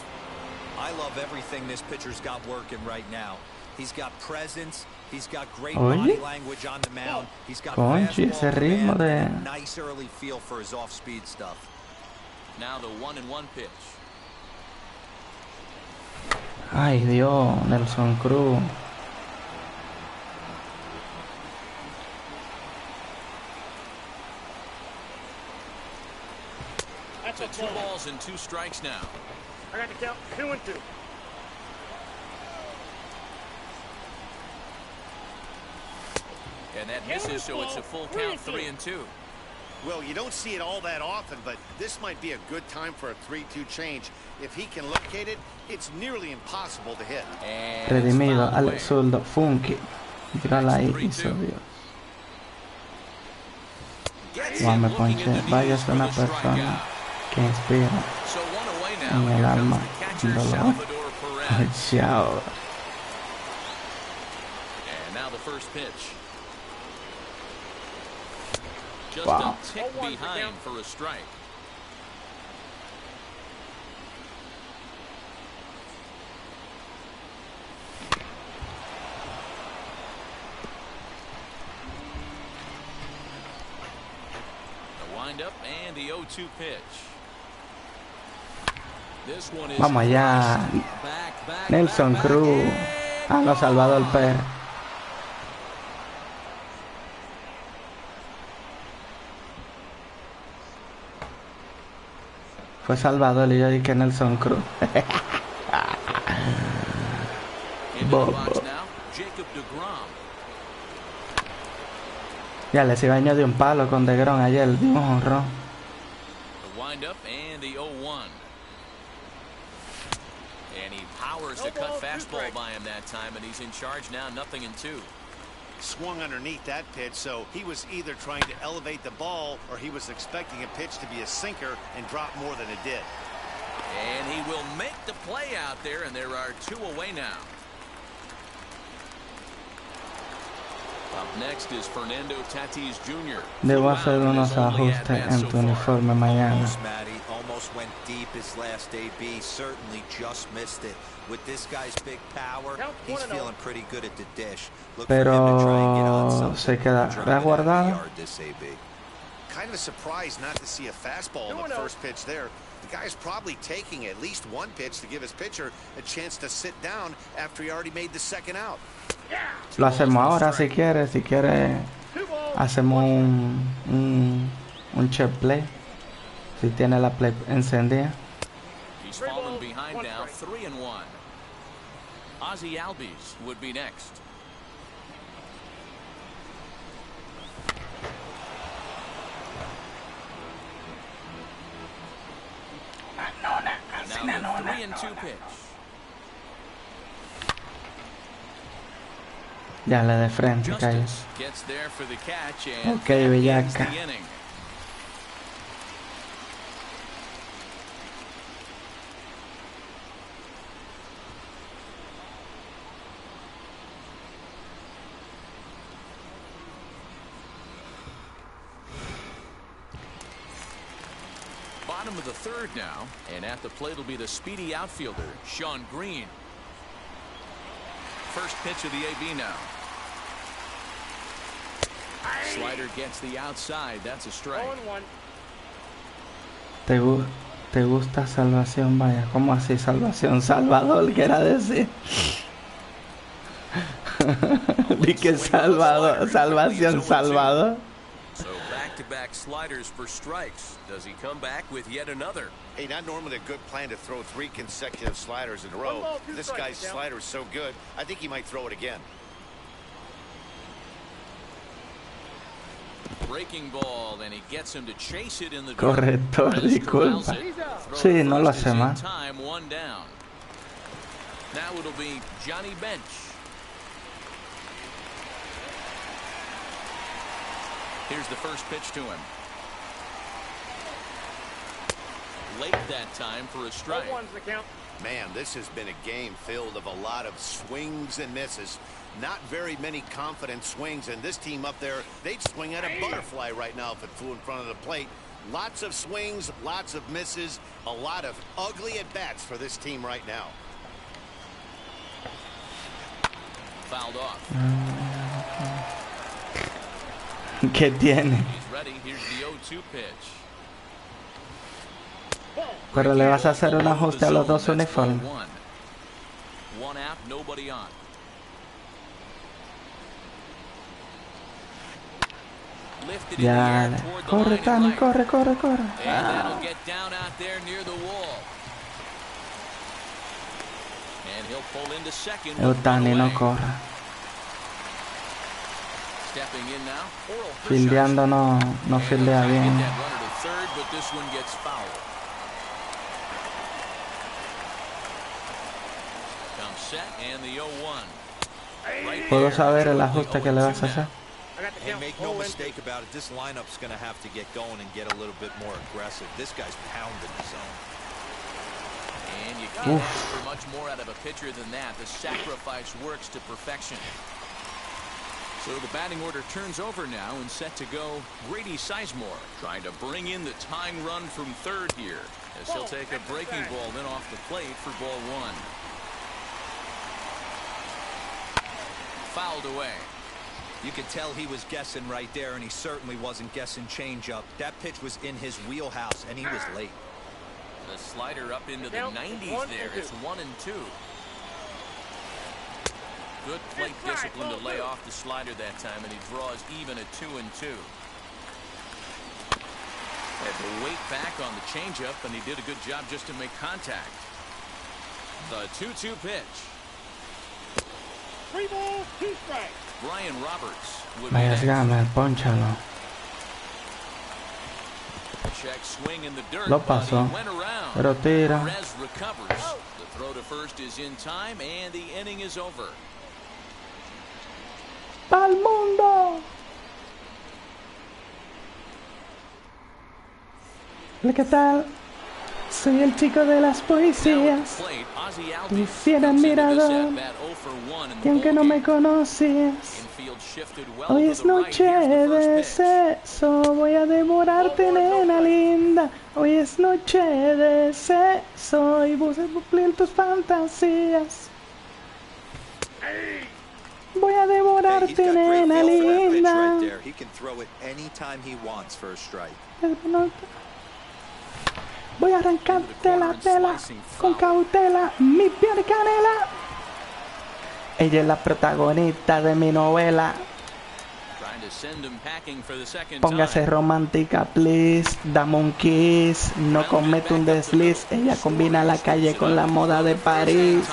I love everything this pitcher's got working right now. He's got presence. He's got great Oye, body language on the mound. He's got conchi, ese ritmo de... a nice early feel for his off-speed stuff. Now the 1-1 pitch. Ay, Dios, Nelson Cruz. So 2 balls and 2 strikes now. I got to count 2-2. And that misses, so it's a full count, 3-2. Well, you don't see it all that often, but this might be a good time for a 3-2 change. If he can locate it, it's nearly impossible to hit. Redimido, Alex Zurdo, Funky. Tírala ahí, hizo Dios. Juan me ponché. Vaya, es una persona que inspira en el alma un dolor. Ay, chao. And now the first pitch. Just Wow. a tick behind for a strike. The windup and the 0-2 pitch. This one is Vamos allá. Nelson Cruz. Ah, lo salvado el perro. Fue Salvador y yo dije Nelson Cruz. Bobo. Ya les iba a añadir un palo con DeGrom ayer. Dimos un honrón. The windup and the 0-1. And he powers the cut fastball by him that time, and he's in charge now, 0-2. Swung underneath that pitch, so he was either trying to elevate the ball or he was expecting a pitch to be a sinker and drop more than it did. And he will make the play out there, and there are 2 away now. Up next is Fernando Tatis Jr. Debo hacer unos ajustes en tu uniforme mañana. Almost went deep his last AB. Certainly just missed it. With this guy's big power, he's feeling pretty good at the dish. Pero se quedará guardado. Kind of surprised not to see a fastball in the first pitch there. The guy's probably taking at least one pitch to give his pitcher a chance to sit down after he already made the second out. Lo hacemos ahora si quieres. Si quieres, hacemos un check play. Si tiene la play encendida. He's fallen behind now, 3-1. Ozzie Albies would be next. Now the 3-2 pitch. Ya le de frente, calles. Gets there for the catch, and Ok, Bellaca. the inning. Bottom of the third now, and at the plate will be the speedy outfielder, Sean Green. First pitch of the AB now. Slider gets the outside. That's a strike. ¿Te gusta Salvación? Vaya, ¿cómo así Salvación? Salvador, quiera decir. Di que Salvador, Salvación, Salvador. So back back-to-back sliders for strikes. Does he come back with yet another? Hey, not normally a good plan to throw 3 consecutive sliders in a row. This guy's slider is so good, I think he might throw it again. Breaking ball, and he gets him to chase it in the Corrector, disculpa. Sí, no lo hace mal. Now it'll be Johnny Bench. Here's the first pitch to him. Late that time for a strike. Man, this has been a game filled of a lot of swings and misses. Not very many confident swings, and this team up there, they'd swing at a butterfly right now if it flew in front of the plate. Lots of swings, lots of misses, a lot of ugly at-bats for this team right now. Fouled off. ¿Qué tiene? He's ready. Here's the 0-2 pitch. Pero le vas a hacer un ajuste a los dos uniformes. One out, nobody on. Ya, corre, Tani, corre, corre, corre. And that'll get down out there near the wall. And he'll pull into second. Tani, no corra. Stepping in now. Fildeando no fildea bien. ¿Puedo saber el ajuste que le vas a hacer? Hey, make no mistake about it, this lineup's going to have to get going and get a little bit more aggressive. This guy's pounding the zone. And you can't ask for much more out of a pitcher than that. The sacrifice works to perfection. So the batting order turns over now, and set to go Grady Sizemore, trying to bring in the tying run from third here, as he'll take a breaking ball then off the plate for ball 1. Fouled away. You could tell he was guessing right there, and he certainly wasn't guessing changeup. That pitch was in his wheelhouse, and he was late. The slider up into the 90s there. It's 1-2. Good plate discipline to lay off the slider that time, and he draws even at 2-2. Had to wait back on the changeup, and he did a good job just to make contact. The 2-2 pitch. 3 balls, 2 strikes. Brian Roberts would Vaya gana, ponchalo. Check swing in the dirt. Lo pasó, pero tira. Perez recovers. The throw to first is in time, and the inning is over. ¡Pa'l mundo! ¿Qué tal? Soy el chico de las poesías, tu fiel admirador, y aunque no me conocías, hoy es noche de sexo, voy a devorarte, nena linda, hoy es noche de sexo, y voy a cumplir tus fantasías. Voy a devorarte, nena linda. Voy a arrancarte la tela con cautela, mi piel canela. Ella es la protagonista de mi novela. Póngase romántica, please. Dame un kiss. No comete un desliz. Ella combina la calle con la moda de París.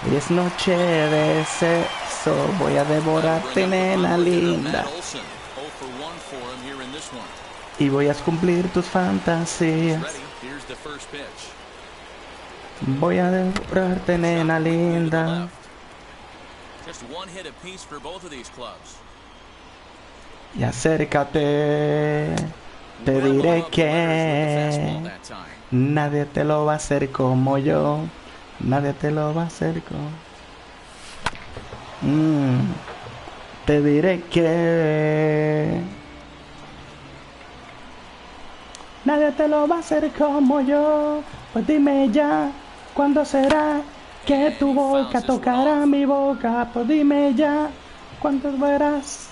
Hoy es noche de sexo. Voy a devorarte, nena linda. Y voy a cumplir tus fantasías. Voy a devorarte, nena linda. Y acércate. Te diré que nadie te lo va a hacer como yo. Nadie te lo va a hacer como... Te diré que nadie te lo va a hacer como yo. Pues dime ya, ¿cuándo será que tu boca tocará mi boca? Pues dime ya, ¿cuándo verás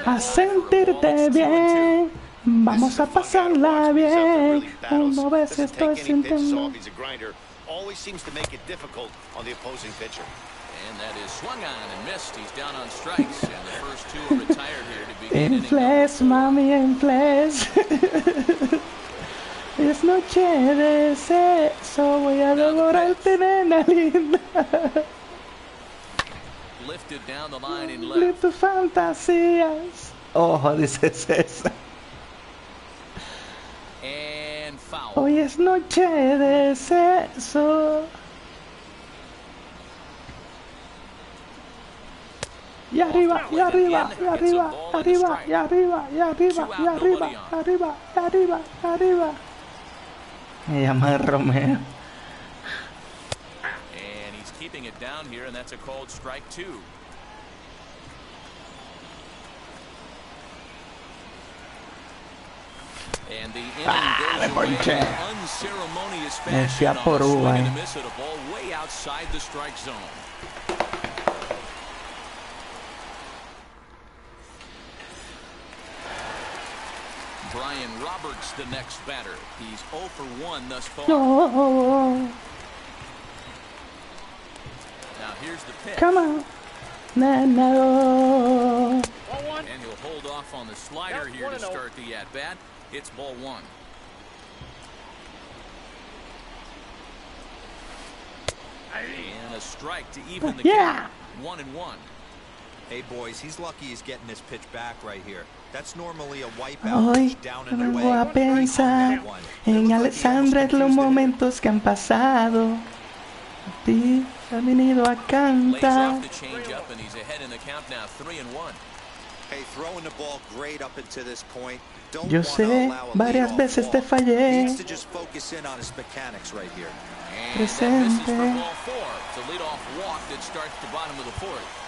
a sentirte bien? Vamos a pasarla bien. Una vez estoy sintiendo. And that is swung on and missed. He's down on strikes, and the first two are retired here to begin En flash, mami, en flash. Es noche de sexo, voy a devorarte, nena linda. Lifted down the line in De left. tus fantasías. Ojo, dice César. And foul. Hoy es noche de sexo. Y arriba, y arriba, y arriba, y arriba, y arriba, y arriba, y arriba, y arriba, y arriba, y arriba. Me llama Romeo. And he's keeping it down here, and that's a called strike two. And the inning goes away in unceremonious fashion on a swing and a miss at a ball way outside the strike zone. Brian Roberts, the next batter. He's 0 for 1 thus far. No. Now here's the pitch. Come on. No. And he'll hold off on the slider here to start the at-bat. It's ball one. And a strike to even the game. 1-1. Hey boys, he's lucky he's getting this pitch back right here. That's normally a wipeout Hoy down me and away. voy a pensar en Alexandra, en los momentos que han pasado. A ti ha venido a Lays cantar. off the changeup, and he's ahead in the count now, 3-1. Hey, throwing the ball great up until this point. Don't Yo want to sé, allow a varias leadoff veces te walk. He fallé. needs to just focus in on his mechanics right here. And that misses for Presente. ball four. It's a leadoff walk that starts the bottom of the fourth.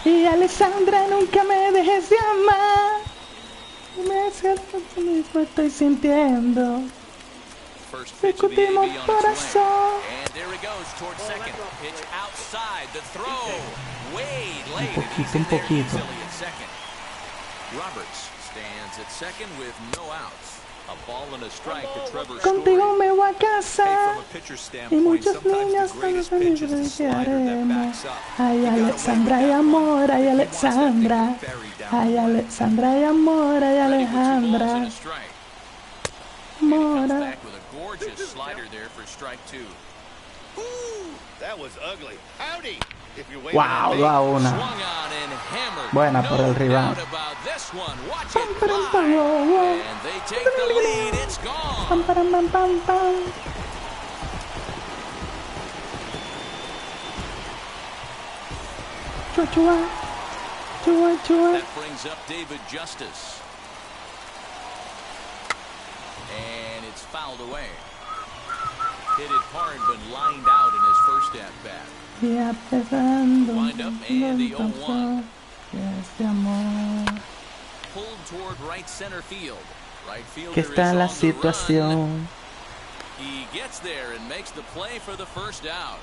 Y Alexandra, nunca me dejes de amar. Me siento mismo estoy sintiendo. First pitch of the AB Discutimos on its way. corazón. And there he goes towards second. Pitch outside the throw. Wade late. Un And he's poquito, in un there poquito. easily at second. Roberts stands at second with no outs. A ball and a strike to Trevor Contigo Story. me voy a Hey, casar. from a pitcher's Y standpoint, muchos sometimes niños the cuando greatest se pitch is the libres slider that quedaremos. backs up. Ay, He got away with Alexandra, that hay one. amor, ay, He wants that thing Alexandra. buried down Ay, the way. Alexandra, hay amor, ay, Ready with 2 balls and Alejandra. a strike. And he comes Mora. back with a gorgeous slider there for strike two. Ooh, that was ugly. Howdy. If you're waiting Wow, on me, 2-1. Swung on and hammered. Buena por el rival. No doubt about this one. Watch Pam, it param, fly. pam, wow, wow. And they take the lead. It's Pam, gone. param, pam, pam, pam. Chua, chua. Chua, chua. That brings up David Justice. And it's fouled away. Hit it hard, but lined out in his first at-bat. Y apesando Wind up and the 0-1. este amor. Pulled toward right center field. Right fielder Que está is la on the run. situación. He gets there and makes the play for the first out.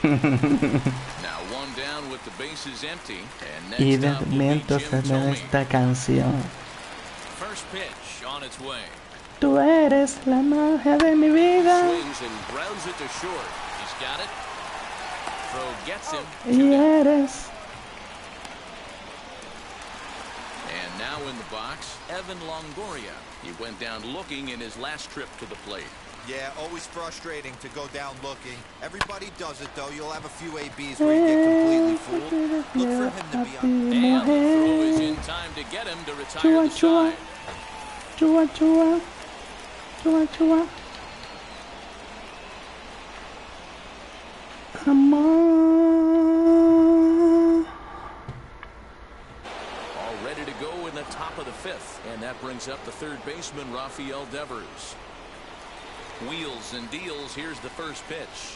Now one down with the bases empty. And Y next up will be mientras Jim de Thome. esta canción. First pitch on its way. Tú eres la magia de mi vida. Swings and grounds it to short. He's got it. Throw gets him. Y eres. And now in the box, Evan Longoria. He went down looking in his last trip to the plate. Yeah, always frustrating to go down looking. Everybody does it, though. You'll have a few ABs where you get completely fooled. Look for him to be on. And the throw is in time to get him to retire Chua, the chua. side. Chua, chua. Chua, chua. Amor. All ready to go in the top of the fifth. And that brings up the third baseman, Rafael Devers. Wheels and deals. Here's the first pitch.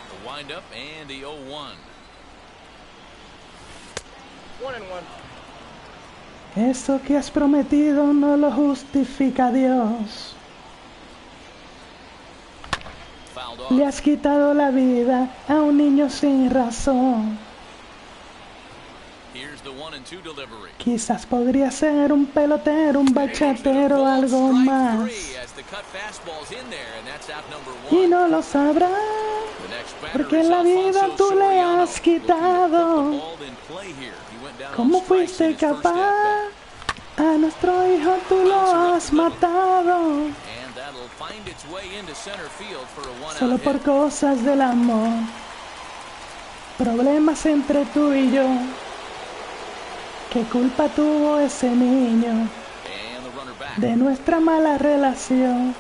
The windup and the 0-1. 1-1. Esto que has prometido no lo justifica Dios. Fouled off. Le has quitado la vida a un niño sin razón. Here's Quizás podría ser un pelotero, un bachatero, algo más. Y no lo sabrá, porque en la vida tú le has quitado. ¿Cómo fuiste capaz? A nuestro hijo tú lo has matado. Solo por cosas del amor. Problemas entre tú y yo. ¿Qué culpa tuvo ese niño de nuestra mala relación?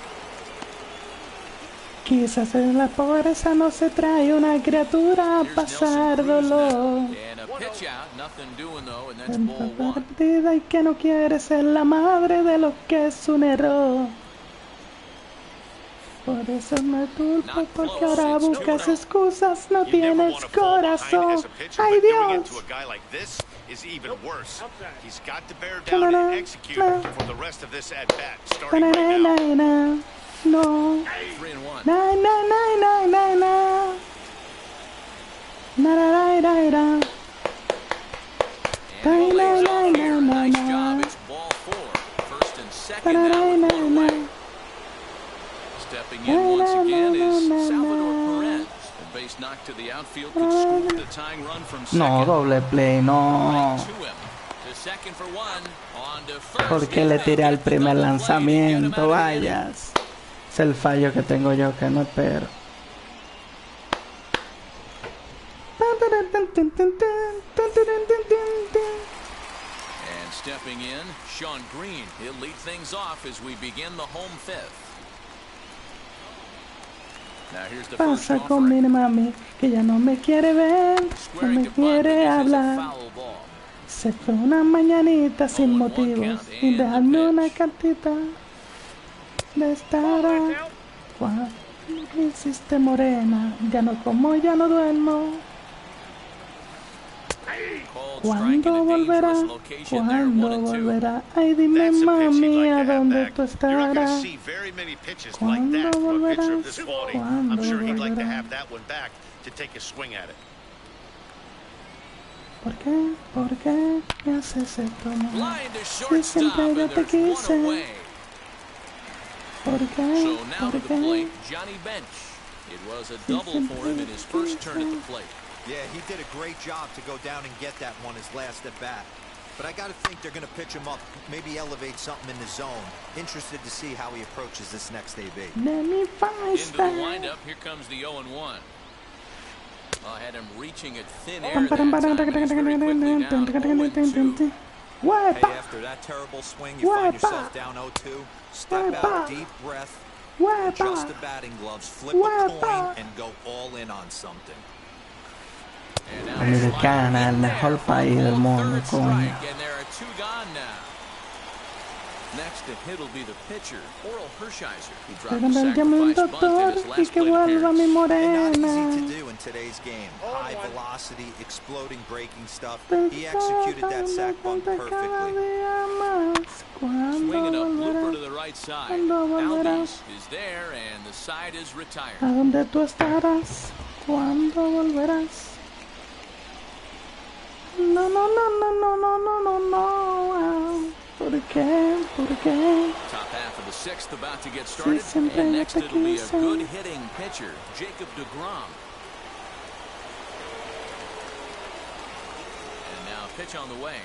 Quizás en la pobreza no se trae una criatura a pasar dolor. En la partida y que no quiere ser la madre de lo que es un error. Por eso no es culpa, porque ahora buscas excusas, no tienes corazón. ¡Ay, Dios! No. Stepping in once again is Salvador Perez. The base knock to the outfield could scoop the tying run from second. No, doble play, no. Porque le tiré al primer lanzamiento, vayas. Es el fallo que tengo yo que no espero. And stepping in, Sean Green. He'll lead things off as we begin the home fifth. Pasa con mi mami, que ya no me quiere ver, no me quiere hablar. Se fue una mañanita sin motivos y dejarme una cartita de estar. Cuando me hiciste morena, ya no como, ya no duermo. ¿Cuándo volverá? ¿Cuándo volverá? Ay, dime, mami, ¿a dónde tú estarás? ¿Cuándo volverás? ¿Cuándo volverás? ¿Por qué? ¿Por qué me haces esto? Si siempre yo te quise. ¿Por qué? ¿Por qué? It was a double for him in his first turn at the plate. Yeah, he did a great job to go down and get that one his last at bat. But I got to think they're going to pitch him up, maybe elevate something in the zone. Interested to see how he approaches this next AB. Into the windup, here comes the 0-1. I had him reaching at thin air that time. He's very quickly down 0-2. Hey, after that terrible swing, you find yourself down 0-2. Step out, deep breath, adjust the batting gloves, flip a coin, and go all in on something. Americana, el mejor país del mundo, coño. Pregúntame un doctor y que vuelva mi morena. ¿Cuándo volverás? ¿A dónde tú estarás? ¿Cuándo volverás? No, no, no, no, no, no, no, no, no. ¿Por qué? ¿Por qué? Top half of the sixth about to get started. Sí, siempre and yo next te it'll be a quise. good hitting pitcher, Jacob deGrom. And now pitch on the way.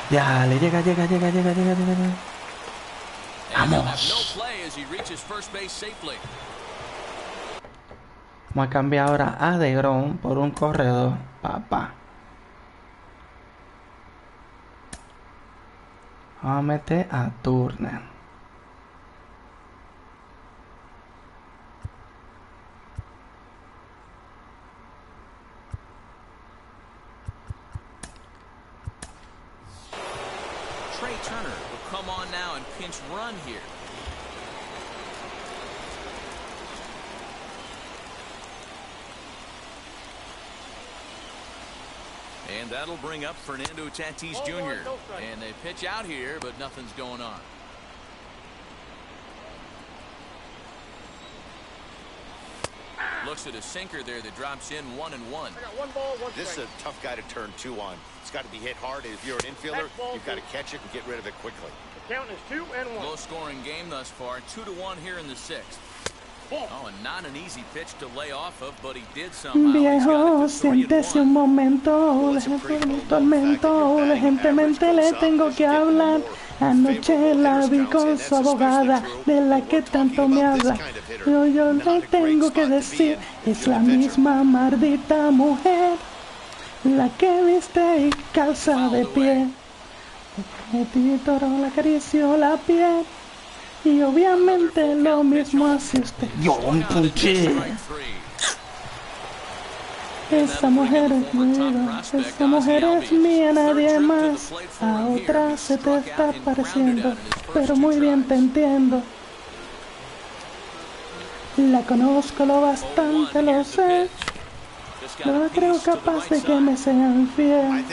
Dale, llega. And he'll have no Vamos. play as he reaches first base safely. Vamos a cambiar ahora a DeGrom por un corredor, papá. Vamos a meter a Turner. Trey Turner will come on now and pinch run here. And that'll bring up Fernando Tatis Jr. And they pitch out here, but nothing's going on. Looks at a sinker there that drops in 1-1. I got one ball, one This is a tough guy to turn 2 on. It's got to be hit hard. If you're an infielder, you've got to catch it and get rid of it quickly. The count is 2-1. Low-scoring game thus far, 2-1 here in the 6th. Oh, and not an easy pitch to lay off of, but he did somehow. Viejo, siéntese un momento, deje por mi tormento, urgentemente le tengo que hablar. Anoche la vi con su abogada, de la que tanto me habla. Yo le tengo que decir, es la misma maldita mujer, la que viste y calza de pie. El toro le acarició la piel. Y obviamente lo mismo hace usted. Yo un punche. Esa mujer es mía, esa mujer es mía, nadie más. A otra se te está pareciendo, pero muy bien te entiendo. La conozco lo bastante, lo sé. No creo capaz de que me sea infiel.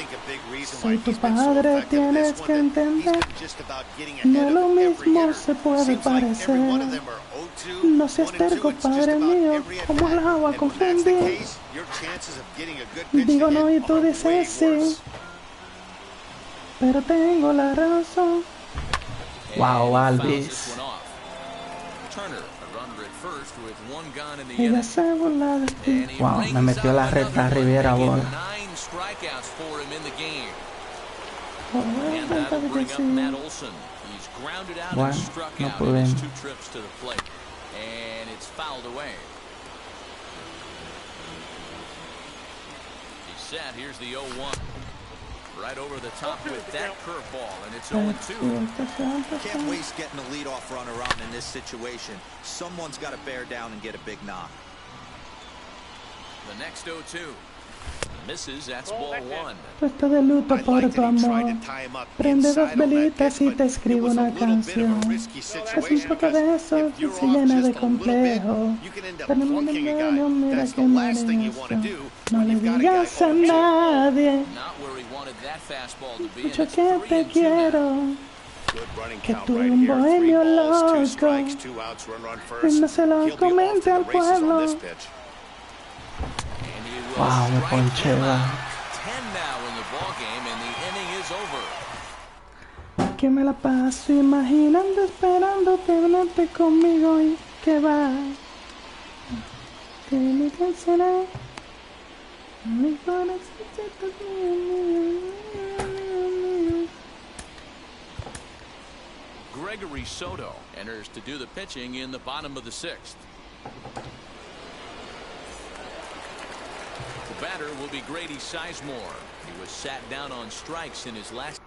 Soy tu padre, tienes que entender. No lo mismo se puede parecer. No seas terco, padre mío, como el agua confundí. Digo no y tú dices sí, pero tengo la razón. Wow, Alvis. Ella se burla de ti. Wow, me metió la recta Riviera bola. Bueno, no pudimos. Here's the 0-1. Right over the top with that curveball, and it's 0-2. Can't waste getting a leadoff runner on in this situation. Someone's got to bear down and get a big knock. The next 0-2. Misses, that's ball 1. Puesto de luto por tu amor. Prende 2 velitas y te escribo una canción. Es un poco de eso que se llena de complejo. Pero no mira que mal eso. No le digas a nadie mucho que te quiero. Que tú eres un bohemio loco. Y no se lo comente al pueblo. Wow, me ponché, que me la paso imaginando, esperando tenerte conmigo y que va. Que me cansará. Mi corazón se toca. Gregory Soto enters to do the pitching in the bottom of the 6th. The batter will be Grady Sizemore. He was sat down on strikes in his last.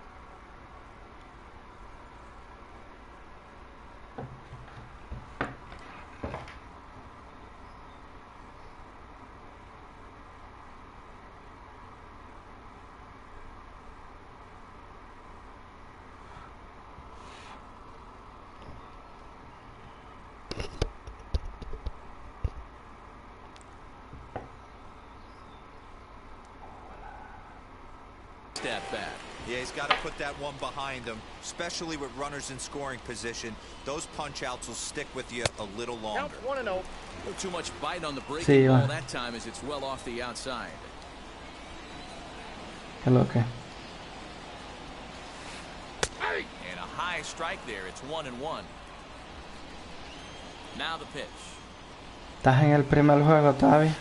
At bat. Yeah, he's got to put that one behind him, especially with runners in scoring position. Those punch outs will stick with you a little longer. Count 1-0. Too much bite on the breaking ball that time as it's well off the outside. Hello, okay. And a high strike there. It's 1-1. Now the pitch. ¿Estás en el primer juego todavía?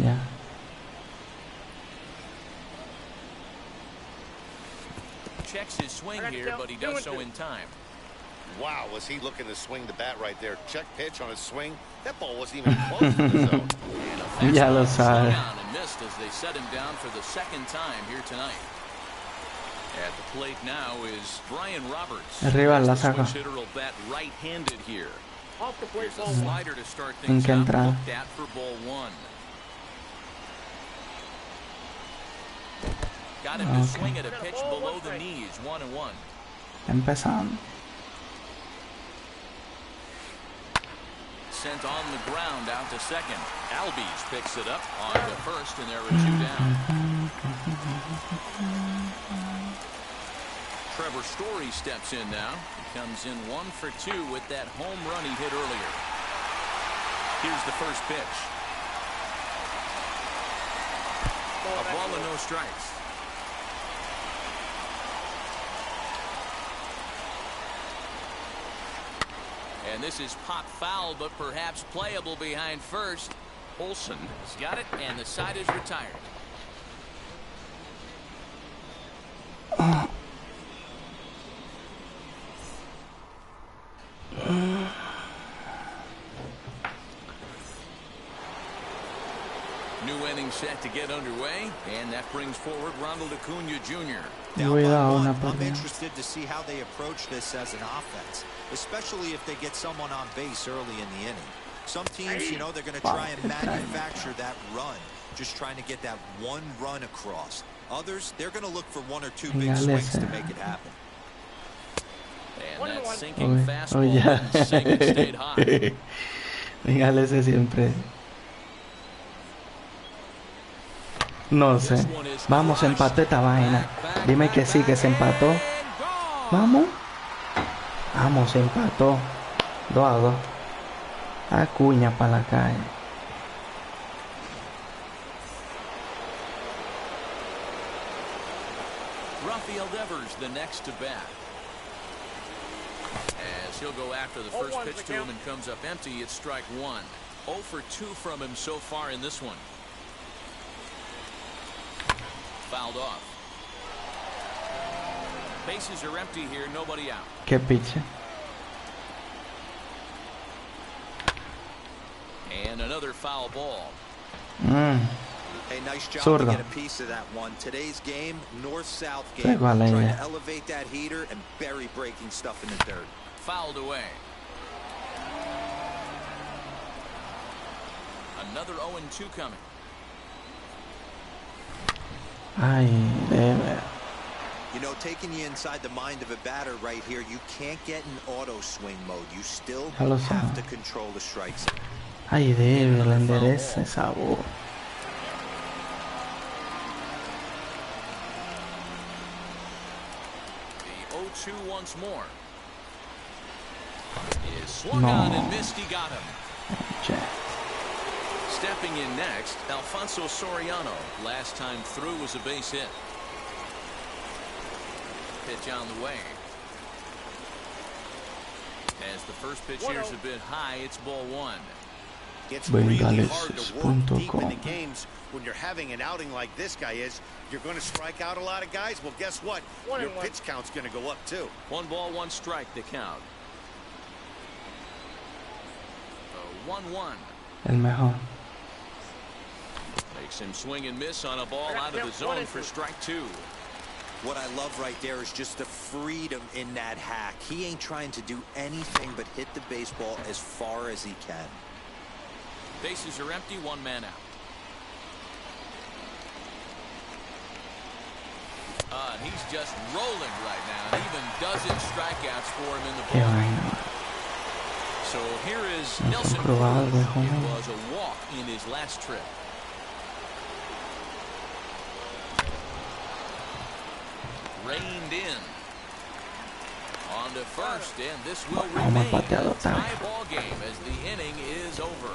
Ya. Checks his swing here, but he does so in time. Wow, was he looking to swing the bat right there? Check pitch on his swing. That ball wasn't even close to the zone. Ya lo sabe. And missed as they set him down for the 2nd time here tonight. At the plate now is Brian Roberts. El rival la saca. Hitter will bat right-handed here. Off the plate, Here's a slider to start ¿En things qué out. entrada? Looked at for ball 1. Got him to swing at a pitch below the knees. 1-1. Empezando. Sent on the ground out to second. Albies picks it up on to first, and there are 2 down. Trevor Story steps in now. He comes in 1 for 2 with that home run he hit earlier. Here's the first pitch. A ball and no strikes. And this is pop foul, but perhaps playable behind first. Olsen has got it, and the side is retired. New inning set to get underway, and that brings forward Ronald Acuna Jr. I'm interested to see how they approach this as an offense, especially if they get someone on base early in the inning. Some teams, you know, they're going to try and manufacture that run, just trying to get that one run across. Others, they're going to look for 1 or 2 big swings to make it happen. And that sinking fastball didn't sink, it stayed high. Dígale ese siempre. No sé. Vamos, empató esta vaina. Dime que sí, que se empató. Vamos. Vamos, se empató. 2-2. Acuña para la calle. Rafael Devers, the next to bat. As he'll go after the first pitch to him and comes up empty, it's strike 1. 0 for 2 from him so far in this one. Fouled off. Bases are empty here, nobody out. Qué piche. And another foul ball. Hey, nice job to get a piece of that one. Today's game, north-south game. Trying to elevate that heater and bury breaking stuff in the dirt. Fouled away. Another 0-2 coming. Ay, debe. You know, taking you inside the mind of a batter right here, you can't get in auto swing mode. You still have to control the strike zone. Ay, debe, le endereza esa voz. The 0-2 once more. Is swung on and missed. He got him. Stepping in next, Alfonso Soriano. Last time through was a base hit. Pitch on the way. As the first pitch here's a bit high, it's ball 1. It's really hard to work deep in the games when you're having an outing like this guy is. You're going to strike out a lot of guys. Well, guess what? Your pitch count's going to go up too. 1 ball, 1 strike to count. 1-1. El mejor. Makes him swing and miss on a ball out of the zone for strike 2. What I love right there is just the freedom in that hack. He ain't trying to do anything but hit the baseball as far as he can. Bases are empty, 1 man out. And he's just rolling right now, and even dozen strikeouts for him in the ball. So here is Nelson Cruz. It was a walk in his last trip. Reined in. On to first, and this will remain a tie ball game as the inning is over.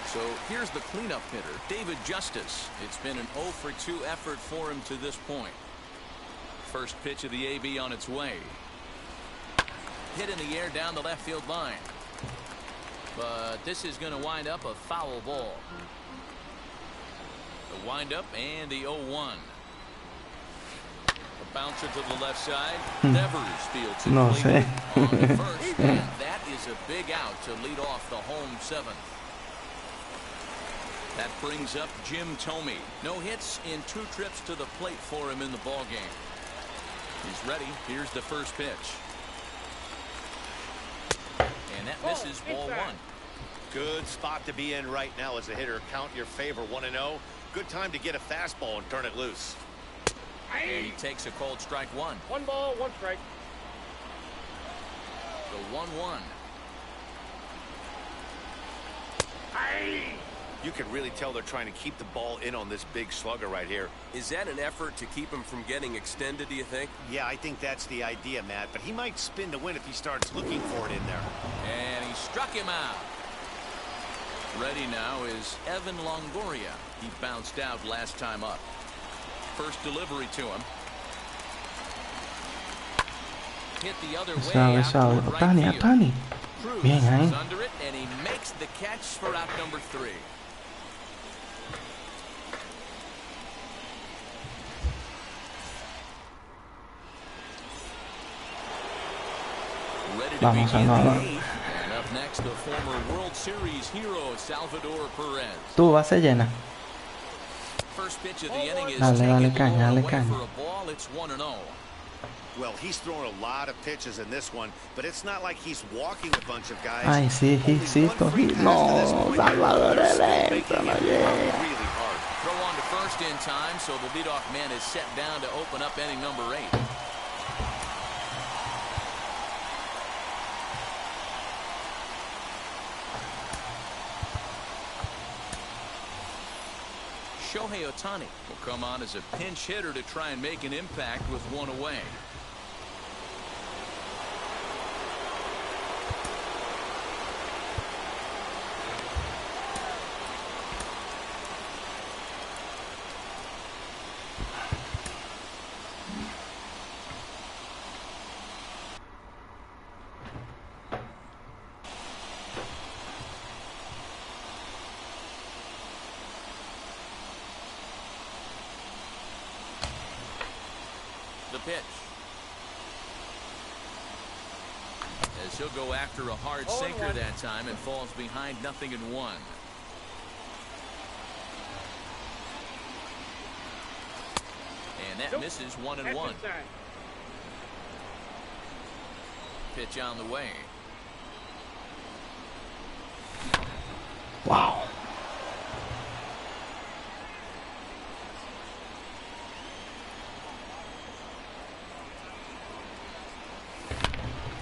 So here's the cleanup hitter, David Justice. It's been an 0 for 2 effort for him to this point. First pitch of the AB on its way. Hit in the air down the left field line. But this is going to wind up a foul ball. The windup and the 0-1. A bouncer to the left side. Devers fields it on the first, and that is a big out to lead off the home 7th. That brings up Jim Thome. No hits in 2 trips to the plate for him in the ball game. He's ready. Here's the first pitch. And that misses ball 1. Good spot to be in right now as a hitter. Count your favor 1-0. Good time to get a fastball and turn it loose. And he takes a cold strike one. 1 ball, 1 strike. The 1-1. You can really tell they're trying to keep the ball in on this big slugger right here. Is that an effort to keep him from getting extended, do you think? Yeah, I think that's the idea, Matt. But he might spin to win if he starts looking for it in there. And he struck him out. Ready now is Evan Longoria. He bounced out last time up. First delivery to him. Hit the other way out toward right field. Cruz is under it, and he makes the catch for out number 3. Ready to begin the 8th. And up next, the former World Series hero, Salvador Perez. Tu base llena. First pitch of the inning is Dale caña. caña. For a ball, it's 1-0. Well, he's throwing a lot of pitches in this one, but it's not like he's walking a bunch of guys. Ay, sí, sí, no, Salvador lento, no llega. Throw on to first in time, so the leadoff man is set down to open up inning number 8. Shohei Ohtani will come on as a pinch hitter to try and make an impact with 1 away. The pitch. As he'll go after a hard sinker that time and falls behind 0-1. And that misses 1-1. Pitch on the way. Wow.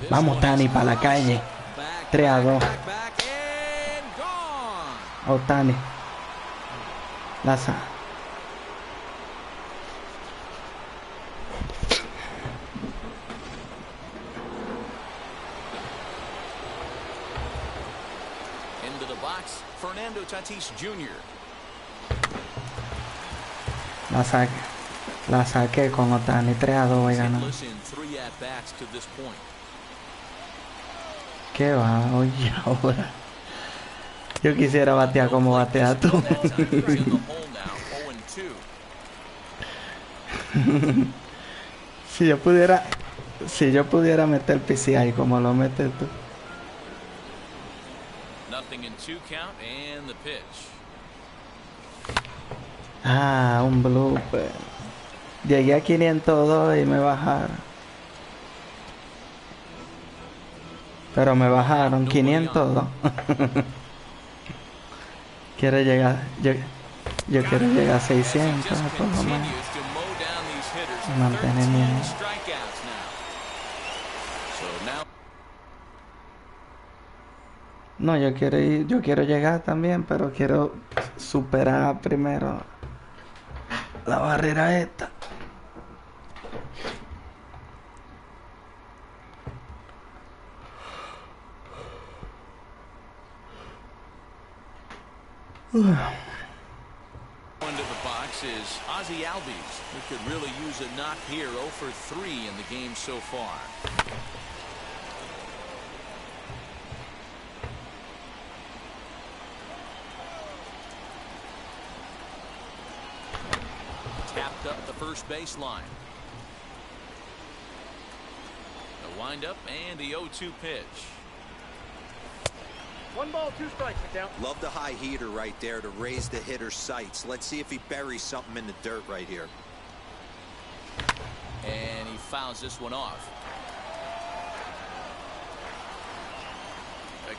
Vamos, Tani, para la calle. 3-2. Ohtani. Laza. Into the box, Fernando Tatis Jr. La saqué con Ohtani. 3-2 voy ganando. ¿Qué va? Oye, ahora. Yo quisiera batear como batea tú. Si yo pudiera meter PCI como lo metes tú. Ah, un blooper. Llegué a 502 y me bajaron. Pero me bajaron 502. Quiero llegar, yo quiero llegar a 600 por lo menos. Mantenimiento. No, yo quiero llegar también, pero quiero superar primero la barrera esta. Into the box is Ozzie Albies, who could really use a knock here. 0 for 3 in the game so far. Tapped up the first baseline. The windup and the 0-2 pitch. 1 ball, 2 strikes, McDowell. Love the high heater right there to raise the hitter's sights. Let's see if he buries something in the dirt right here. And he fouls this one off.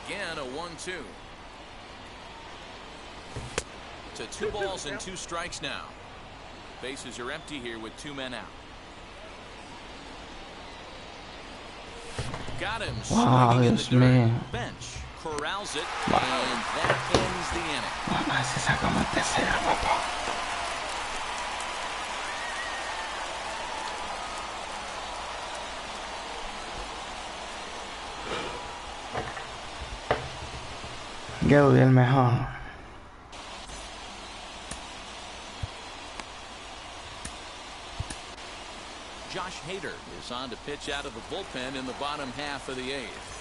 Again, a 1-2. To 2 balls and 2 strikes now. Bases are empty here with 2 men out. Got him. Wow, Dios mío. Bench corrals it, and that ends the inning. Mamá, se saca más tercera, papá. Gaudy el mejor. Josh Hader is on to pitch out of the bullpen in the bottom half of the 8th.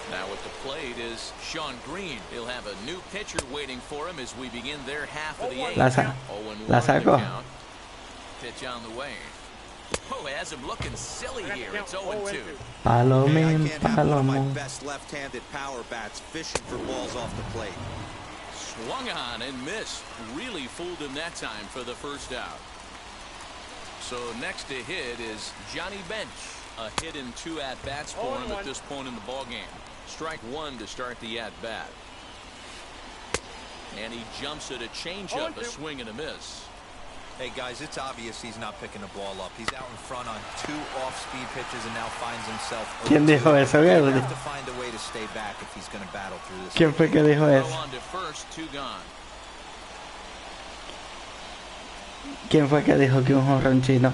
Now at the plate is Sean Green. He'll have a new pitcher waiting for him as we begin their half of the 8th. La sacó. Pitch on the way. Oh, has him looking silly here. It's 0-2. Palomín, Palomín. Best left-handed power bats fishing for balls off the plate. Swung on and missed. Really fooled him that time for the first out. So next to hit is Johnny Bench. A hit in 2 at-bats for him at this point in the ballgame. Strike 1 to start the at-bat. And he jumps at a changeup, a swing and a miss. Hey guys, it's obvious he's not picking the ball up. He's out in front on 2 off-speed pitches and now finds himself. ¿Quién dijo eso, Gaudy? He'll have to find a way to stay back if he's going to battle through this. ¿Quién fue que dijo eso? On to first, 2 gone. ¿Quién fue que dijo que un jonrón chino?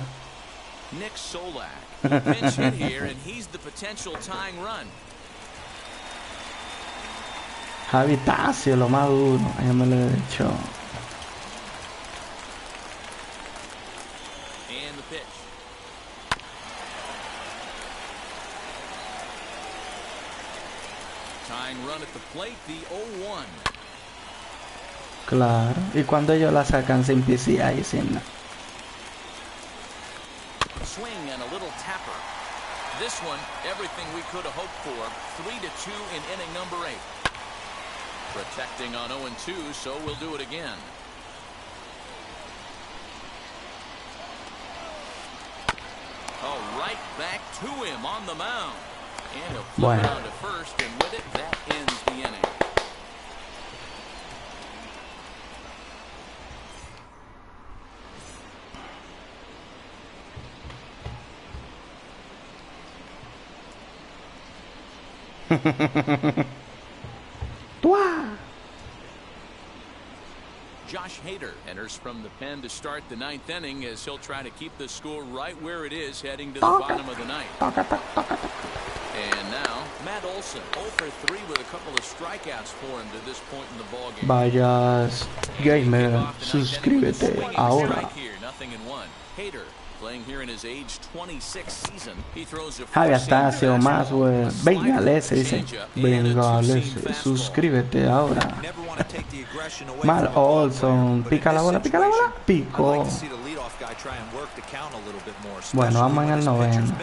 Nick Solak. Pinch hit here, and he's the potential tying run. Javi Tacio, lo más duro. Ya me lo he dicho. And the pitch. Tying run at the plate, the 0-1. Claro. Y cuando ellos la sacan sin PCI y sin nada. Swing and a little tapper. This one, everything we could have hoped for. 3-2 in inning number 8. Protecting on 0-2, so we'll do it again. Oh, right back to him on the mound. And he'll flip it on to first, and with it, that ends the inning. Josh Hader enters from the pen to start the 9th inning as he'll try to keep the score right where it is heading to the bottom of the 9th. And now Matt Olson 0 for 3 with a couple of strikeouts for him to this point in the ballgame. Vayas gamer, suscríbete ahora. Nothing in 1. Hader playing here in his age 26 season. He throws a Javi Astacio más, güey. Véngale, se dice. Véngale, suscríbete ahora. Mal Olson. Pica la bola, Pico. Bueno, vamos en el 9º.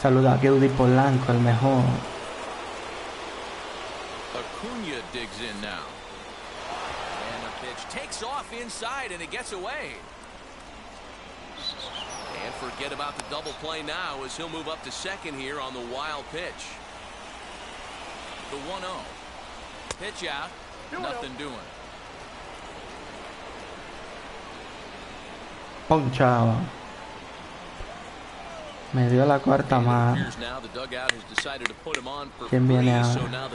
Saluda a Gaudy Polanco, el mejor. Acuna digs in now. And the pitch takes off inside and it gets away. And forget about the double play now as he'll move up to second here on the wild pitch. The 1-0. Pitch out. Nothing doing. Ponchado. Me dio la cuarta mano. ¿Quién viene ahora?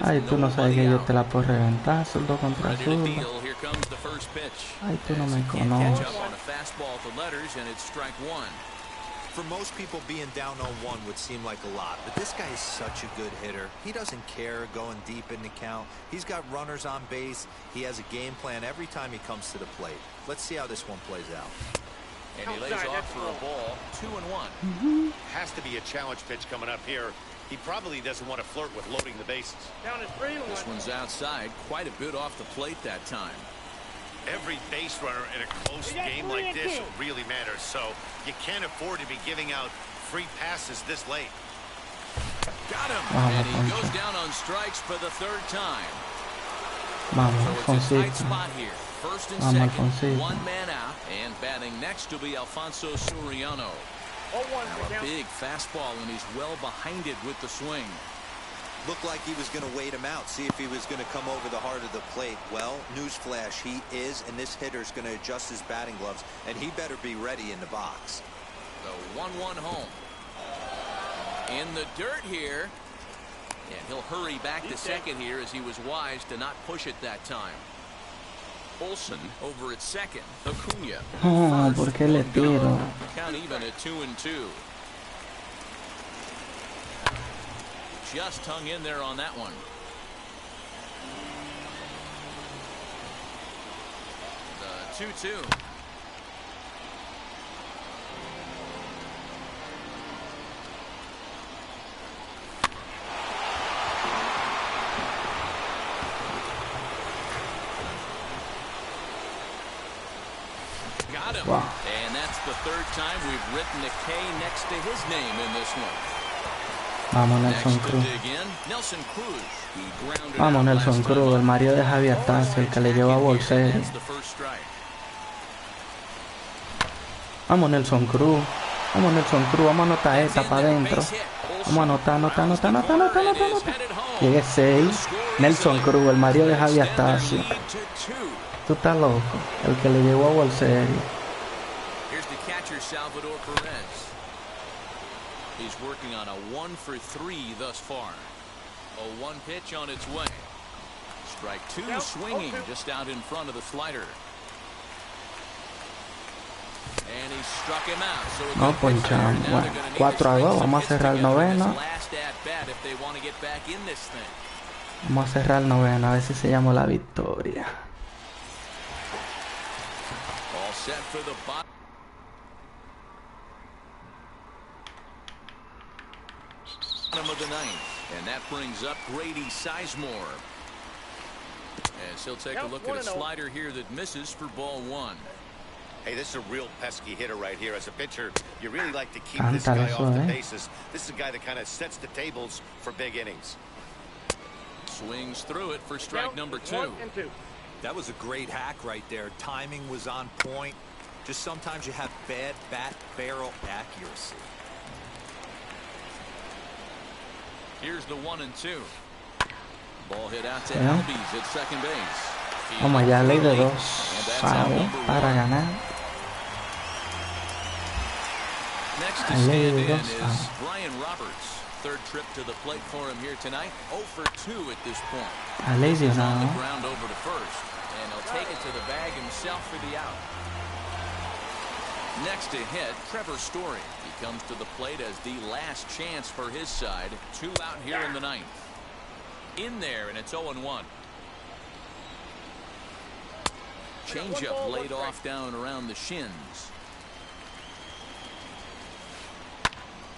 Ay, tú no sabes que yo te la puedo reventar, zurdo contra zurdo. Ay, tú no me conoces. For most people, being down 0-1 would seem like a lot, but this guy is such a good hitter. He doesn't care going deep in the count. He's got runners on base. He has a game plan every time he comes to the plate. Let's see how this one plays out. And he lays off for a ball, 2-1. Has to be a challenge pitch coming up here. He probably doesn't want to flirt with loading the bases. Down is 3-1. This one's outside, quite a bit off the plate that time. Every base runner in a close game like this really matters, so you can't afford to be giving out free passes this late. Got him, and he goes down on strikes for the 3rd time. So it's a tight spot here. First and second, 1 man out, and batting next to be Alfonso Soriano. Now a big fastball, and he's well behind it with the swing. Looked like he was going to wait him out, see if he was going to come over the heart of the plate. Well, newsflash, he is, and this hitter's going to adjust his batting gloves, and he better be ready in the box. The 1-1 home. In the dirt here. And he'll hurry back to second here as he was wise to not push it that time. Olsen over at second. Acuna. Oh, ¿por qué le tiro? Count even at 2-2. Just hung in there on that one. The 2-2. Got him. Wow. And that's the third time we've written a K next to his name in this one. Vamos, Nelson Cruz. Vamos, Nelson Cruz, el marido de Javier Tazo, el que le llevó a Bolseri. Vamos, Nelson Cruz. Vamos, Nelson Cruz. Vamos a anotar esta para adentro. Vamos a anotar. Llegué 6. Nelson Cruz, el marido de Javier Tazo. Tú estás loco. El que le llevó a Bolseri. He's working on a 1-for-3 thus far. A 1 pitch on its way. Strike 2 swinging just out in front of the slider. And he struck him out. So no ponchamos. Bueno, 4-2. Vamos a cerrar el noveno. Vamos a cerrar el noveno. A ver si se llama la victoria. All set for the bottom. Of the ninth, and that brings up Grady Sizemore as he'll take a look at a slider here that misses for ball 1. Hey, this is a real pesky hitter right here. As a pitcher, you really like to keep this guy off the bases. This is a guy that kind of sets the tables for big innings. Swings through it for strike number 2. That was a great hack right there. Timing was on point. Just sometimes you have bad bat barrel accuracy. Here's the 1-2. Ball hit out to Albies at second base. Vamos allá, ley de 2. Para ganar. Next to stand in is Brian Roberts. Third trip to the plate for him here tonight. 0 for 2 at this point. He's on the ground over to first, and he'll take it to the bag himself for the out. Next to hit, Trevor Story. He comes to the plate as the last chance for his side. 2 out here in the ninth. In there, and it's 0-1. Changeup laid off down around the shins.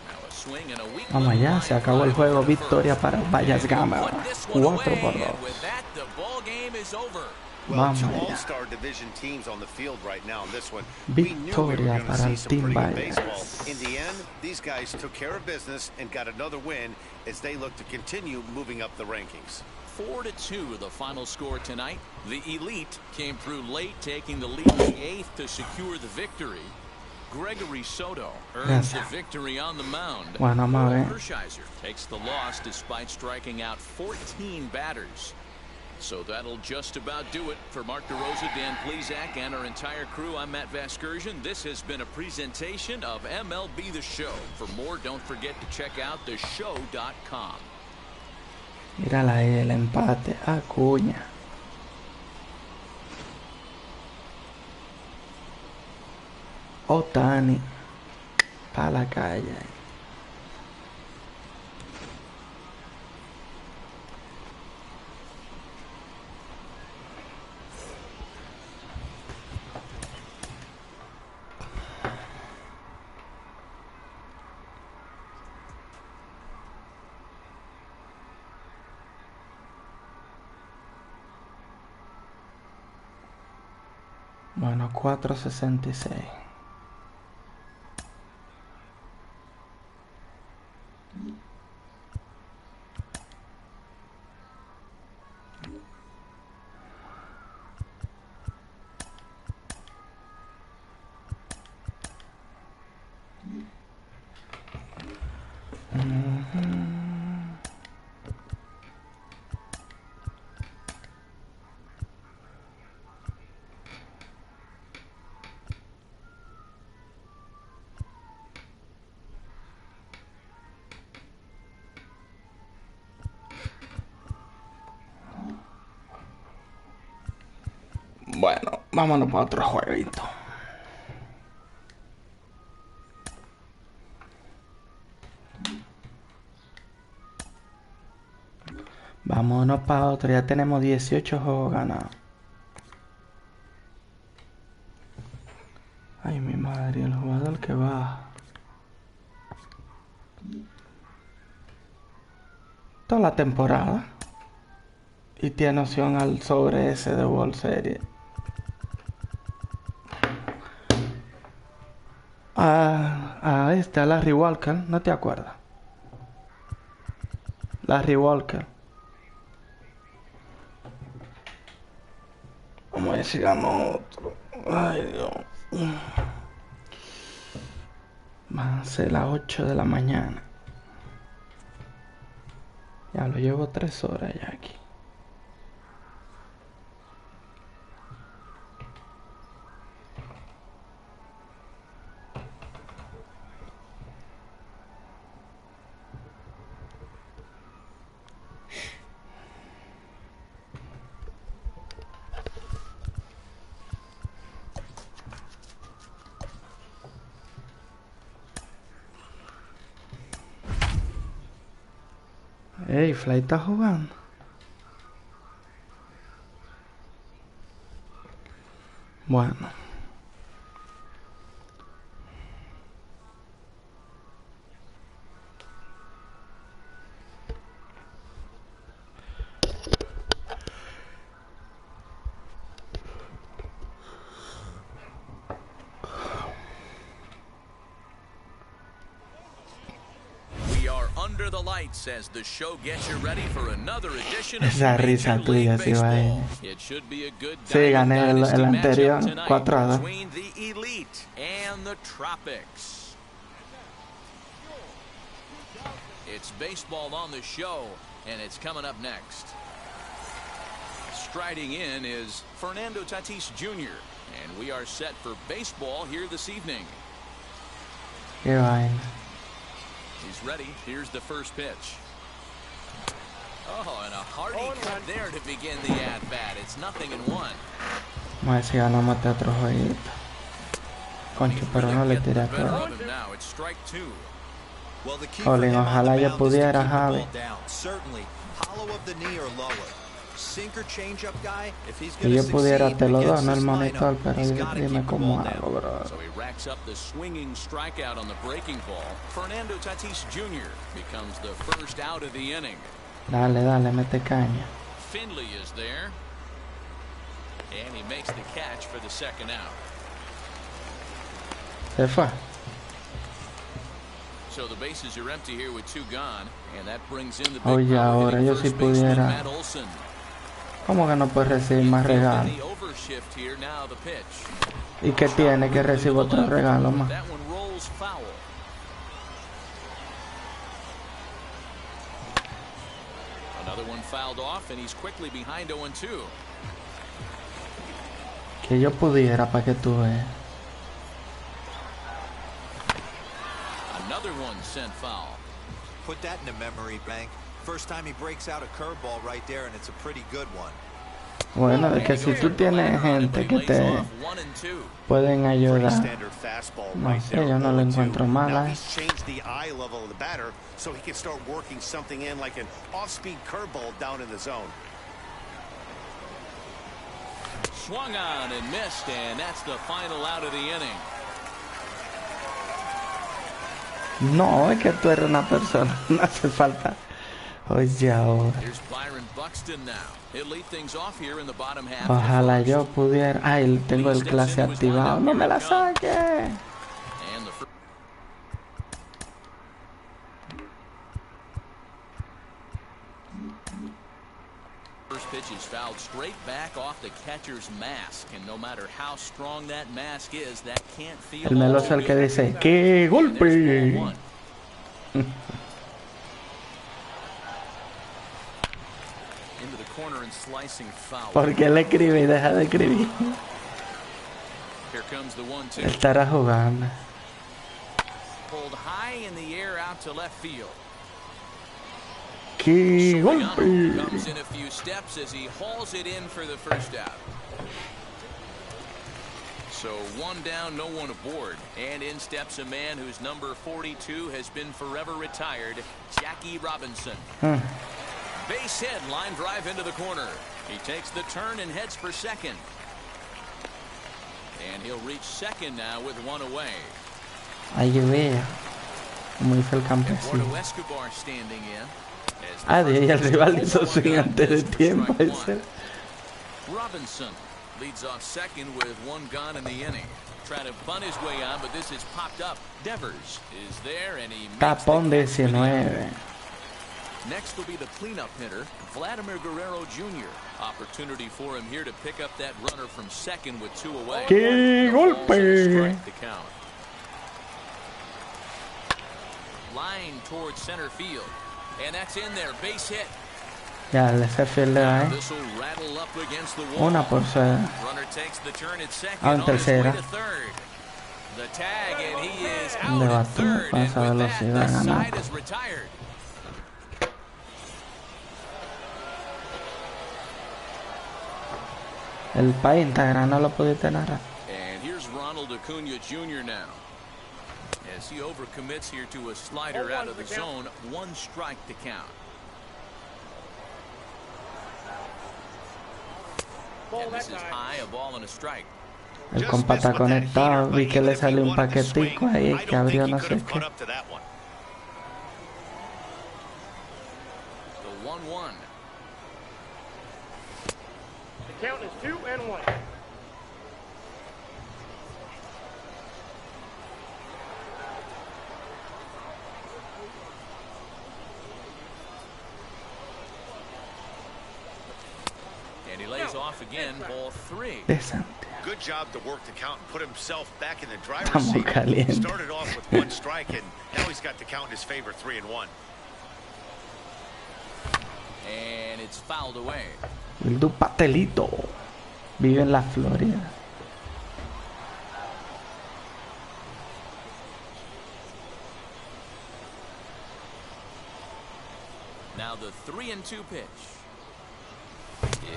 Now a swing and a weak. Vamos allá, se acabó el juego. Victoria para Vallas Gama. 4-2. With that, the ball game is over. Well, 2 all-star division teams on the field right now in this one. Victoria para el Team Vallas. In the end, these guys took care of business and got another win as they look to continue moving up the rankings. 4-2 the final score tonight. The Elite came through late, taking the lead in the 8th to secure the victory. Gregory Soto earns the victory on the mound. Hershiser takes the loss despite striking out 14 batters. So that'll just about do it for Mark DeRosa, Dan Plesac, and our entire crew. I'm Matt Vasgersian. This has been a presentation of MLB The Show. For more, don't forget to check out theshow.com. Mírala ahí, el empate. Acuña. Otani. Pa' la calle. Bueno, 466. Bueno, vámonos para otro jueguito. Vámonos para otro. Ya tenemos 18 juegos ganados. Ay, mi madre, el jugador que va. Toda la temporada. Y tiene opción al sobre ese de World Series. A Larry Walker, ¿no te acuerdas? Larry Walker. Vamos a ver si ganó otro. Ay, Dios. Van a ser las 8 de la mañana. Ya lo llevo 3 horas ya aquí. Ey, Fly está jugando. Bueno. Under the lights as the show gets you ready for another edition of Esa risa tuya si va ahí. Sí, gané el anterior 4-2. Between the elite and the tropics. It's baseball on the show, and it's coming up next. Striding in is Fernando Tatis Jr., and we are set for baseball here this evening. Qué vaina. He's ready. Here's the first pitch. Oh, and a hearty cut there to begin the at-bat. It's 0-1. Vamos a ver si ganamos este otro jueguito. Concho, pero no le tiré a todo. Colin, ojalá yo pudiera, Javi. Si yo pudiera te lo doy, no el monitor, pero dime cómo hago, bro. So he racks up the swinging strikeout on the breaking ball. Fernando Tatis Jr. becomes the first out of the inning. Dale, dale, mete caña. Finley is there. And he makes the catch for the second out. Se fue. So the bases are empty here with 2 gone, and that brings in the big Oye, ahora yo si pudiera. Matt Olson. ¿Cómo que no puede recibir más regalos? ¿Y qué tiene que recibir otro regalo más? Que yo pudiera para que tú veas. Another one sent foul. Put that in the memory bank. First time he breaks out a curveball right there, and it's a pretty good one. Bueno, de que si tú tienes gente que te pueden ayudar. No sé, yo no lo encuentro mal. Swung on and missed, and that's the final out of the inning. No, es que tú eres una persona, no hace falta. Oye, ahora. Ojalá yo pudiera. Ay, tengo el clase activado. No me la saque. First pitch is fouled straight back off the catcher's mask, and no matter how strong that mask is, that can't feel. El meloso es el que dice, ¡qué golpe! ¿Por qué le escribe y deja de escribir? Estará jugando. ¡Qué golpe! So one down, no one aboard. And in steps a man whose number 42 has been forever retired, Jackie Robinson. Base hit, line drive into the corner. He takes the turn and heads for second. And he'll reach second now with one away. Ahí vea, como dice el campesino. Adiós, y el rival hizo swing antes de tiempo. Robinson leads off second with one gone in the inning. Trying to bunt his way on, but this has popped up. Devers is there, and he makes Tapón 19. Next will be the cleanup hitter, Vladimir Guerrero Jr. Opportunity for him here to pick up that runner from second with two away. ¡Qué golpe! Line towards center field, and that's in there, base hit. Ya, el field le da, Una por cero. En tercera. ¿Dónde va tú? Pasa velocidad, ganar. El país integral no lo pudiste narrar. And here's Ronald Acuna Jr. now. As he overcommits here to a slider out of the zone, one strike to count. And this is high, a ball and a strike. El compa está conectado, vi que le salió un paquetico ahí que abrió no sé qué. The 1-1. The count is 2-1. And he lays off again, ball 3. Good job to work the count and put himself back in the driver's seat. He started off with one strike, and now he's got the count in his favor, 3-1. And it's fouled away. El du Patelito vive en la Florida. Now the 3-2 pitch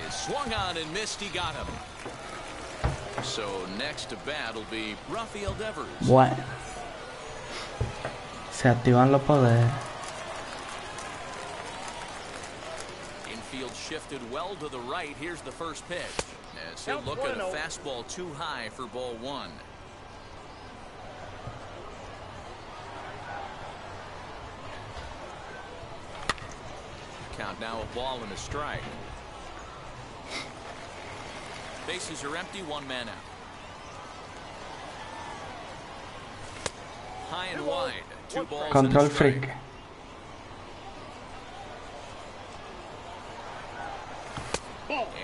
is swung on and missed. He got him. So next to bat will be Rafael Devers. Bueno, se activan los poderes. Infield shifted well to the right. Here's the first pitch. As he'll look at a fastball too high for ball 1. Count now, a ball and a strike. Bases are empty, one man out. High and wide, 2 balls Control and a strike. freak.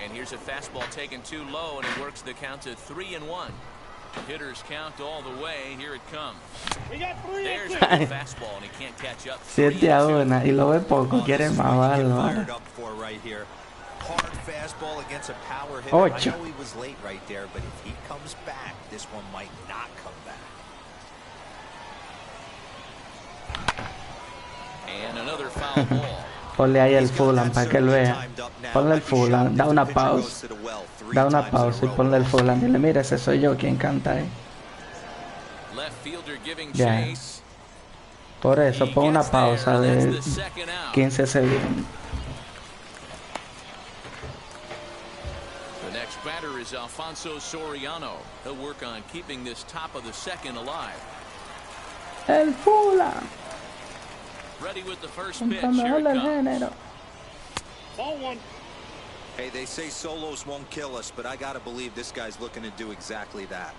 And here's a fastball taken too low, and it works the count to 3-1. Hitters count all the way. Here it comes. There's a fastball, and he can't catch up. 7-1 y lo ve poco, quiere más Hard fastball against a power hitter. I know he was late right there, but if he comes back, this one might not come back. And another foul ball. Ponle ahí el Fulham para que él vea. Ponle el Fulham, da una pausa. Da una pausa y ponle el Fulham. Dile, mira, ese soy yo quien canta ahí. Ya. Por eso, pon una pausa de 15 segundos. The next batter is Alfonso Soriano. He'll work on keeping this top of the second alive. El Fulham. Ready with the first pitch. Here it comes. Ball 1. Hey, they say solos won't kill us, but I gotta believe this guy's looking to do exactly that.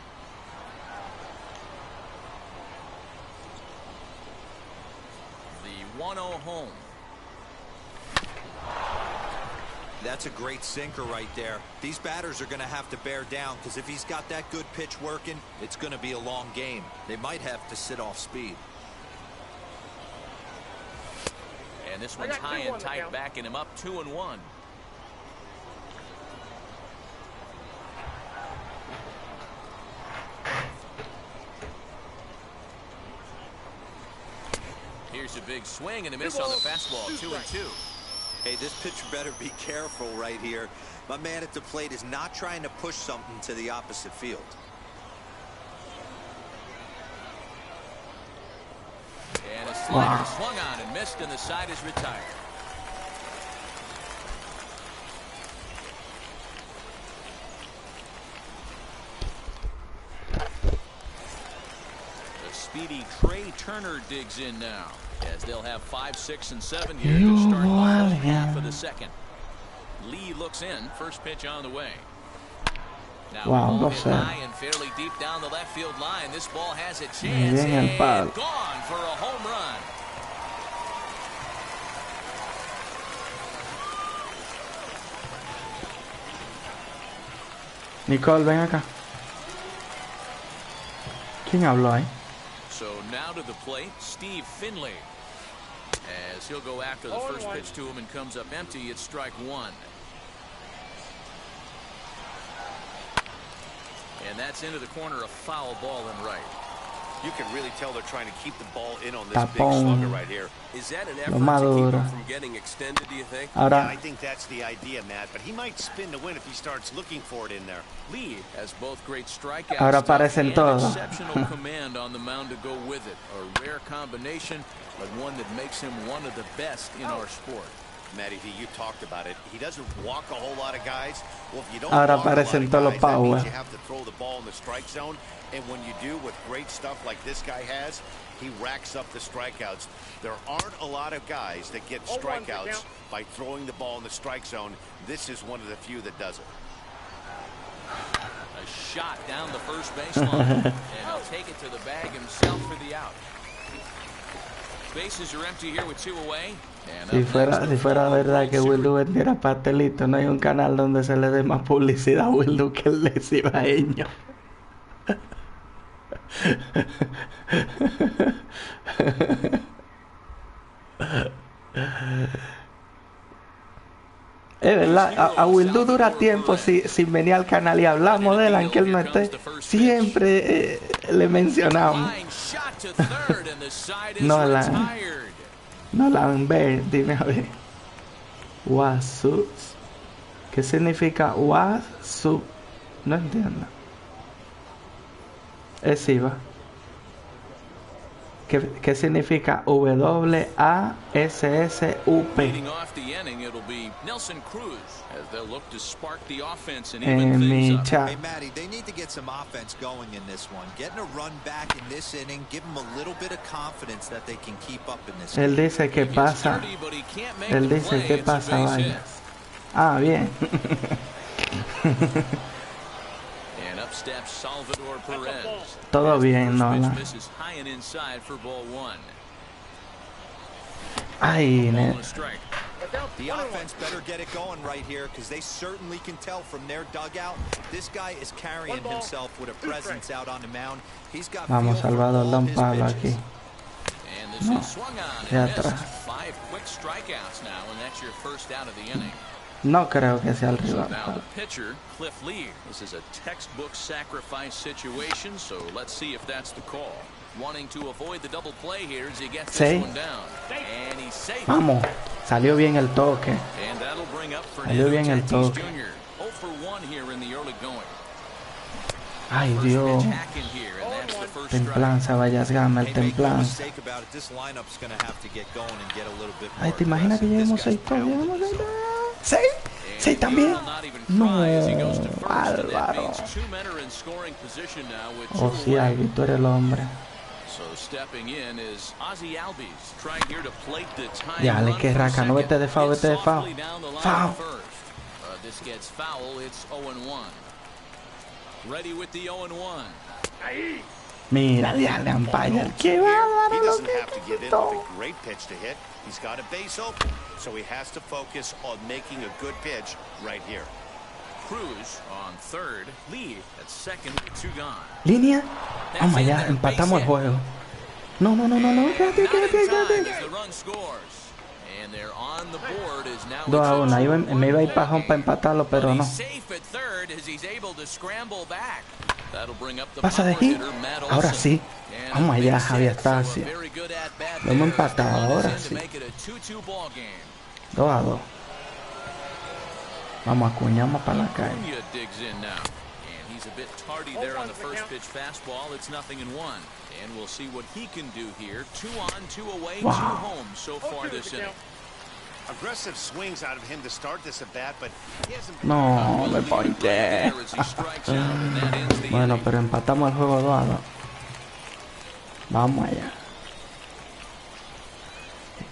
The 1-0 home. That's a great sinker right there. These batters are going to have to bear down, because if he's got that good pitch working, it's going to be a long game. They might have to sit off speed. And this one's high and tight, backing him up 2-1. Here's a big swing and a miss on the fastball, 2-2. Hey, this pitcher better be careful right here. My man at the plate is not trying to push something to the opposite field. slider swung on and missed, and the side is retired. The speedy Trey Turner digs in now, as they'll have 5, 6, and 7 here to start the half of the second. Lee looks in. First pitch on the way. Now ball hit high and fairly deep down the left field line. This ball has a chance and gone for a home run. Nicole, ven acá. ¿Quién habló ahí? So now to the plate, Steve Finley. As he'll go after the first pitch to him and comes up empty, it's strike one. And that's into the corner, a foul ball and right. You can really tell they're trying to keep the ball in on this big slugger right here. Is that an effort to keep him from getting extended, do you think? Yeah, I think that's the idea, Matt, but he might spin to win if he starts looking for it in there. Lee has both great strikeouts and exceptional command on the mound to go with it. A rare combination, but one that makes him one of the best in our sport. Matty V, you talked about it. He doesn't walk a whole lot of guys. Well, if you don't ahora walk a lot of guys, that means power. you have to throw the ball in the strike zone. And when you do, with great stuff like this guy has, he racks up the strikeouts. There aren't a lot of guys that get strikeouts by throwing the ball in the strike zone. This is one of the few that does it. A shot down the first baseline, and he'll take it to the bag himself for the out. Bases are empty here with 2 away. Si fuera verdad que Wildu vendiera pastelito, no hay un canal donde se le dé más publicidad a Wildu que el de cibaeño. Es verdad, a Wildu dura tiempo sin venir al canal y hablamos de él, aunque él no esté. Siempre le mencionamos. Nolan, ve, dime a ver. Wasu. ¿Qué significa Wasu? No entiendo. Es IVA. ¿Qué significa W-A-S-S-U-P? En mi chat. Hey, Matty, they need to get some offense going in this one. Getting a run back in this inning, give them a little bit of confidence that they can keep up in this. Él dice que pasa. Él dice que pasa, vaya. Ah, bien. Todo bien, Nola. Ay, The offense better get it going right here, because they certainly can tell from their dugout. This guy is carrying himself with a presence out on the mound. He's got vamos, Salvador, da un palo aquí. No, de atrás. No creo que sea el rival. Now the pitcher, Cliff Lee. This is a textbook sacrifice situation, so let's see if that's the call. Wanting to avoid the double play here as he gets this one down. And he's safe. Vamos, salió bien el toque. And that'll bring up Salió bien el toque. 0 for 1 here in the early going. Ay, Dios. Templanza, vayas gama, el templanza. Ay, ¿te imaginas que lleguemos 6 toques? ¿6? ¿6 también? No, Álvaro. O si Albi, tú eres el hombre. Ya, le que raca, no vete de foul, vete de foul. Foul. Mira, dale, umpire. Qué bárbaro lo que quitó. He's got a base open, so he has to focus on making a good pitch right here. Cruz on third, Lee at second with 2 gone. Línea. Vamos allá, empatamos el juego. No, quédate. 2-1, me iba a ir para home para empatarlo, pero no. Pasa de aquí. Ahora sí. Vamos allá, Javier Estacio. Lo hemos empatado ahora sí. 2-2. Vamos, acuñamos para la calle. He's a bit tardy there on the first pitch fastball. It's 0-1. And we'll see what he can do here. 2 on, 2 away, 2 home so far this inning. Aggressive swings out of him to start this at bat, but he hasn't been... No, me ponché. Bueno, pero empatamos el juego 2-2. Vamos allá.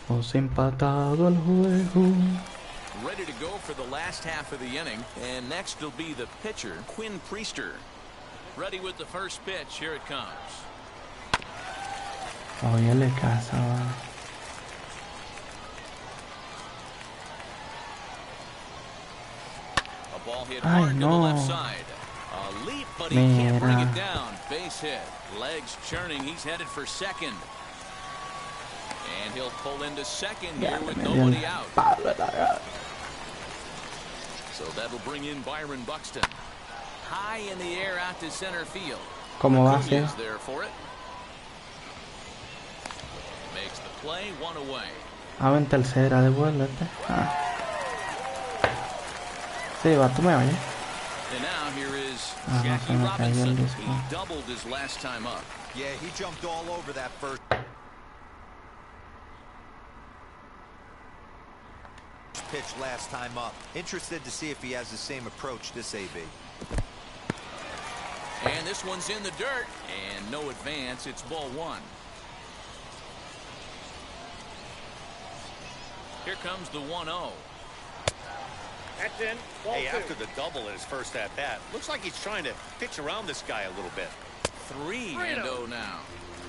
Hemos empatado el juego. Ready to go for the last half of the inning, and next will be the pitcher, Quinn Priester. Ready with the first pitch. Here it comes. Oye, le casa. A ball hit hard to the left side. A leap, but he can't bring it down. Base hit. Legs churning. He's headed for second. And he'll pull into second here with nobody out. So that'll bring in Byron Buxton. High in the air out to center field. ¿Cómo va a ser? There for it. Makes the play, 1 away. En tercera, devuélvete. Sí, va, tú me oyes. And now here is Jackie Robinson. He doubled his last time up. Yeah, he jumped all over that first pitch last time up. Interested to see if he has the same approach this AB. And this one's in the dirt, and no advance. It's ball 1. Here comes the 1-0. That's in. Hey, after the double in his first at bat, looks like he's trying to pitch around this guy a little bit. 3-0 now.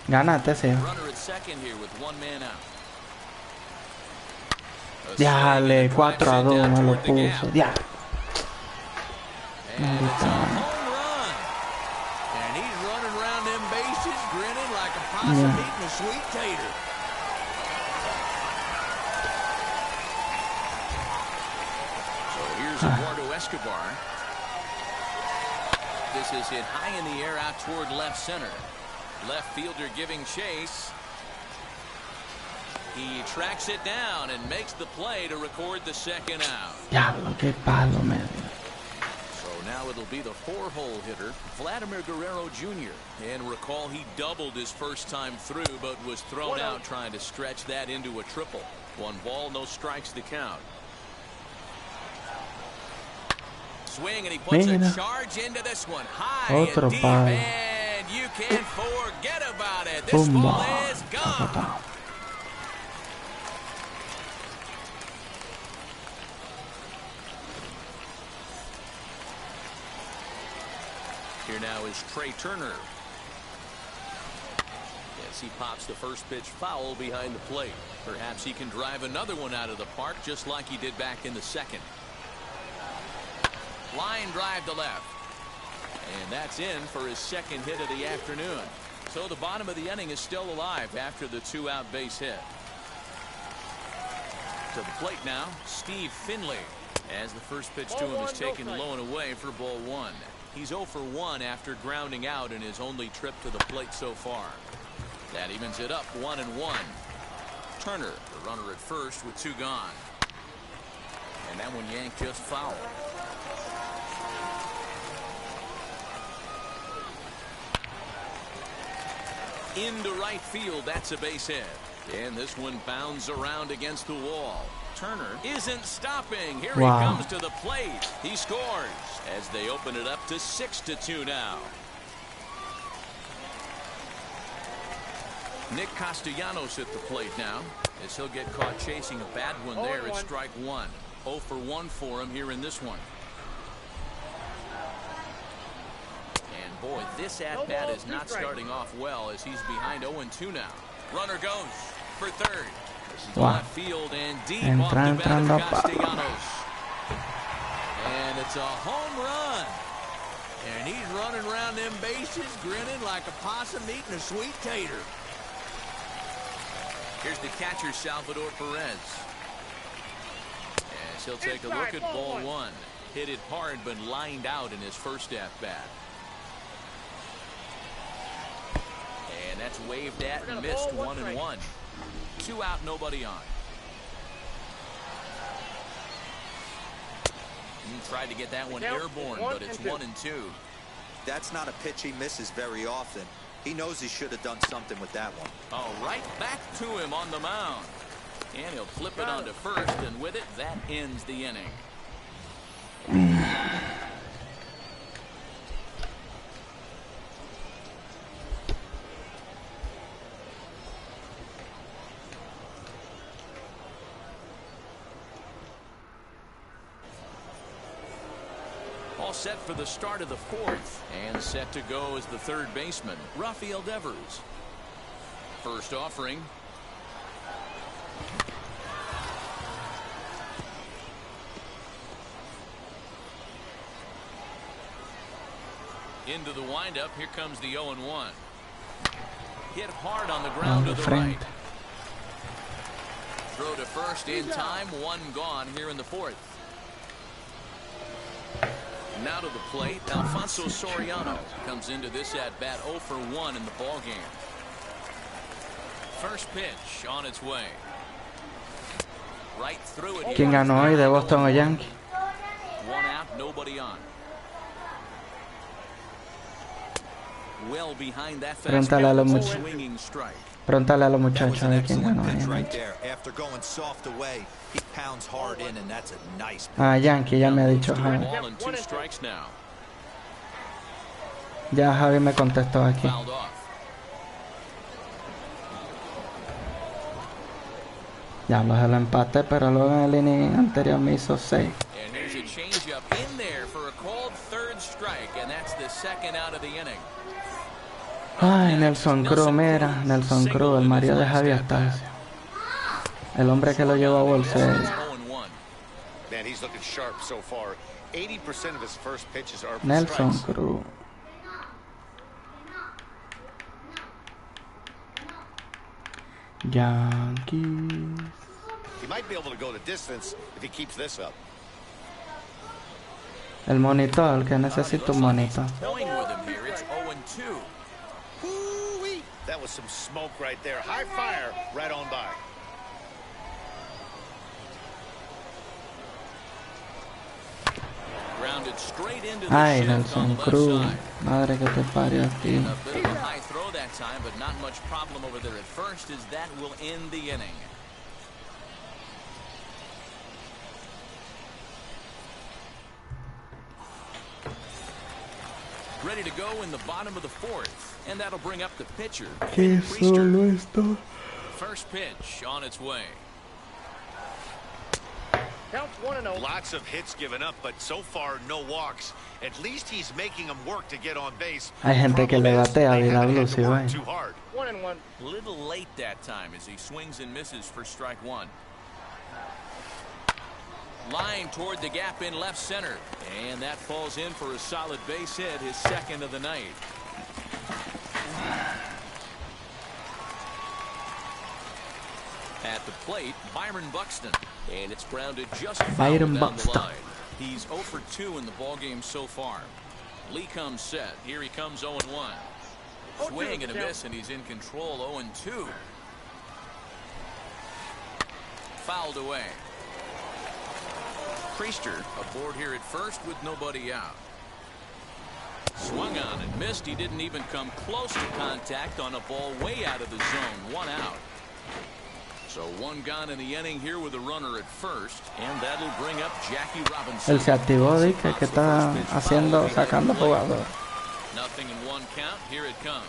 Gánate, sí. Runner at second here with 1 man out. Déjale, 4-2 me lo puso. Ya. Maldita. And he's running around them bases, grinning like a possum eating a sweet tater. So here's Eduardo Escobar. This is hit high in the air out toward left center. Left fielder giving chase. He tracks it down and makes the play to record the second out. Diablo, qué palo me dio. So now it'll be the 4-hole hitter, Vladimir Guerrero Jr. And recall he doubled his first time through, but was thrown out trying to stretch that into a triple. 1 ball, no strikes the count. Swing, and he puts a charge into this one. High and deep, and you can't forget about it. This ball is gone. Here now is Trey Turner. Yes, he pops the first pitch foul behind the plate. Perhaps he can drive another one out of the park just like he did back in the second. Line drive to left. And that's in for his second hit of the afternoon. So the bottom of the inning is still alive after the 2-out base hit. To the plate now, Steve Finley. As the first pitch to him is taken low and away for ball 1. He's 0 for 1 after grounding out in his only trip to the plate so far. That evens it up 1-1. Turner, the runner at first with 2 gone. And that one yanked just foul. Into right field, that's a base hit. And this one bounds around against the wall. Turner isn't stopping. Here he comes to the plate. He scores as they open it up to 6-2 now. Nick Castellanos at the plate now as he'll get caught chasing a bad one there at strike 1. 0 for 1 for him here in this one. And boy, this at-bat is not starting off well as he's behind 0-2 now. Runner goes for third. Left field and deep off the bat of Castellanos. And it's a home run. And he's running around them bases grinning like a possum eating a sweet tater. Here's the catcher, Salvador Perez. As he'll take a look at ball 1. Hit it hard but lined out in his first at-bat. And that's waved at and missed 1-1. 2 out, nobody on. He tried to get that one airborne, but it's 1-2. That's not a pitch he misses very often. He knows he should have done something with that one. Oh, right back to him on the mound. And he'll flip it onto first, and with it, that ends the inning. All set for the start of the fourth, and set to go as the third baseman, Rafael Devers. First offering. Into the windup. Here comes the 0-1. Hit hard on the ground to the right. Throw to first in time. One gone here in the fourth. Now to the plate, Alfonso Soriano comes into this at bat 0 for 1 in the ball game. First pitch on its way. Right through it. ¿Quién ganó hoy de Boston o Yankee? One out, nobody on. Well behind that Pregúntale a los muchachos. swinging strike. Pregúntale a los muchachos de quién ganó hoy. Ah, Yankee, ya me ha dicho Javi. Ball and 2 strikes now. Ya Javi me contestó aquí. Fouled off. Ya los el empate, pero luego en el inning anterior me hizo 6. And here's a changeup in there for a called third strike, and that's the second out of the inning. Ay, Nelson Cruz, mira, Nelson Cruz, el marido de Javi Astacio. El hombre que lo llevó a World Series. Man, he's looking sharp so far. 80% of his first pitches are Nelson strikes. Cruz. Yankees. He might be able to go the distance if he keeps this up. El monitor, que necesito un monitor. Going with him here, it's 0-2. That was some smoke right there. High fire right on by. Grounded straight into the Ay, shift on Nelson the left Cruz. side. Madre que te parió aquí. A bit of a high throw that time, but not much problem over there at first, as that will end the inning. Ready to go in the bottom of the fourth, and that'll bring up the pitcher. Que solo esto. First pitch on its way. Counts 1-0. Lots of hits given up, but so far no walks. At least he's making them work to get on base. Hay gente que le batea a Vida Blue, si va. Too hard. 1-1. Little late that time as he swings and misses for strike one. Line toward the gap in left center, and that falls in for a solid base hit, his second of the night. At the plate, Byron Buxton, and it's grounded just foul down the line. He's 0 for 2 in the ballgame so far. Lee comes set. Here he comes 0-1. Swing and a miss, and he's in control 0-2. Fouled away. Priester aboard here at first with nobody out. Swung on and missed. He didn't even come close to contact on a ball way out of the zone. One out. So one gone in the inning here with a runner at first, and that'll bring up Jackie Robinson. Él se activó, dice que está haciendo, sacando jugador. Nothing in one count. Here it comes.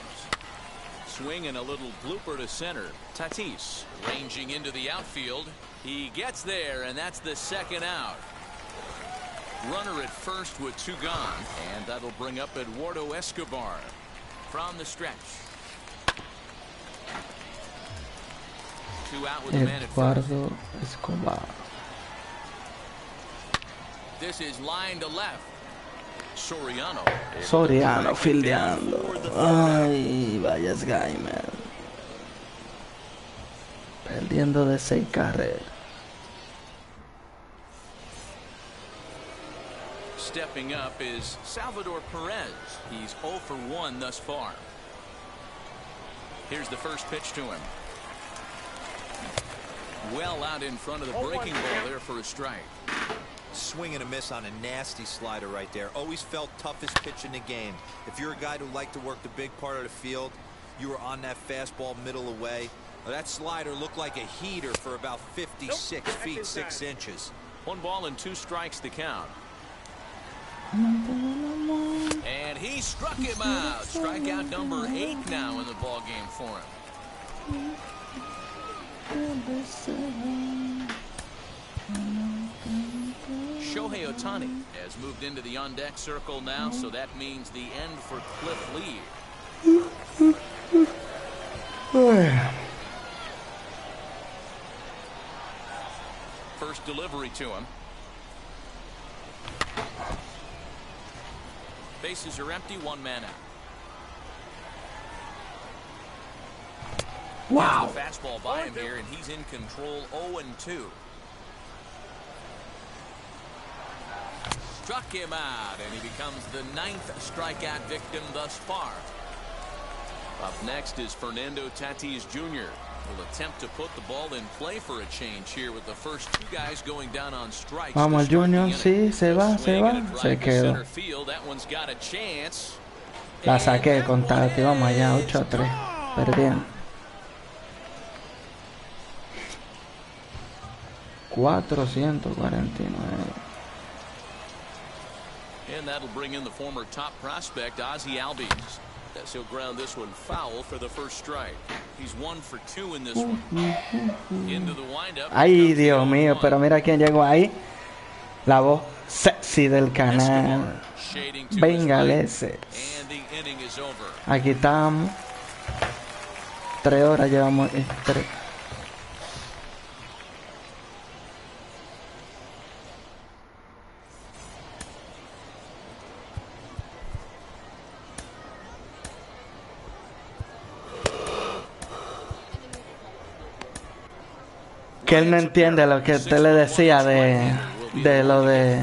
Swing and a little blooper to center. Tatis ranging into the outfield. He gets there, and that's the second out. Runner at first with 2 gone, and that'll bring up Eduardo Escobar from the stretch. 2 out with a man at first. Eduardo Escobar. This is line to left. Soriano fildeando. Ay, vaya Gaiman. Perdiendo de 6 carreras. Stepping up is Salvador Perez. He's 0 for 1 thus far. Here's the first pitch to him. Well out in front of the breaking ball there for a strike. Swing and a miss on a nasty slider right there. Always felt toughest pitch in the game. If you're a guy who liked to work the big part of the field, you were on that fastball middle away. That slider looked like a heater for about 56 feet 6 inches. 1 ball and 2 strikes to count. And he struck him out. Strikeout number 8 now in the ball game for him. Shohei Ohtani has moved into the on-deck circle now, so that means the end for Cliff Lee. First delivery to him. Bases are empty, 1 man out. Wow. Fastball by him here, and he's in control. 0-2. Struck him out, and he becomes the 9th strikeout victim thus far. Up next is Fernando Tatis Jr. Will attempt to put the ball in play for a change here with the first 2 guys going down on strikes. Vamos al Junior, sí, se va, se quedó. La saqué con Tati, vamos allá, 8-3, perdiendo. 449. And that'll bring in the former top prospect, Ozzie Albies. As he'll ground this one foul for the first strike. He's 1 for 2 in this one. Into the windup. Ay, Dios mío, pero mira quién llegó ahí. La voz sexy del canal. Bengaleses. Aquí estamos. 3 horas llevamos. 3. Que él no entiende lo que usted le decía de lo de...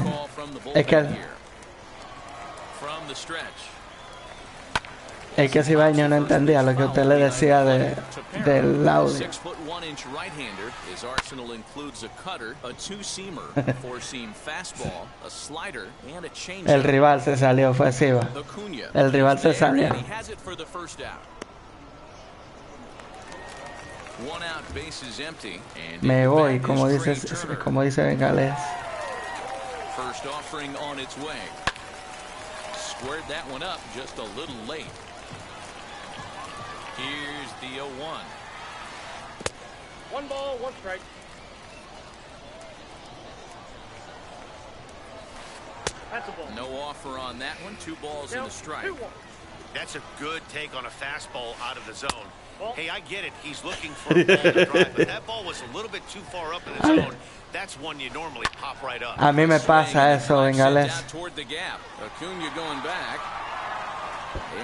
Es que si Baño no entendía lo que usted le decía del audio. El rival se salió ofensiva. El rival se salió. Me voy, como dice Bengales. First offering on its way. Squared that one up just a little late. Here's the 0-1. 1 ball, 1 strike. That's a ball. No offer on that one. 2 balls and a strike. 2-1. That's a good take on a fastball out of the zone. Hey, I get it. He's looking for a ball to drive, but that ball was a little bit too far up in the zone. That's one you normally pop right up. A mí me pasa eso, Bengales. Toward the gap. Acuna going back.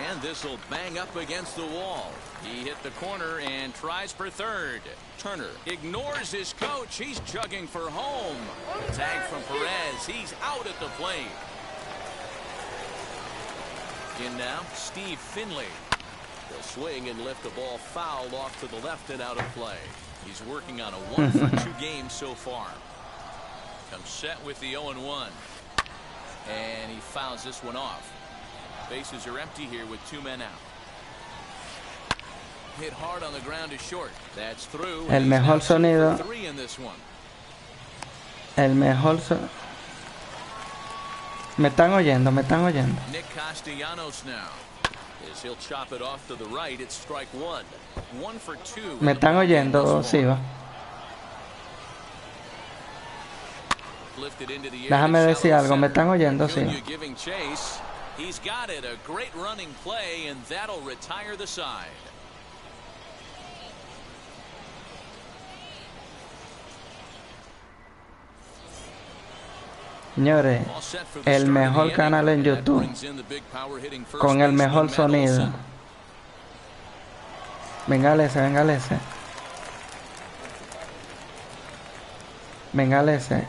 And this will bang up against the wall. He hit the corner and tries for third. Turner ignores his coach. He's jugging for home. Tag from Perez. He's out at the plate. In now, Steve Finley. He'll swing and lift the ball foul off to the left and out of play. He's working on a 1 for 2 game so far. Comes set with the 0-1. And he fouls this one off. Bases are empty here with 2 men out. Hit hard on the ground is short. That's through. El mejor sonido. 3 in this one. El mejor sonido. Me están oyendo. Nick Castellanos now. As he'll chop it off to the right, it's strike 1. 1 for 2. Me están oyendo, Siva. Déjame decir algo, me están oyendo, sí. He's got it, a great running play, and that'll retire the side. Señores, el mejor canal en YouTube con el mejor sonido. Bengaleses.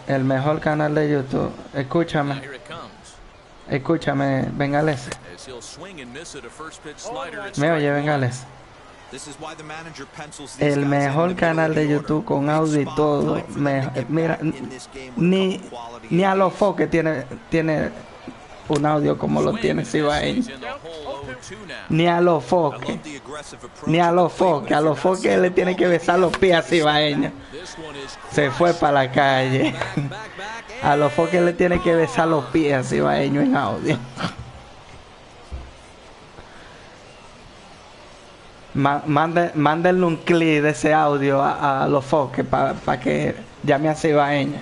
El mejor canal de YouTube. Escúchame, Bengaleses. Me oye, Bengales. El mejor canal de YouTube con audio y todo. Mira, ni a los foques tiene un audio como lo tiene Cibaeño. Ni a los foques. Ni a los foques. A los foques le tiene que besar los pies a Cibaeño. Se fue para la calle. A los foques le tiene que besar los pies a Cibaeño en audio. Mándenle un clip de ese audio a los foques para que llame a Cibaeño.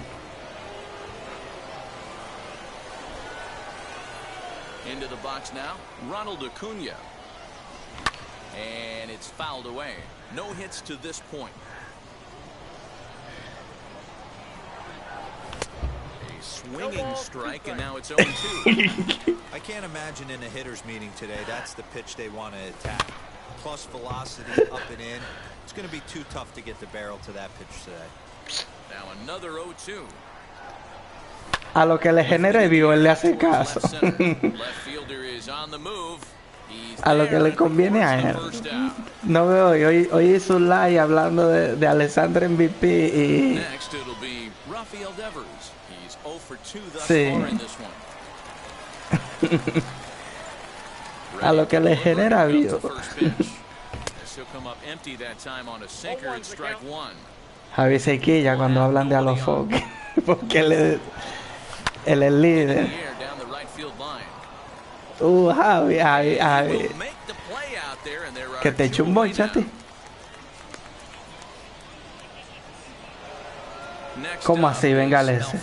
Into the box now, Ronald Acuna. And it's fouled away. No hits to this point. A swinging strike, and now it's 0-2. I can't imagine in a hitter's meeting today that's the pitch they want to attack. Plus velocity up and in. It's going to be too tough to get the barrel to that pitch today. Now another 0-2. A lo que le genere view, él le hace caso. A lo que le conviene a él. No veo hoy hizo un live hablando de Alexander MVP y... Sí. A lo que le genera view. Javi se quilla cuando hablan de a los foques. Porque él es el líder. Javi. Que te eche un bonche a ti. ¿Cómo así? Vengalese.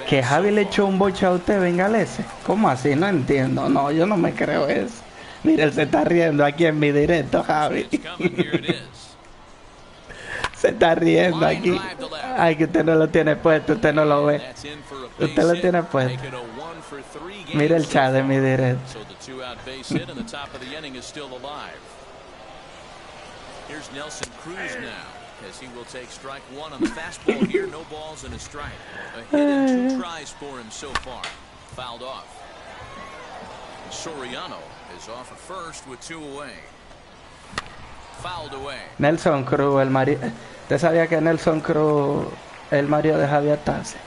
Que Javi le echó un bonche a usted, Vengalese. ¿Cómo así? No entiendo. No, yo no me creo eso. Mira, él se está riendo aquí en mi directo, Javi. Se está riendo aquí. Ay, que usted no lo tiene puesto, usted no lo ve. Usted lo tiene puesto. Mira el chat de mi directo. Here's Nelson Cruz now, as he will take strike one on the fastball here. No balls and a strike. A hit and 2 tries for him so far. Fouled off. Soriano is off at first with 2 away. Fouled away. Nelson Cruz, el marido. ¿Usted sabía que Nelson Cruz el marido de Javier Tase?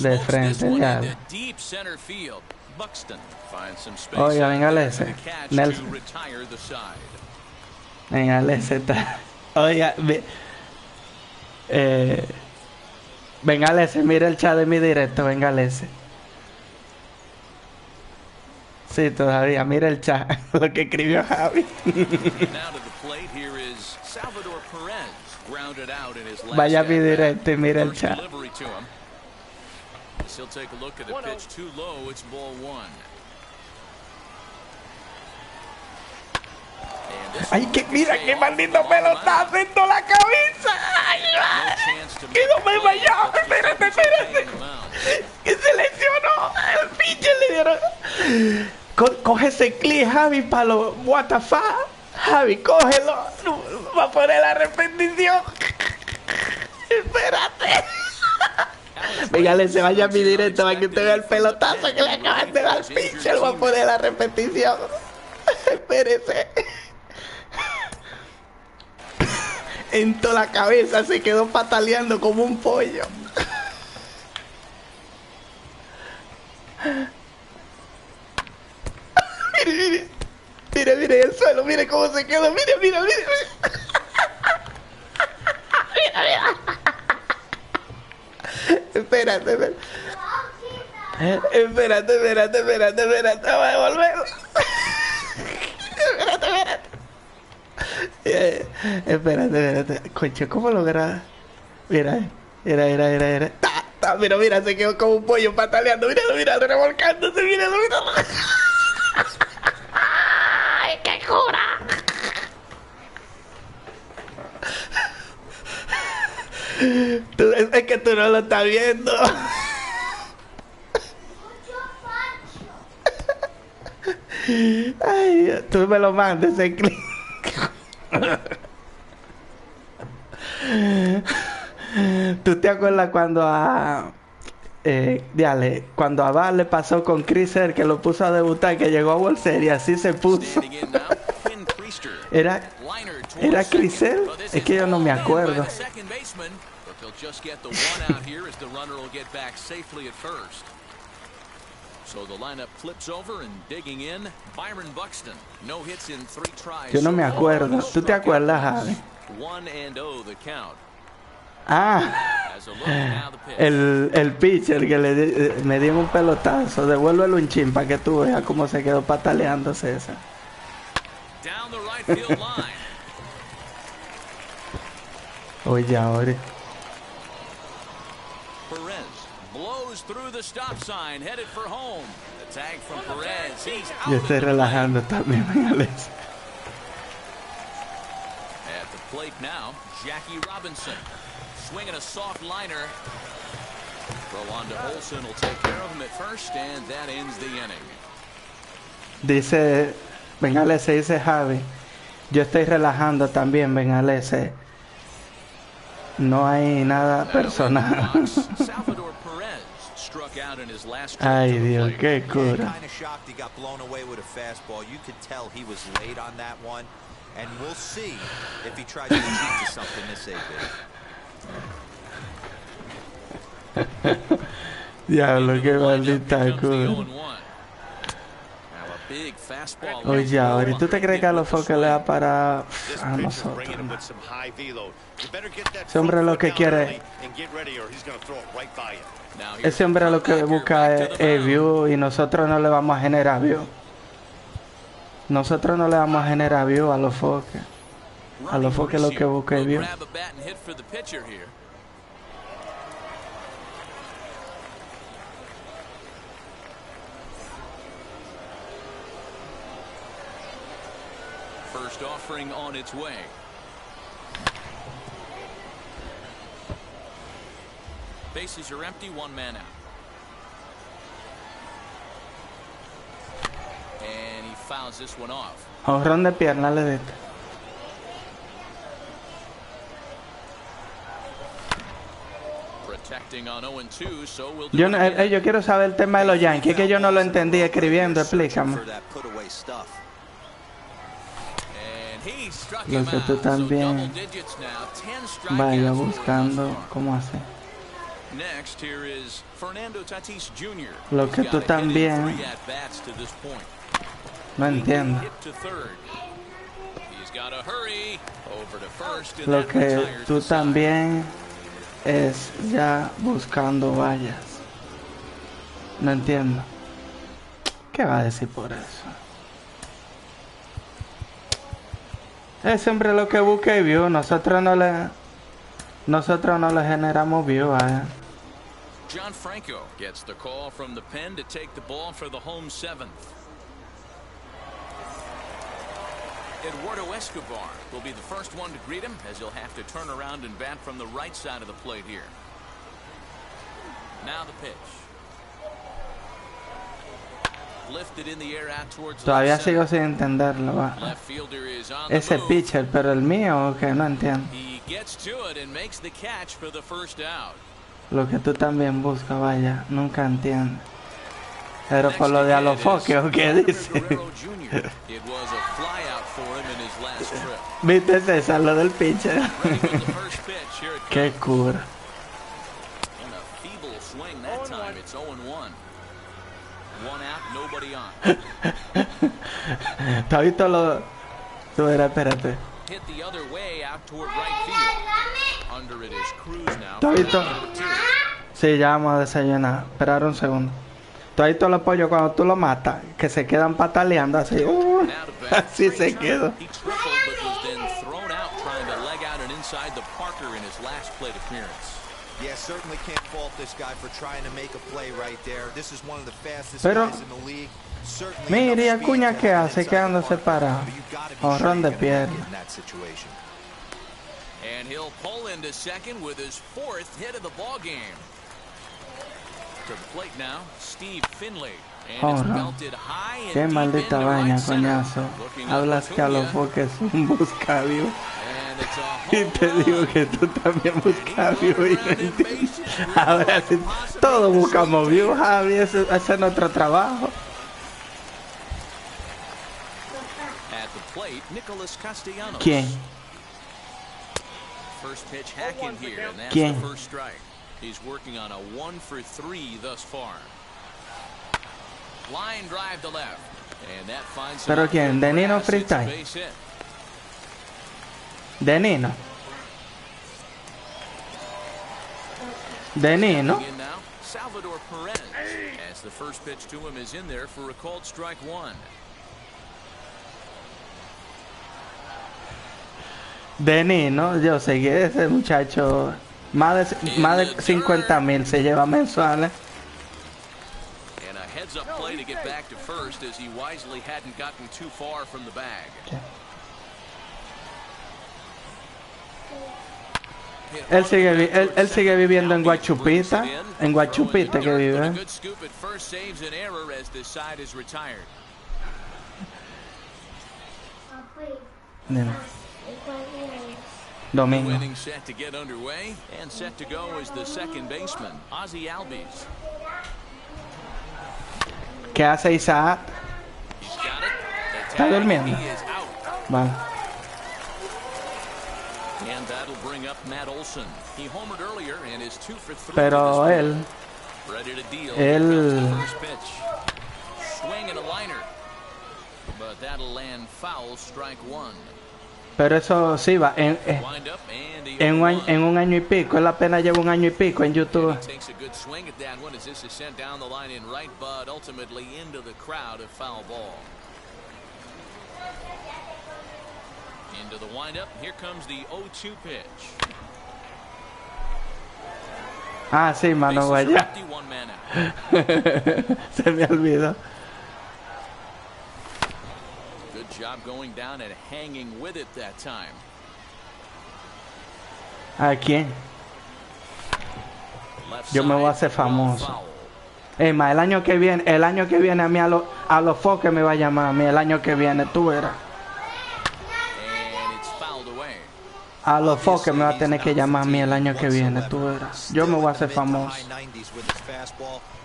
De frente, ya. Oiga, Vengalese. Nelson. Vengalese está. Oiga, Vengalese, mira el chat de mi directo, Vengalese. Sí, todavía, mira el chat, lo que escribió Javi. Vaya a mi directo y mira el chat. He'll take a look at the pitch too low. It's ball 1. Ay, que mira qué maldito pelotazo en toda la cabeza. Ay, que no me vaya. Espérate. Que se lesionó. El pinche le dieron. Coge ese clip, Javi, para los what the fuck. Javi, cógelo. Va a poner la repetición. Espérate. Venga, se vaya a mi directo para que usted vea el pelotazo que le acaban de dar al pitcher. Voy a poner la repetición. Espérese. En toda la cabeza se quedó pataleando como un pollo. Mire el suelo, mire cómo se quedó. Mire. Mira. Espérate. Voy a devolverlo. Espérate. Concha, ¿cómo lo grabas? Mira. Mira, se quedó como un pollo pataleando. Mira, revolcándose. Mira. ¡Ay, qué cura! Es que tú no lo estás viendo. Ay, tú me lo mandes ese clip. ¿Tú te acuerdas cuando Diale, cuando a Val le pasó con Chris que lo puso a debutar, que llegó a World Series, así se puso. Era Chris, es que yo no me acuerdo. Yo no me acuerdo. ¿Tú te acuerdas, Javi? Ah, el pitcher que me dio un pelotazo. Devuélvele un chin para que tú veas cómo se quedó pataleando César. Oye, ahora. Yo estoy relajando también, Alex. At the plate now, Jackie Robinson. Swinging a soft liner. Throw on to Olsen will take care of him at first, and that ends the inning. Dice, Bengalese, dice Javi. Yo estoy relajando también, Bengalese. No hay nada personal. Ay, Dios, qué cura. And we'll see if he tries to cheat to something this big. Diablo, qué maldita cura. Oye, ahora, ¿tú te crees que a los Foques le da para a nosotros? Ese hombre lo que quiere, ese hombre lo que busca es view y nosotros no le vamos a generar view. Nosotros no le vamos a generar view a los Foques. A los Foques lo que busca es view. First offering on its way. Bases are empty, one man out. And he fouls this one off. Jonrón de pierna le diste. Protecting on 0-2, so we'll do yo quiero saber el tema de los Yankees, que yo no lo entendí escribiendo, explícame. Lo que tú también vaya buscando cómo hacer. Lo que tú también no entiendo. Lo que tú también es ya buscando vallas. No entiendo. ¿Qué va a decir por eso? Es siempre lo que busque view. Nosotros no le generamos view a él. John Franco gets the call from the pen to take the ball for the home seventh. Eduardo Escobar will be the first one to greet him, as he'll have to turn around and bat from the right side of the plate here. Now the pitch. Lifted in the air out towards Todavía sigo sin entenderlo, va. Ese pitcher, pero el mío, que no entiendo. He gets to it and makes the catch for the first out. Lo que tú también buscas, vaya, nunca entiendo. Pero por lo de a los Foques, ¿o qué dice? ¿Viste César, lo del pitcher? Qué cura. ¿Te has visto lo...? Tú verás, espérate. ¿Tú has visto? Sí, ya vamos a desayunar. Esperar un segundo. ¿Tú has visto los pollos cuando tú lo matas? Que se quedan pataleando así. Así se quedó. Pero mire, Acuña que hace quedándose parado. Jonrón de pierna. And he'll pull into second with his fourth hit of the ball game. To the plate now, Steve Finley. Qué maldita vaina, coñazo. Hablas que a los Foques un buscavio. And it's a Y home te digo run. que tú también buscas views y no entiendes. Ahora sí, todos buscamos views, Javi, ese es nuestro trabajo. At the plate, Nicholas Castellanos. ¿Quién? First pitch hacking here, and that's ¿Quién? the first strike. He's working on a 1-for-3 thus far. Line drive to left, and that finds him. ¿Pero quién? ¿De Nino Freestyle? Base hit. ¿De Nino? ¿De Nino? In now, Salvador Perez, as the first pitch to him is in there for a called strike one. De Nino, yo sé que ese muchacho más de 50,000 se lleva mensuales. And a heads-up play to get back to first as he wisely hadn't gotten too far from the bag. Él sigue viviendo en Guachupita que vive. Good scoop at first, saves an error as the side is retired. Dime. Domingo. Winning set to get underway and set to go is the second baseman, Ozzy Albies. ¿Qué hace Isaac? He's got it. The ¿Está tag, durmiendo? he is out. Vale. And that'll bring up Matt Olson. He homered earlier and is 2 for 3. Pero él, ready to deal. él- Here comes the first pitch. Swing and a liner. But that'll land foul, strike one. pero eso sí va Wind up and he en un año y pico. Él apenas lleva un año y pico en YouTube. He takes a good swing at that one as this is sent down the line in right, but ultimately into the crowd, a foul ball. Into the windup. Here comes the 0-2 pitch. Ah, sí, mano, Bases are vaya. empty, one man out. Se me olvidó. Good job going down and hanging with it that time. ¿A quién? Left Yo me voy a side, hacer famoso. foul. Emma, el año que viene a mí a los foques me va a llamar a mí. El año que viene, tú verás. And it's fouled away. A los foques me va a tener que llamar a mí el año que viene, tú verás. Yo me voy a hacer famoso.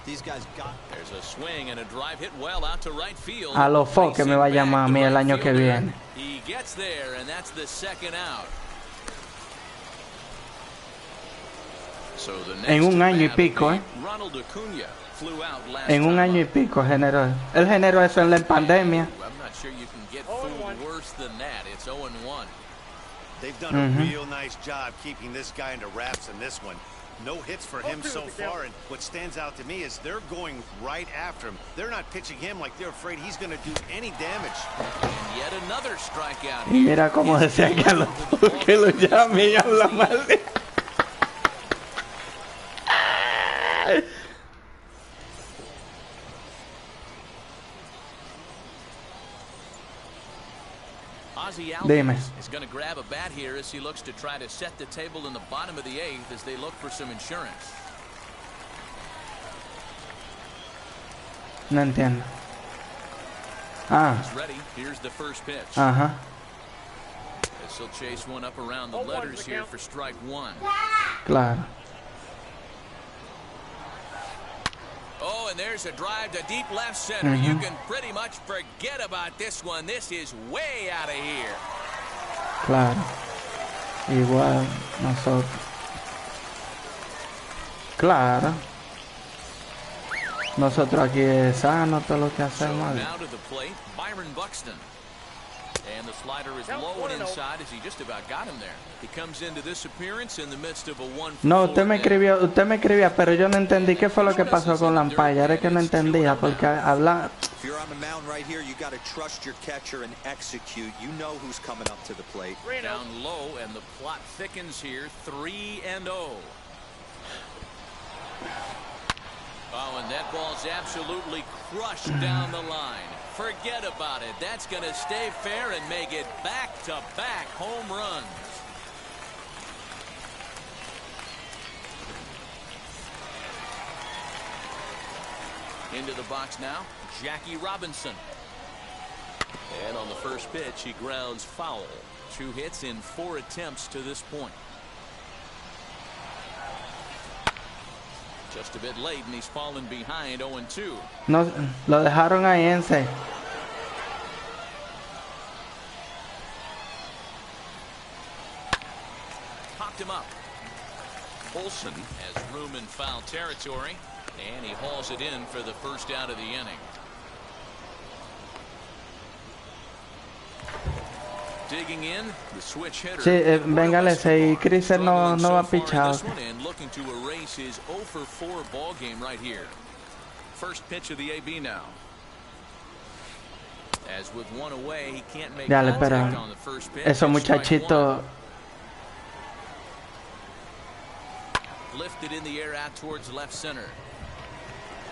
There's a swing and a drive hit well out to right field. A los foques me va a llamar a mí el año que viene. He gets there and that's the second out. So the next En un año y at bat pico, will be Ronald Acuna flew out last En un time año y up. pico generó. Él generó eso en la pandemia. I'm not sure you can get fooled worse than that. It's 0-1. They've done a real nice job keeping this guy into wraps in this one. No hits for him so far, and what stands out to me is they're going right after him. They're not pitching him like they're afraid he's going to do any damage. And yet another strikeout Y here. mira cómo decía que lo llame y habla mal de... Ozzy Dime. Albies is going to grab a bat here as he looks to try to set the table in the bottom of the eighth as they look for some insurance. No entiendo. Ah, He's ready. Here's the first pitch. ajá. As he'll chase one up around the letters here for strike one. Claro. Oh, and there's a drive to deep left center. You can pretty much forget about this one. This is way out of here. Claro. Igual nosotros. Claro. Nosotros aquí es sano todo lo que So hacemos. now to the plate, Byron Buxton. And the slider is low and inside as he just about got him there. He comes into this appearance in the midst of a 1-for-4 No, usted me day. escribía, pero yo no entendí qué fue lo que pasó con la ampalla. Era que no entendía, porque habla... If you're on the mound right here, you got to trust your catcher and execute. You know who's coming up to the plate. Down low, and the plot thickens here, 3-0. Oh, and that ball's absolutely crushed down the line. Forget about it. That's going to stay fair and make it back-to-back home runs. Into the box now, Jackie Robinson. And on the first pitch, he grounds foul. 2 hits in 4 attempts to this point. Just a bit late, and he's fallen behind 0-2. No, lo dejaron ahí en 6. Popped him up. Olsen has room in foul territory, and he hauls it in for the first out of the inning. Digging in, the switch hitter. Sí, véngale, si Chris no va a pichar. And looking to erase his 0 for 4 ball game right here. First pitch of the AB now. As with 1 away, he can't make Dale, contact pero on the first pitch. esos muchachitos. Lifted in the air out towards left center.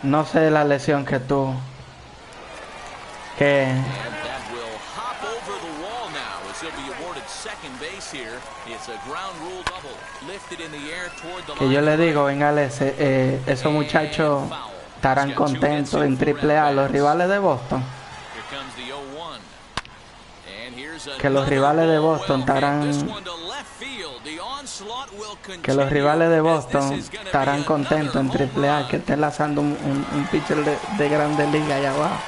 No sé la lesión que tuvo. Que And that will hop over the wall now as he'll be awarded second base here. It's a ground rule double. Lifted in the air toward the yo le digo, véngale, esos muchachos estarán contentos en AAA, los rivales de Boston. Here comes the 0-1. And here's Que los rivales de Boston estarán contentos en AAA, que esté lanzando un pitcher de Grandes Ligas allá abajo.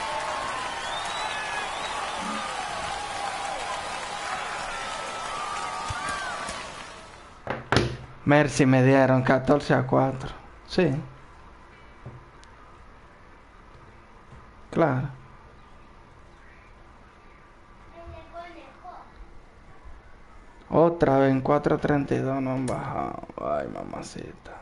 Mercy me dieron 14-4. Sí. Claro. Otra vez en 4.32 no han bajado. Ay, mamacita.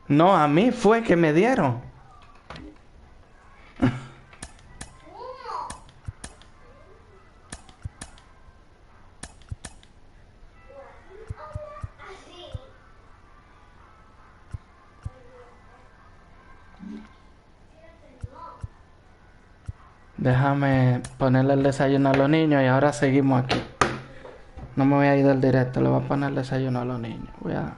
No, a mí fue que me dieron. Déjame ponerle el desayuno a los niños y ahora seguimos aquí. No me voy a ir del directo, le voy a poner el desayuno a los niños. Voy a...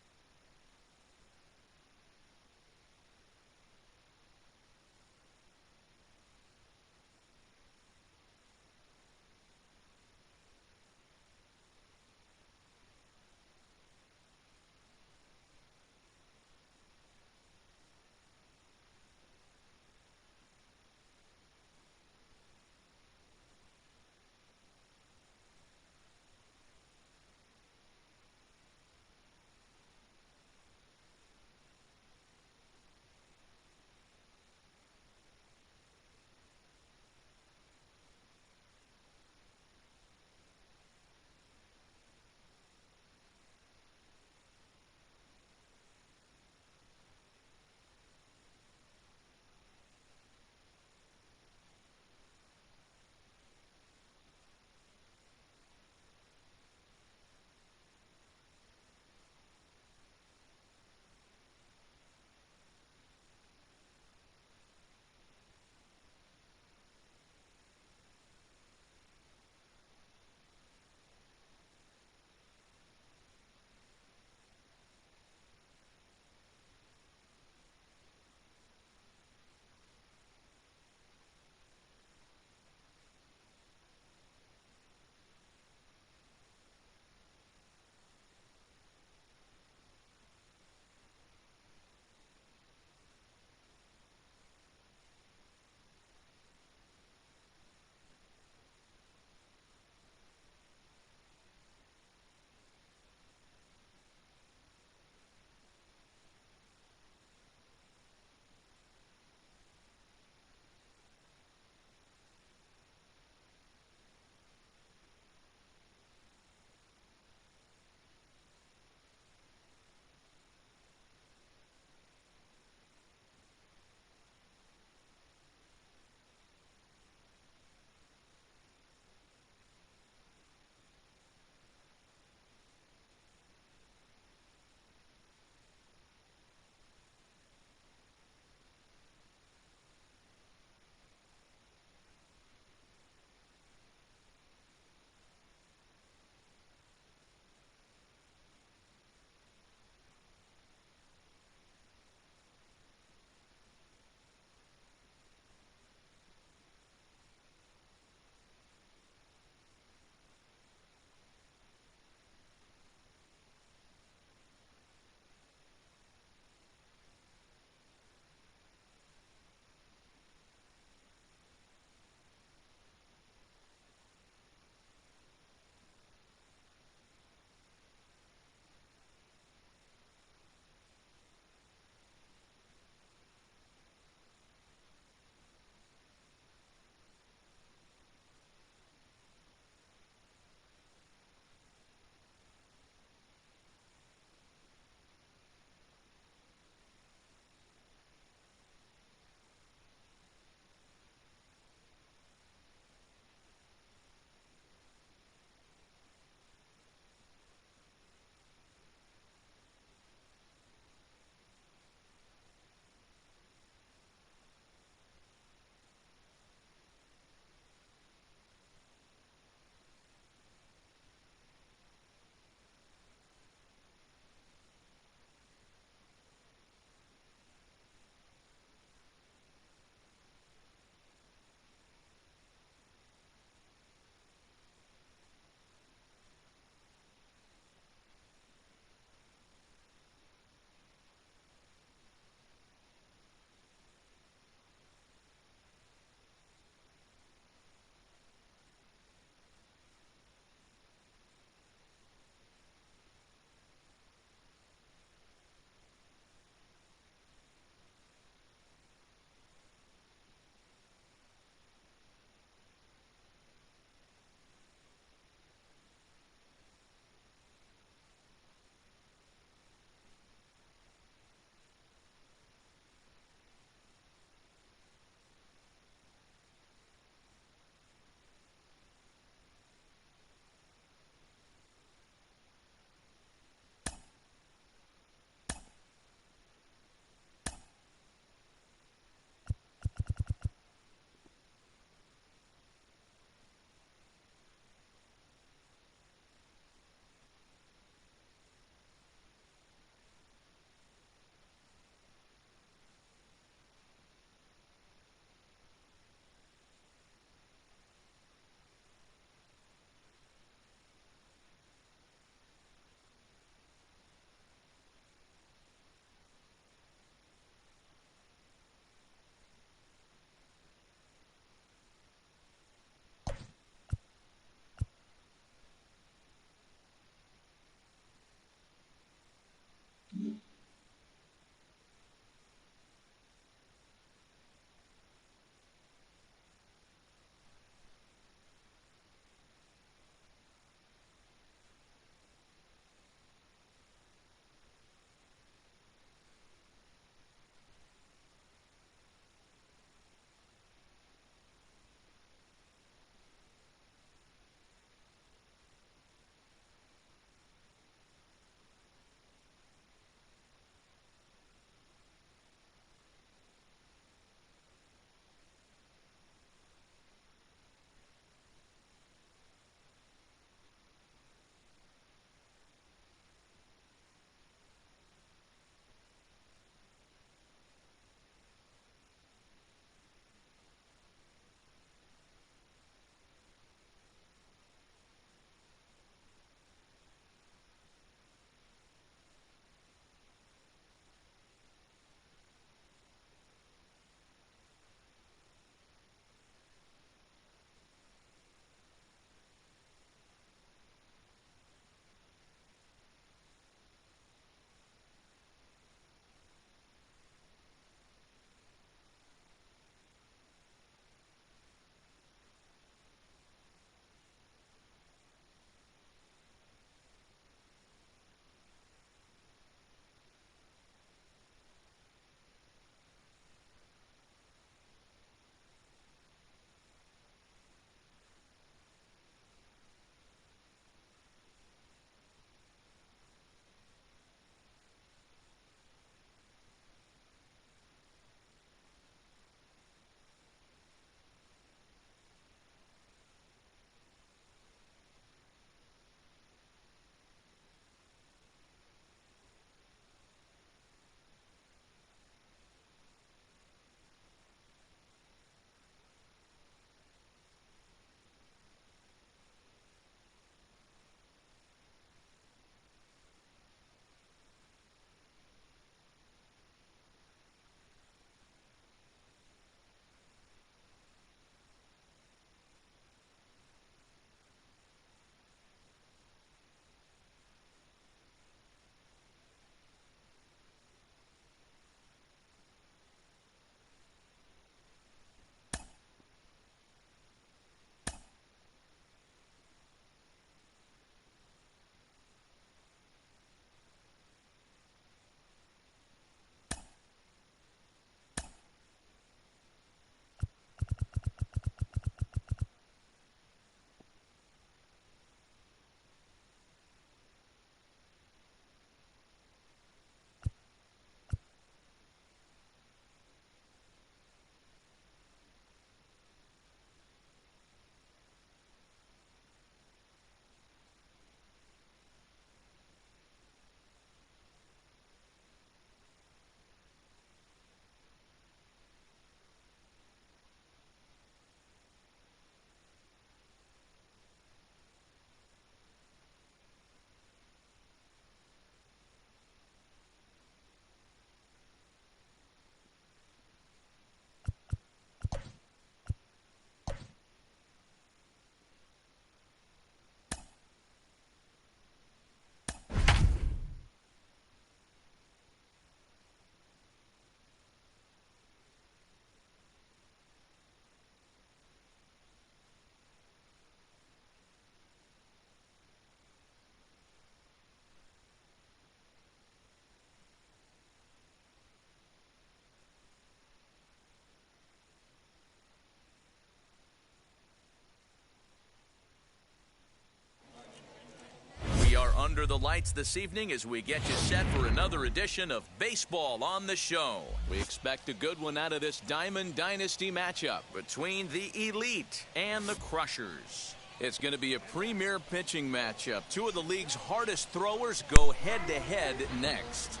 under the lights this evening as we get you set for another edition of Baseball on the Show. We expect a good one out of this Diamond Dynasty matchup between the Elite and the Crushers. It's going to be a premier pitching matchup. Two of the league's hardest throwers go head-to-head next.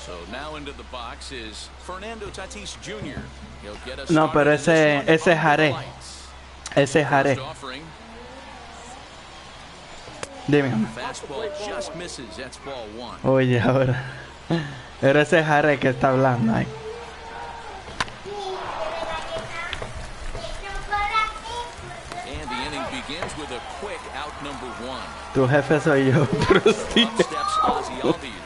So now into the box is Fernando Tatis Jr. He'll get us no, pero ese Jare. Ese Jare. Dime. Fastball just misses. That's ball one. Oye, ahora. Era ese Jare que está hablando ahí. And the inning begins with a quick out number one. Tu jefe soy yo, pero sí. Up steps Ozzy Albies.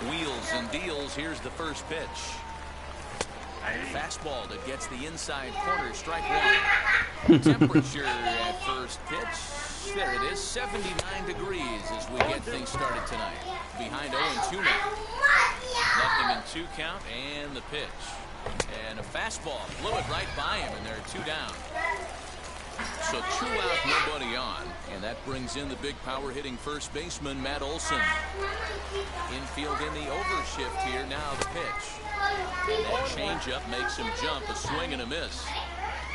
Wheels and deals. Here's the first pitch. Fastball that gets the inside corner. Strike one. Temperature at first pitch. There it is. 79 degrees as we get things started tonight. Behind 0-2 now. Nothing in 2 count and the pitch. And a fastball. Blew it right by him and there are 2 down. So 2 out, nobody on. And that brings in the big power hitting first baseman, Matt Olson. Infield in the overshift here. Now the pitch. And that changeup makes him jump. A swing and a miss.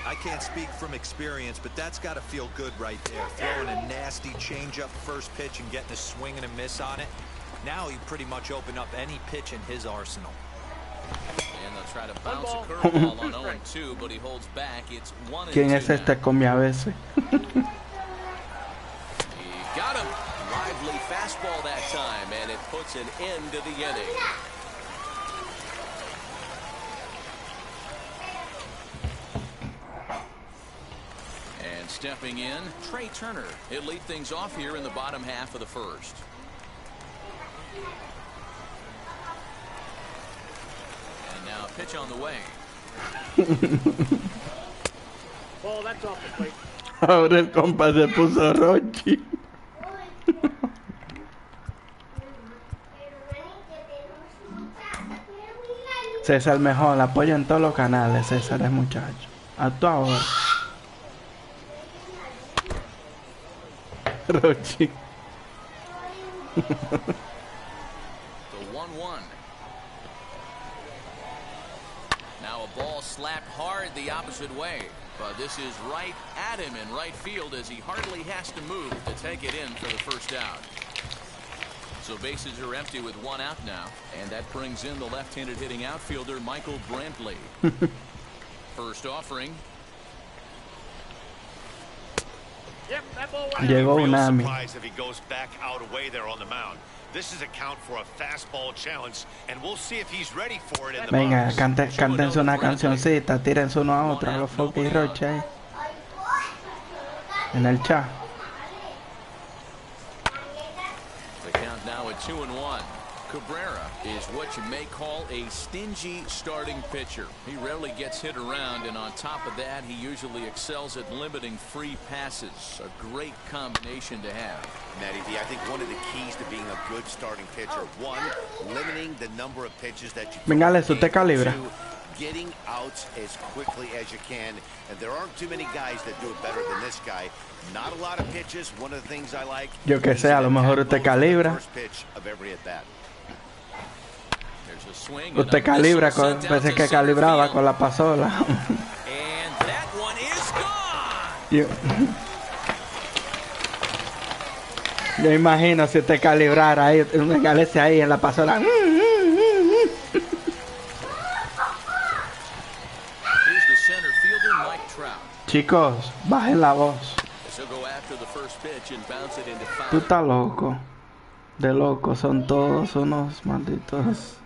I can't speak from experience, but that's got to feel good right there. Throwing a nasty changeup first pitch and getting a swing and a miss on it. Now he pretty much opened up any pitch in his arsenal. And they'll try to bounce a curveball on 0-2, but he holds back. It's 1-2. ¿Quién es este con mi a veces? He got him. Lively fastball that time, and it puts an end to the inning. And stepping in, Trey Turner. He'll lead things off here in the bottom half of the first. Now pitch on the way. Well, that's off the plate. Ahora el compa se puso Rochi. César mejor, apoya en todos los canales. César es muchacho. A tu ahora. Rochi. The 1-1. Now a ball slapped hard the opposite way. But this is right at him in right field as he hardly has to move to take it in for the first out. So bases are empty with 1 out now. And that brings in the left-handed hitting outfielder Michael Brantley. First offering. Yep, that ball went Llegó Real Unami. surprise if he goes back out away there on the mound. This is a count for a fastball challenge, and we'll see if he's ready for it in the Venga, box. cántense una cancioncita, tírense uno a otro, a los Foki y Roche ahí. En el chat. The count now at 2-1. Cabrera is what you may call a stingy starting pitcher. He rarely gets hit around, and on top of that, he usually excels at limiting free passes. A great combination to have. Matty V, I think one of the keys to being a good starting pitcher, 1, limiting the number of pitches that you Venga, Alex, usted calibra. 2, getting outs as quickly as you can, and there aren't too many guys that do it better than this guy. Not a lot of pitches. One of the things I like. Yo que sé, a lo mejor usted calibra. First pitch of every at bat. Usted calibra, parece que calibraba con la pasola. And that one is gone. Yo imagino si usted calibrara ahí, un galese ahí en la pasola. Here's the center fielder, Mike Trout. Chicos, bajen la voz. So go after the first pitch and bounce it into foul. Tú estás loco. De loco, son todos unos malditos.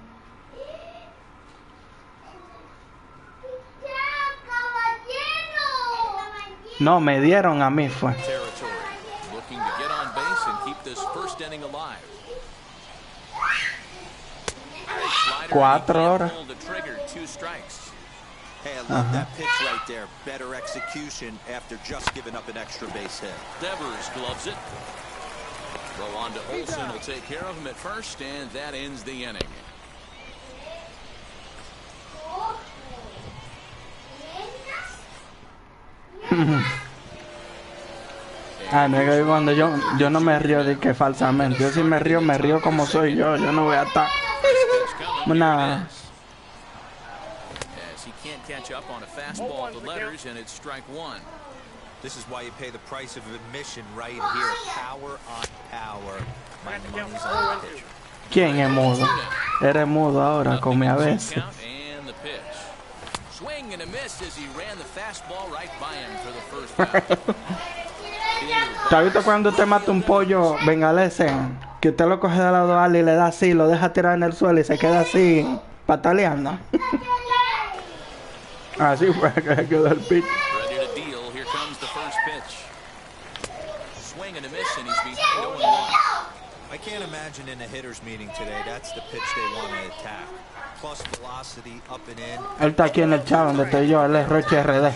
No, me dieron a mí fue. Looking to get on base and keep this first inning alive. 4 horas. Hey, I love that pitch right there. Better execution after just giving up an extra base hit. Devers gloves it. Throw on to Olsen will take care of him at first, and that ends the inning. Ah, no es que cuando yo no me río de que falsamente. Yo sí me río como soy yo. Yo no voy a estar. Nada. As he can't catch up on a fastball to letters, and it's strike one. This is why you pay the price of admission right here. Power on power. My money's on the pitcher. ¿Quién es mudo? Eres mudo ahora, come a veces. And the pitch. Swing and a miss as he ran the fastball right by him for the first out. ¿Te has visto cuando usted mata un pollo bengalese? Que usted lo coge de lado ala y le da así, lo deja tirar en el suelo y se queda así, pataleando. Así fue que quedó el pitch. Ready to deal. Here comes the first pitch. Swing and a miss, and he's behind 0-1. I can't imagine in a hitter's meeting today, that's the pitch they want to attack. Plus velocity, up and in. Él está aquí en el chat donde estoy yo, él es Roche RD.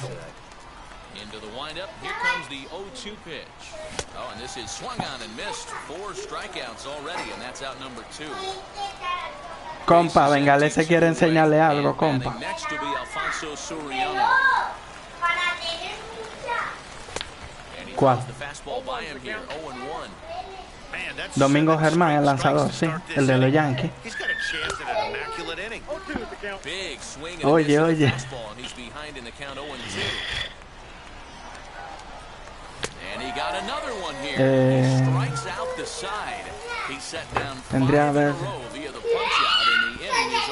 Into the windup. Here comes the 0-2 pitch. Oh, and this is swung on and missed. 4 strikeouts already, and that's out number 2. Compa, Bengalese quiere enseñarle algo, compa. Next to be Alfonso Soriano. And he throws the fastball by him here. 0-1. Domingo Germán, el lanzador, sí, el de los Yankees. Big swing Oye. and he's behind in the count 0-2. And he got another one here. He strikes out the side. He set down 5 in a row via the punch out, and the inning is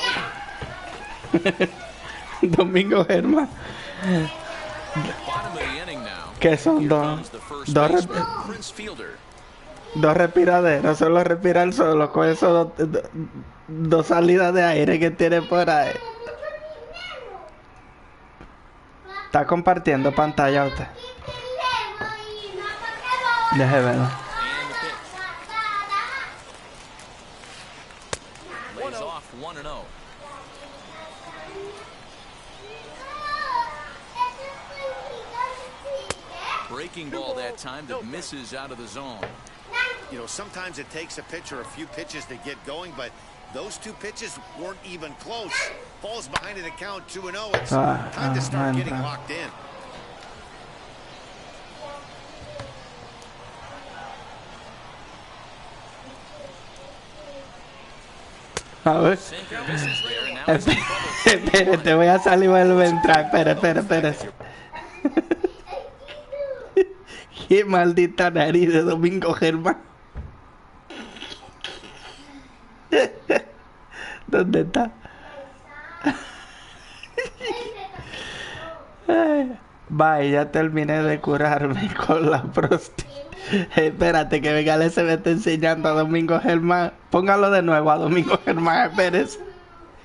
over. Domingo Germán. Bottom of the inning now. Que son dos respiraderos, solo respira el solo con esos dos salidas de aire que tiene por ahí. Está compartiendo pantalla usted. Deje verlo. Lays off 1-0. Breaking ball that time that misses out of the zone. You know, sometimes it takes a pitcher a few pitches to get going, but those 2 pitches weren't even close. Falls behind in the count 2-0. It's time to start getting locked in. A ver. Espérate, voy a salir y vuelvo a entrar. Espera. Qué maldita nariz de Domingo Germán. ¿Dónde está? Bye, ya terminé de curarme con la próstata. Espérate que Vegale se me está enseñando a Domingo Germán. Póngalo de nuevo a Domingo Germán, espérese.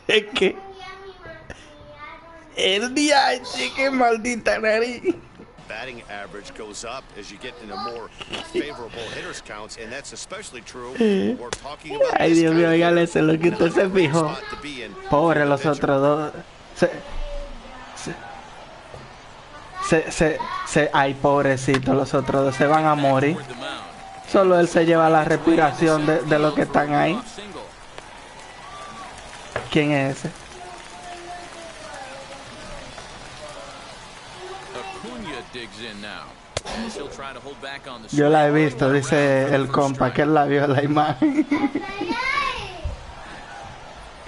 Es que el día, qué maldita nariz. Batting average goes up as you get into more favorable hitters counts, and that's especially true. We're talking about. Ay, Dios mío, Vegale, se lo que usted se fijó. Pobre los otros dos. Ay, pobrecito, los otros dos se van a morir. Solo él se lleva la respiración de los que están ahí. ¿Quién es ese? Yo la he visto, dice el compa, que él la vio la imagen.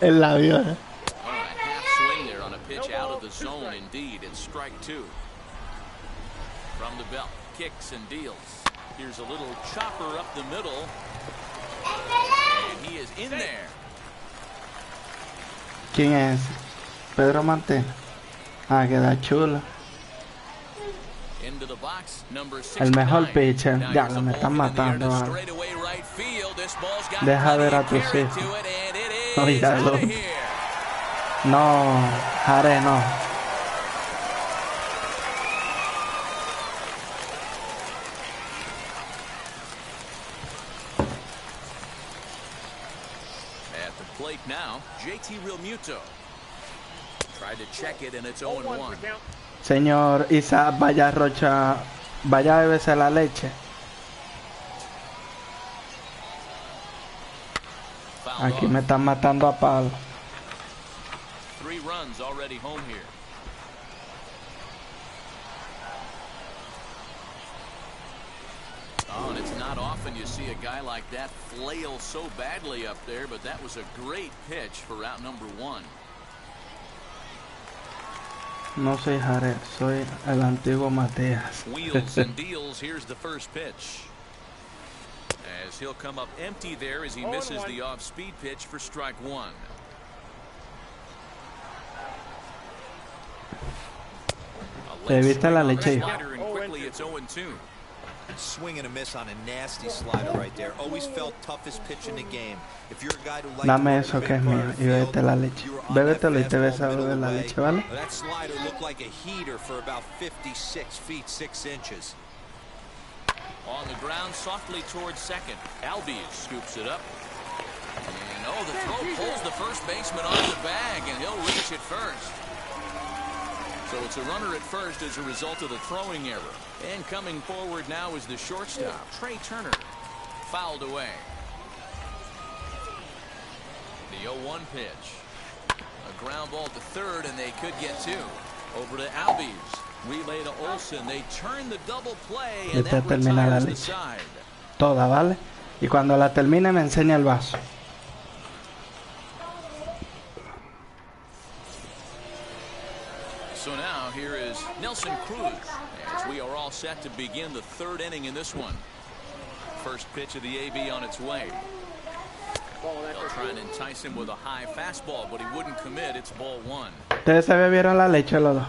Él la vio. From the belt, kicks and deals. Here's a little chopper up the middle. And he is in there. ¿Quién es? Pedro Martínez. Ah, queda chulo. Into the box, number 69. El mejor pitcher. Ya, me están matando. Deja ver a tus hijos. Oígalo. No, Jare, no. Now, JT Realmuto tried to check it and it's 0-1. Señor Isaac, vaya Rocha, vaya a beberse la leche. Aquí me están matando a palo. 3 runs already home here. Oh, and it's not often you see a guy like that flail so badly up there, but that was a great pitch for out number 1. No soy Jared, soy el antiguo Mateas. Wheels and deals. Here's the first pitch. As he'll come up empty there as he misses the off-speed pitch for strike 1. Te viste la leche. And quickly it's 0-2. Swing and a miss on a nasty slider right there. Always felt toughest pitch in the game. If you're a guy who likes Dame eso que es mío y bébete la leche. Bébetelo y te ves a beber la leche, ¿vale? That slider looked like a heater for about 56 feet 6 inches. On the ground, softly towards second. Albies scoops it up. And oh, the throw pulls the first baseman off the bag, and he'll reach it first. So it's a runner at first as a result of the throwing error. And coming forward now is the shortstop, Trey Turner. Fouled away. The 0-1 pitch. A ground ball to third, and they could get 2. Over to Albies. Relay to Olsen. They turn the double play, and that retires the side. Toda, ¿vale? Y cuando la termine me enseña el vaso. So now here is Nelson Cruz as we are all set to begin the 3rd inning in this one. First pitch of the AB on its way. They'll try and entice him with a high fastball, but he wouldn't commit. It's ball 1. Ustedes se bebieron la leche los dos.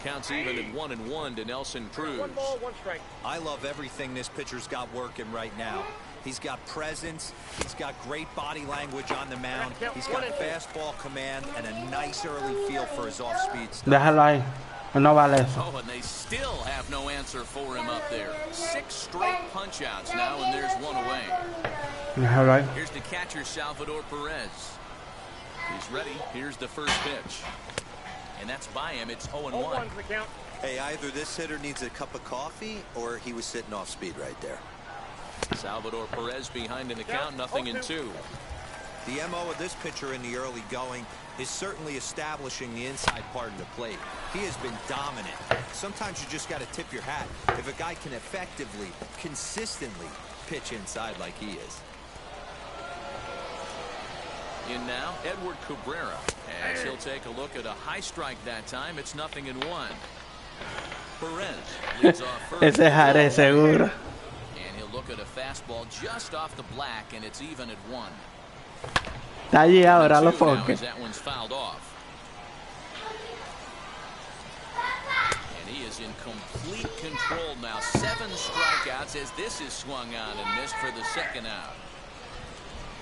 Counts even at 1-1 to Nelson Cruz. 1 ball, 1 strike. I love everything this pitcher's got working right now. He's got presence. He's got great body language on the mound. He's got fastball command and a nice early feel for his off-speed stuff. Déjalo ahí. No vale eso. Oh, and they still have no answer for him up there. 6 straight punch-outs now, and there's 1 away. Déjalo ahí. Here's the catcher, Salvador Perez. He's ready. Here's the first pitch. And that's by him. It's 0-1. Hey, either this hitter needs a cup of coffee or he was sitting off speed right there. Salvador Perez behind in the count, 0-2. The MO of this pitcher in the early going is certainly establishing the inside part of the plate. He has been dominant. Sometimes you just got to tip your hat if a guy can effectively, consistently pitch inside like he is. In now, Edward Cabrera, as he'll take a look at a high strike that time. It's 0-1. Perez leads off first. Ese Jare seguro. And he'll look at a fastball just off the black, and it's even at 1. Está allí ahora los foques. That one's fouled off. And he is in complete control now. 7 strikeouts as this is swung on and missed for the 2nd out.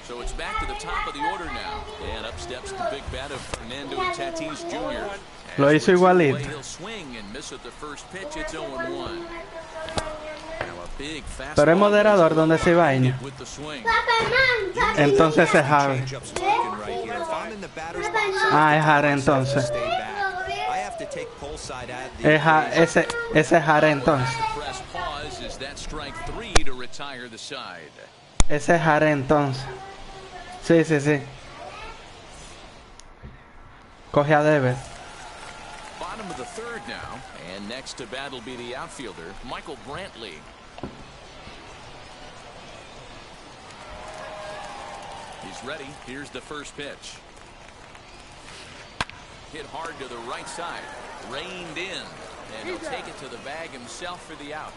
So it's back to the top of the order now. And up steps the big bat of Fernando Tatis Jr. Lo hizo igualito. He'll swing and miss at the first pitch. It's 0-1. Pero es moderador donde se baña. Entonces es Jare. Ah, es Jare entonces. Ese es Jare entonces. Ese es Jare entonces. Sí, sí, sí. Coge a Deber. Bottom of the 3rd now, and next to bat will be the outfielder, Michael Brantley. He's ready. Here's the first pitch. Hit hard to the right side. Reined in. And he'll take it to the bag himself for the out.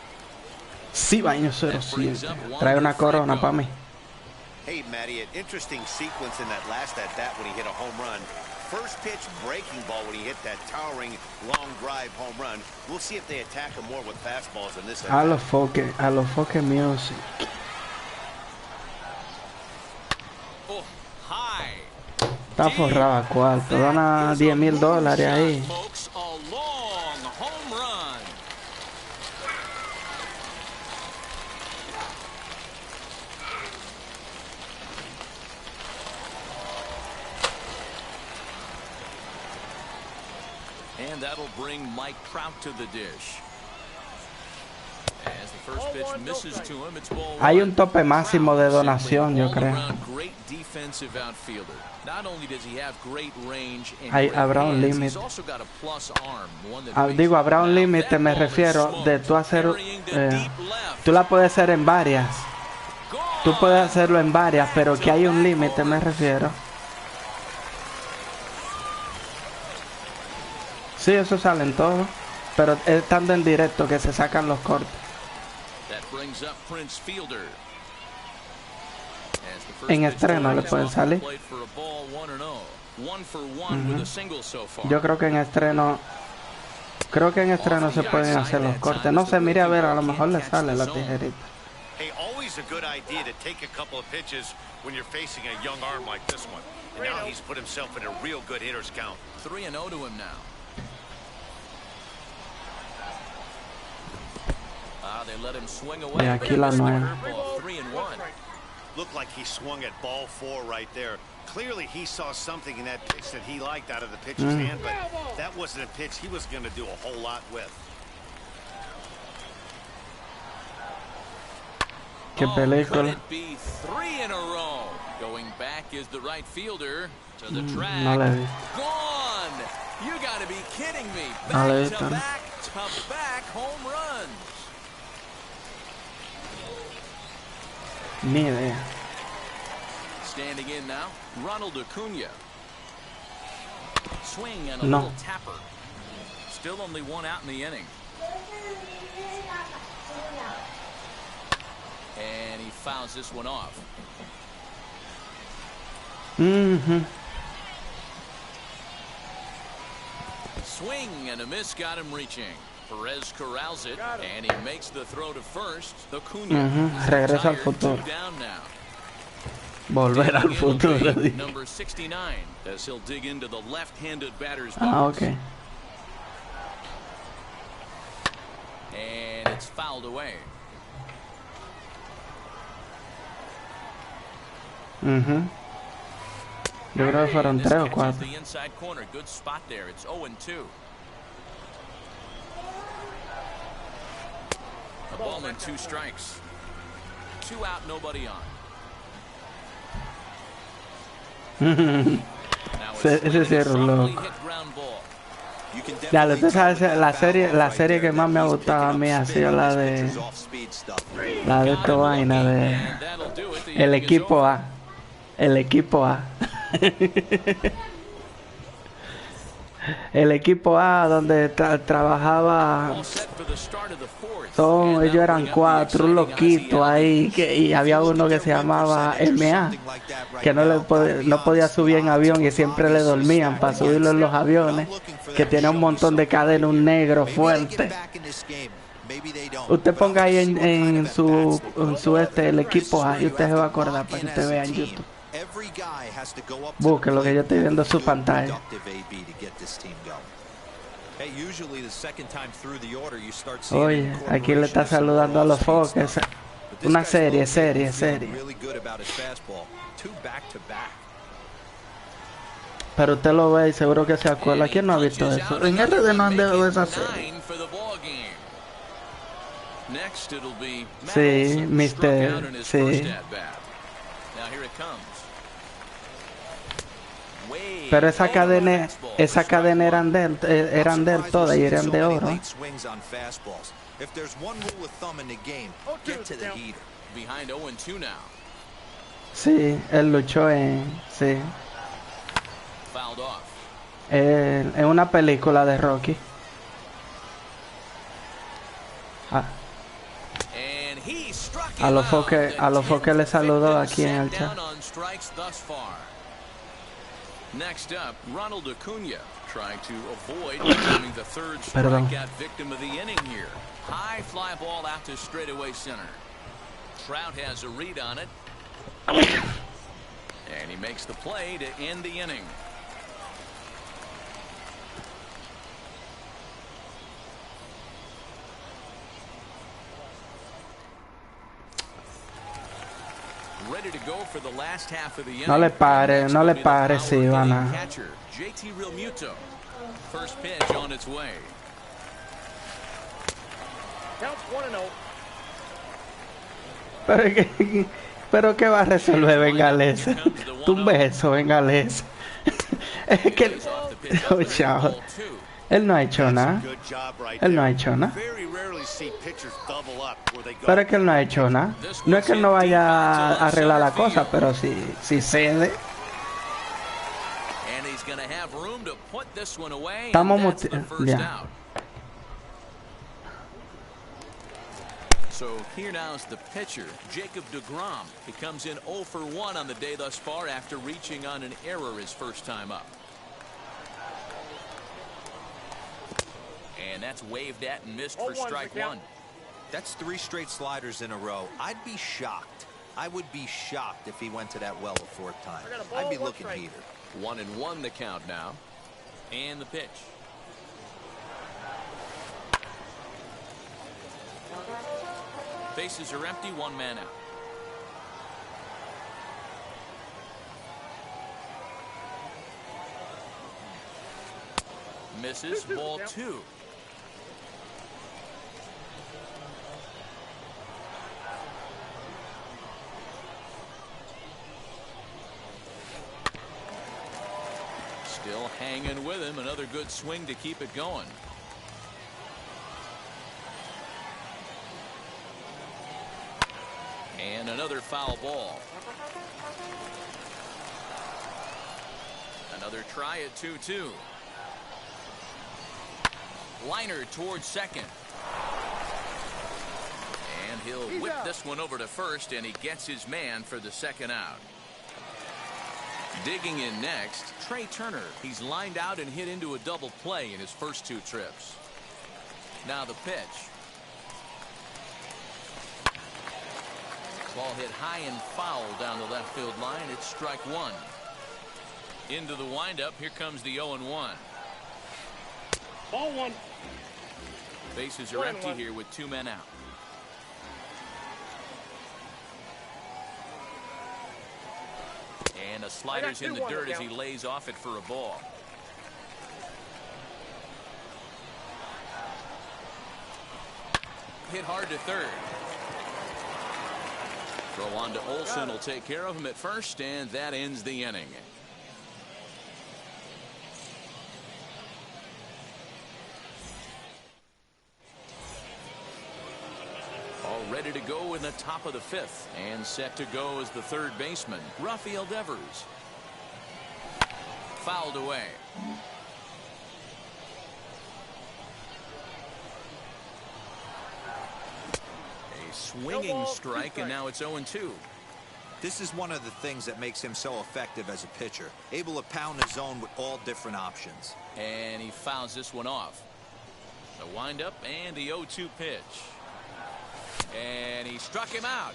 Sí, baño 0-7. Trae una corona para mí. Hey, Matty, an interesting sequence in that last at-bat when he hit a home run. First pitch breaking ball when he hit that towering long drive home run. We'll see if they attack him more with fastballs in this. A los foques music. Está forrado a cuarto. Dona $10,000 ahí. And that'll bring Mike Trout to the dish. As the Hay un tope máximo de donación, yo creo. Habrá un límite. Digo, habrá un límite, me refiero, de tú hacer... tú la puedes hacer en varias. Tú puedes hacerlo en varias, pero que hay un límite, me refiero. Sí, eso sale en todo. Pero estando en directo que se sacan los cortes. En estreno le pueden salir. Yo creo que en estreno... Creo que en estreno se pueden hacer los cortes. No sé, mire a ver, a lo mejor le sale la tijerita. Hey, always a good idea to take a couple of pitches when you're facing a young arm like this one. And now he's put himself in a real good hitter's count. 3-0 to him now. They let him swing away. Y aquí la nueva. 3-1. Looked like he swung at ball 4 right there. Clearly he saw something in that pitch that he liked out of the pitcher's hand, but that wasn't a pitch he was going to do a whole lot with. Qué película. Going back is the right fielder to the track. No la he visto. Gone. You got to be kidding me. No la he Back visto. to back home runs. Ni idea. Standing in now, Ronald Acuna. Swing and a No. little tapper. Still only one out in the inning. And he fouls this one off. Swing and a miss got him reaching. Perez corrals it, and he makes the throw to first. Acuna Regresa al futuro. down now. Volver al futuro. Number 69, as he'll dig into the left-handed batter's box. Ah, ok. And it's fouled away. Yo creo que fueron 3 o 4. The inside corner, good spot there. It's 0-2. A ball and 2 strikes. 2 out, nobody on. Ese cierre loco. Ya, tú sabes, la serie que más me ha gustado a mí ha sido la de esta vaina de el equipo A. El equipo A. El equipo A donde trabajaba. Ellos eran 4, un loquito ahí, y había uno que se llamaba MA, que no podía subir en avión y siempre le dormían para subirlo en los aviones, que tenía un montón de cadena, un negro fuerte. Usted ponga ahí en su el equipo A y usted se va a acordar para que usted vea en YouTube. Busque lo que yo estoy viendo en su pantalla. Oye, aquí le está saludando a los Foques. Una serie. Pero usted lo ve y seguro que se acuerda. ¿Quién no ha visto eso? En RD no han dejado esa serie. Sí, Mr. Sí. Pero esa cadena eran de él todas y eran de oro. Sí, él luchó sí. En una película de Rocky. A los Foques le saludó aquí en el chat. Next up, Ronald Acuna trying to avoid becoming the third strikeout victim of the inning here. High fly ball out to straightaway center. Trout has a read on it. And he makes the play to end the inning. No le pare, sí, van a. First pitch on its way. Counts 1-0. Pero, pero ¿qué va a resolver Bengales? Un beso, Bengales. Es que... Oh, chao. Él no ha hecho nada. Él no ha hecho nada. Pero es que él no ha hecho nada. No es que él no vaya a arreglar la cosa, pero si cede. Estamos ya. So here now is the pitcher, Jacob deGrom. He comes in 0 for 1 on the day thus far after reaching on an error his first time up. And that's waved at and missed for strike one. That's 3 straight sliders in a row. I'd be shocked. I would be shocked if he went to that well a 4th time. I'd be looking heated. 1-1 the count now. And the pitch. Bases are empty, 1 man out. Misses, ball 2. Still hanging with him. Another good swing to keep it going. And another foul ball. Another try at 2-2. Liner towards second. And he'll whip this one over to first, and he gets his man for the second out. Digging in next, Trey Turner. He's lined out and hit into a double play in his first 2 trips. Now the pitch. Ball hit high and foul down the left field line. It's strike 1. Into the windup. Here comes the 0-1. Ball 1. Bases are empty here with 2 men out. And a slider's in the dirt as he lays off it for a ball. Hit hard to third. Throw on to Olsen will take care of him at first, and that ends the inning. All ready to go in the top of the 5th, and set to go as the 3rd baseman, Rafael Devers. Fouled away. Swinging strike, and now it's 0-2. This is one of the things that makes him so effective as a pitcher, able to pound the zone with all different options. And he fouls this one off. The windup and the 0-2 pitch. And he struck him out.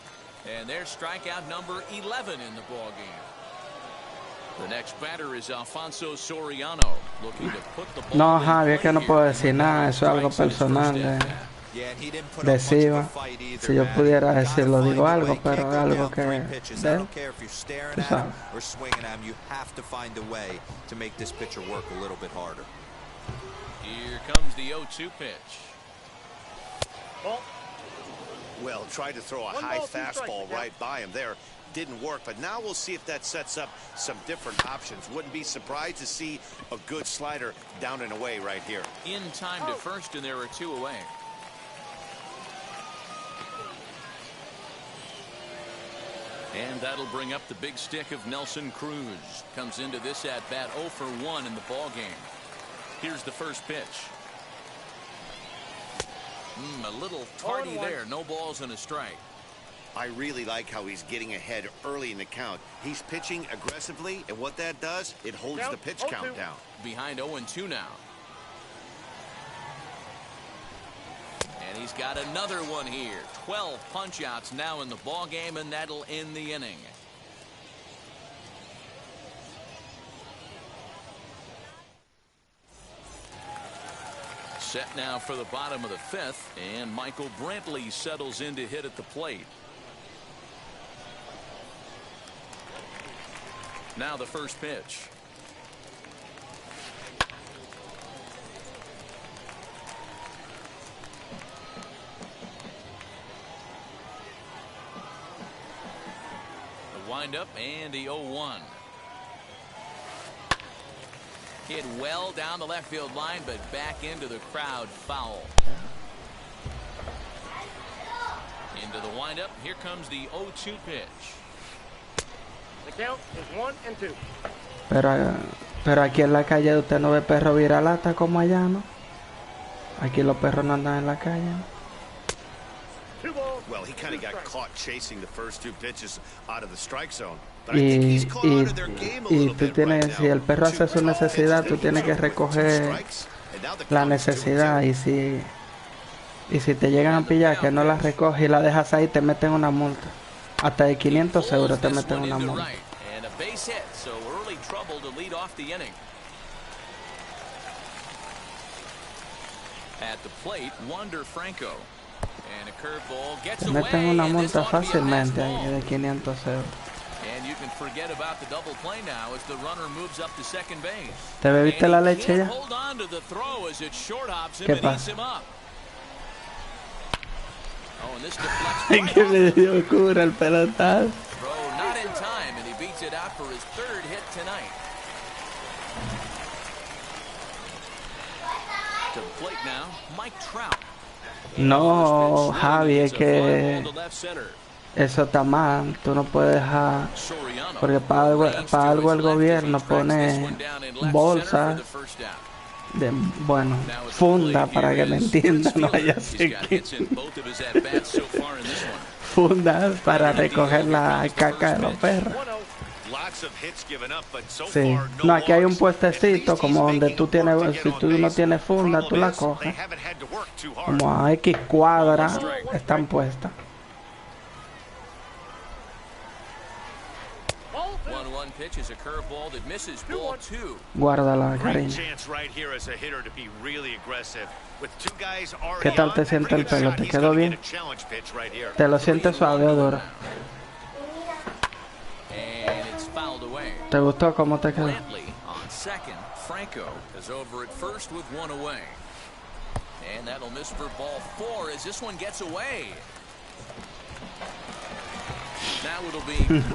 And there's strikeout number 11 in the ball game. The next batter is Alfonso Soriano, looking to put the ball. No, Javi, es que no puedo decir nada. Eso es algo personal de Siva. Si yo pudiera decirlo, digo algo, pero es algo que de él. Tú sabes. Here comes the 0-2 pitch. Well, tried to throw a high fastball right by him there. Didn't work, but now we'll see if that sets up some different options. Wouldn't be surprised to see a good slider down and away right here. In time to first, and there are 2 away. And that'll bring up the big stick of Nelson Cruz. Comes into this at bat 0 for 1 in the ball game. Here's the first pitch. A little tardy there. No balls and a strike. I really like how he's getting ahead early in the count. He's pitching aggressively, and what that does, it holds the pitch count down. Behind 0-2 now. And he's got another one here. 12 punch-outs now in the ball game, and that'll end the inning. Set now for the bottom of the 5th, and Michael Brantley settles in to hit at the plate. Now the first pitch. windup and the 0-1. Hit well down the left field line, but back into the crowd, foul. Into the windup. Here comes the 0-2 pitch. The count is 1-2. Pero aquí en la calle usted no ve perro viralata como allá, ¿no? Aquí los perros no andan en la calle, ¿no? Well, he kind of got caught chasing the first 2 pitches out of the strike zone. But I think he's caught out of their game a little bit right now. Si el perro hace su necesidad, tú tienes que recoger la necesidad. Y si te llegan a pillar que no la recoges y la dejas ahí, te meten una multa. Hasta de 500 euros te meten una multa. Te meten una multa fácilmente ahí de 500 euros. ¿Te bebiste la leche ya? ¿Qué pasa? Que me dio cura el pelotazo. No, Javi, es que eso está mal. Tú no puedes dejar, porque para algo el gobierno pone bolsas de, bueno, funda, para que me entiendan, no vaya a ser que fundas para recoger la caca de los perros. Sí, no, aquí hay un puestecito como donde tú tienes, si tú no tienes funda, tú la coges. Como a X cuadras están puestas. Guárdala, cariño. ¿Qué tal te siente el pelo? ¿Te quedó bien? ¿Te lo sientes suave o duro? ¿Te gustó cómo te quedó?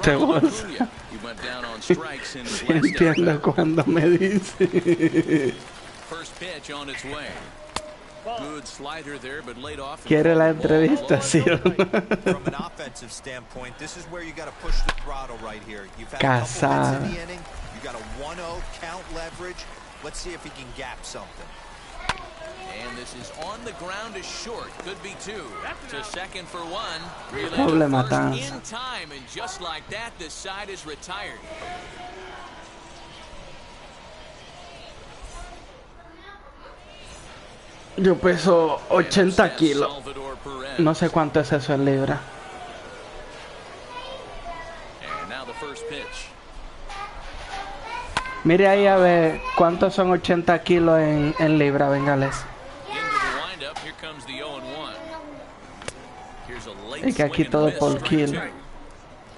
Te goza. Entiendo cuando me dice. ¿Quiere la entrevista, sí o no? Casada. Doble matanza. Yo peso 80 kilos. No sé cuánto es eso en libra. Mire ahí a ver cuántos son 80 kilos en libra, vengales. Es que aquí todo por kilo.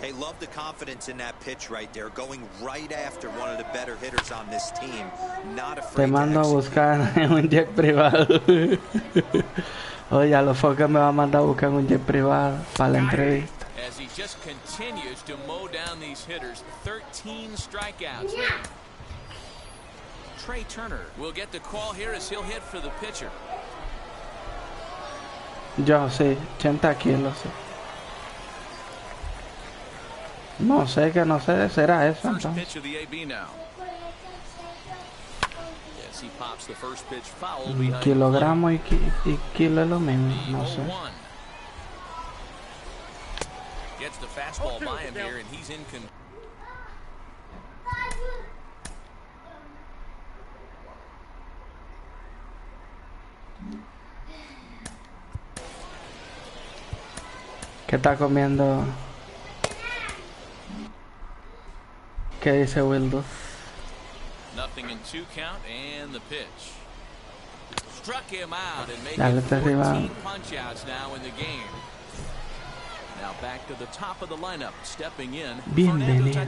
Hey, love the confidence in that pitch right there, going right after one of the better hitters on this team. Not afraid. Te mando a buscar en un jet privado. Oye, a los focos me va a mandar a buscar un jet privado para la entrevista. As he just continues to mow down these hitters, 13 strikeouts. Trey Turner will get the call here as he'll hit for the pitcher. Yo sí, 80 kilos. Sí. No sé, que no sé, será eso entonces. Kilogramo y kilo es lo mismo, no sé. ¿Qué está comiendo? ¿Qué dice Wildo? Dale, te arriba. Bienvenido.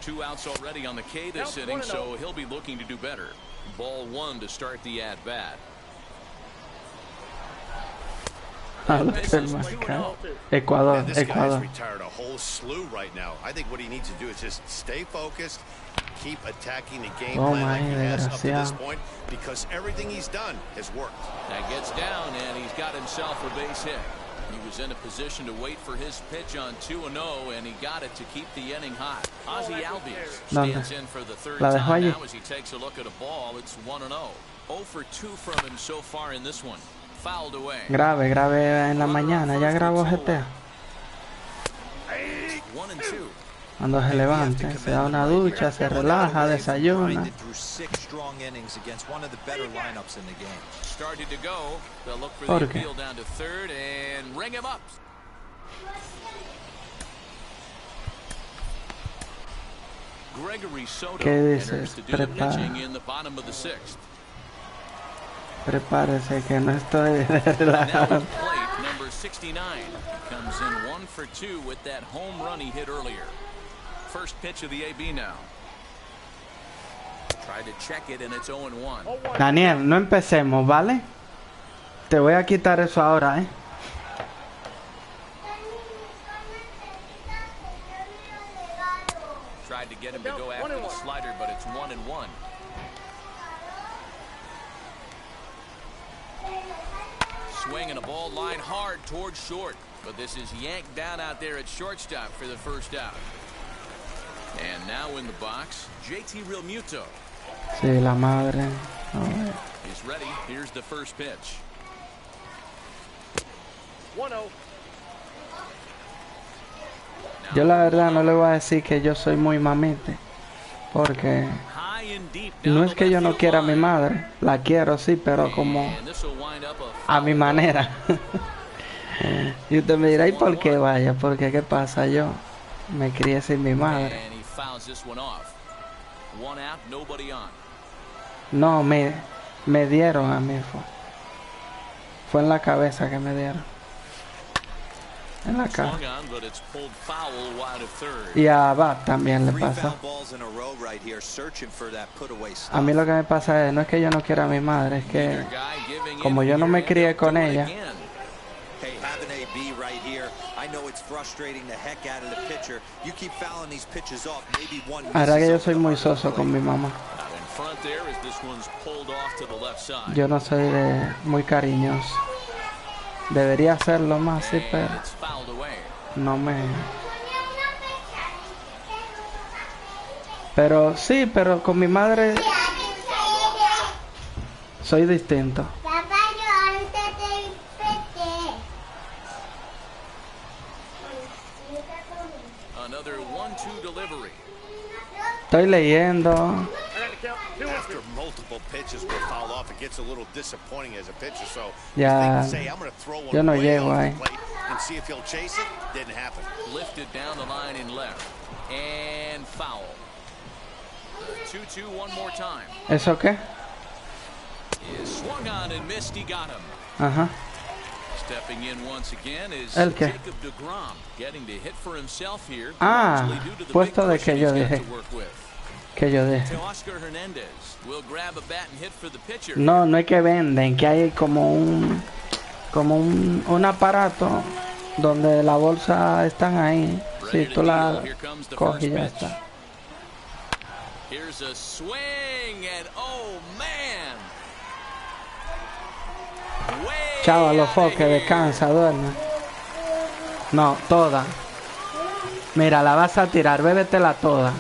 Two outs already on the K this inning, so he'll be looking to do better. Ball 1 to start the at bat. And misses 2-0. Ecuador, And this guy's Ecuador. retired a whole slew right now. I think what he needs to do is just stay focused, keep attacking the game plan like he has up to this point, because everything he's done has worked. That gets down, and he's got himself a base hit. He was in a position to wait for his pitch on 2-0, and he got it to keep the inning hot. Ozzie Albies stands in for the third time now as he takes a look at a ball. It's 1-0. 0 for 2 from him so far in this one. Fouled away. Grave en la mañana, ya grabó GTA. 1-2. Cuando se levante, se da una ducha, se relaja, desayuna. Started to go. They'll look for the appeal down to third and ring him up. Gregory Soto enters to do the pitching in the bottom of the 6th. Prepárese que no estoy relajado. Plate number 69 comes in 1 for 2 with that home run he hit earlier. First pitch of the AB now. Tried to check it and it's 0-1. Daniel, no empecemos, ¿vale? Te voy a quitar eso ahora, ¿eh? Tried to get him to go after the slider, but it's 1-1. Swinging a ball line hard towards short, but this is yanked down out there at shortstop for the first out. And now in the box, JT Realmuto. Sí, la madre. He's ready. Here's the first pitch. 1-0. Yo la verdad no le voy a decir que yo soy muy mamite, porque no es que yo no quiera a mi madre, la quiero sí, pero como a mi manera. Y usted me dirá, ¿y por qué vaya? Porque ¿qué pasa? Yo me crié sin mi madre. No, me dieron a mí. Fue en la cabeza que me dieron. En la cara. Y a Bat también le pasa. A mí lo que me pasa es, no es que yo no quiera a mi madre, es que como yo no me crié con ella. Ahora que yo soy muy soso con mi mamá. Yo no soy de muy cariñoso. Debería hacerlo más, sí, pero no me... Pero sí, pero con mi madre soy distinto. Estoy leyendo. Ya, yo no llego ahí. ¿Eso qué? Ajá. ¿El qué? Ah, puesto de que yo dije. Que yo dije. No, no es que venden, que hay como un aparato donde la bolsa están ahí. Si tú la coges y ya está. Chava, los foques, descansa, duerme. No, toda. Mira, la vas a tirar, bébetela toda.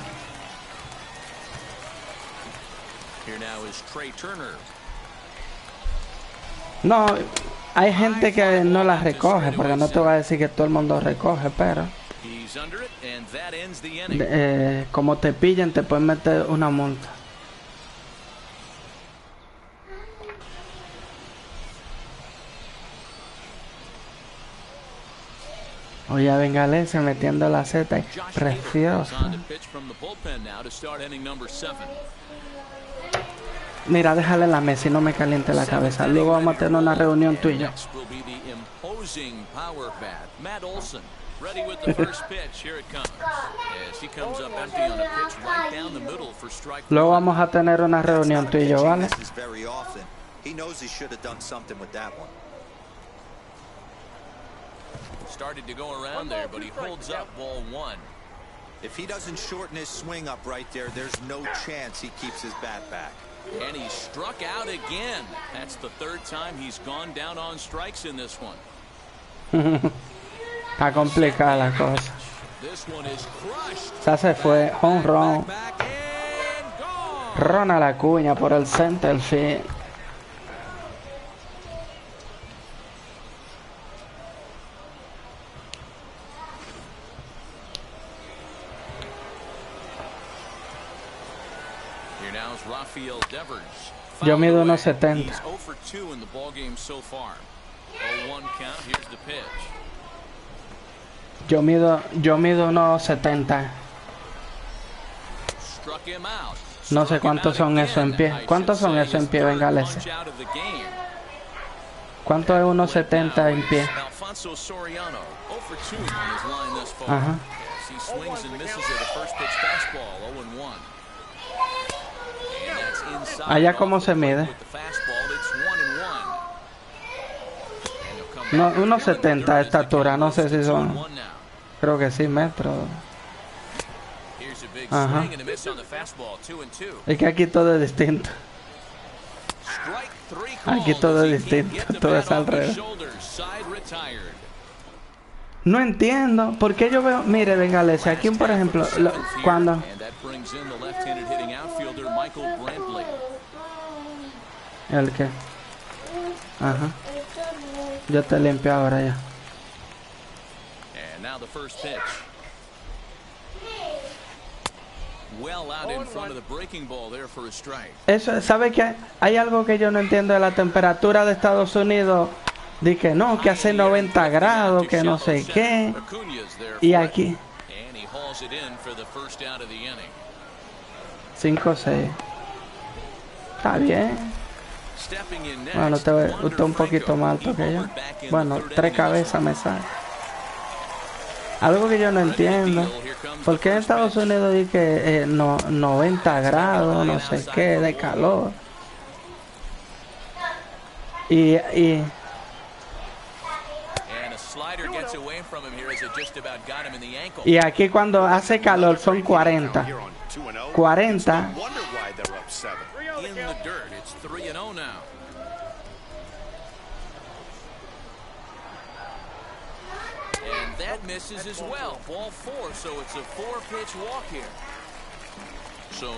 No, hay gente que no la recoge, porque no te voy a decir que todo el mundo recoge, pero como te pillen te pueden meter una multa. Oye, a Bengalese metiendo la Z, preciosa. Mira, déjale en la mesa y no me caliente la cabeza. Luego vamos a tener una reunión tú y yo. Luego vamos a tener una reunión tú y yo, ¿vale? Started to go around there, but he holds up ball one. If he doesn't shorten his swing up right there, there's no chance he keeps his bat back. And he struck out again. That's the third time he's gone down on strikes in this one. Está complicada la cosa. This one is crushed. Ya se fue, home run. Ronald Acuña por el center field. Yo mido 1.70. Yo mido 1.70. No sé cuántos son eso en pie. ¿Cuántos son eso en pie, Bengales? ¿Cuánto es 1.70 en pie? Ajá. Allá cómo se mide. No, 1.70 de estatura, no sé si son. Creo que sí, metros. Ajá. Es que aquí todo es distinto. Aquí todo es distinto, todo es al revés. No entiendo, ¿por qué yo veo? Mire, Bengales, aquí por ejemplo, cuando... ¿El qué? Ajá. Yo te limpio ahora ya. Eso, ¿sabe qué? Hay algo que yo no entiendo de la temperatura de Estados Unidos. Dije, no, que hace 90 grados, que no sé qué. Y aquí 5-6. Está bien. Bueno, usted un poquito más alto que yo. Bueno, 3 cabezas me sale. Algo que yo no entiendo. ¿Por qué en Estados Unidos dice 90 grados, no sé qué, de calor? Y aquí cuando hace calor son 40. 40.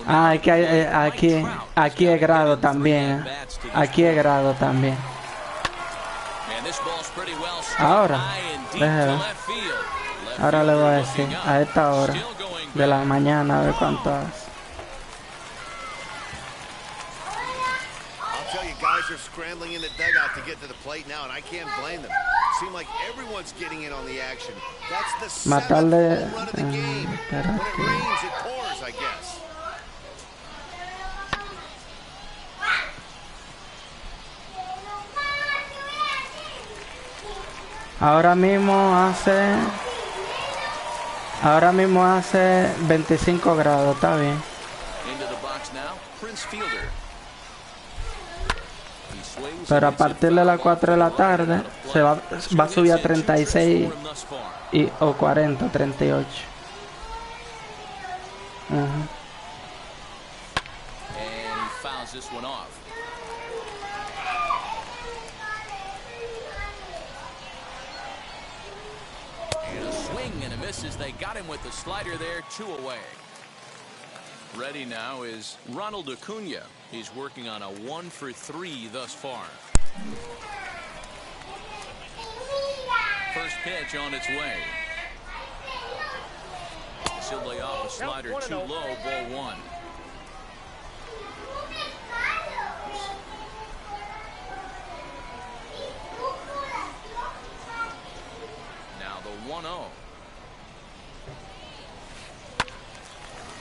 Ah, aquí es grado también. Aquí es grado también. Ahora, déjame. Ahora le voy a decir a esta hora de la mañana a ver cuánto hace. Guys are scrambling in the dugout to get to the plate now, and I can't blame them. Seems like everyone's getting in on the action. That's the seventh home run of the game. When it rains, it pours, I guess. Ahora mismo hace 25 grados, está bien. Pero a partir de las 4 de la tarde se va a subir a 36 o 40, 38. They got him with the slider there, 2 away. Ready now is Ronald Acuña. He's working on a 1-for-3 thus far. First pitch on its way. He'll lay off a slider too low, ball 1. Now the 1-0.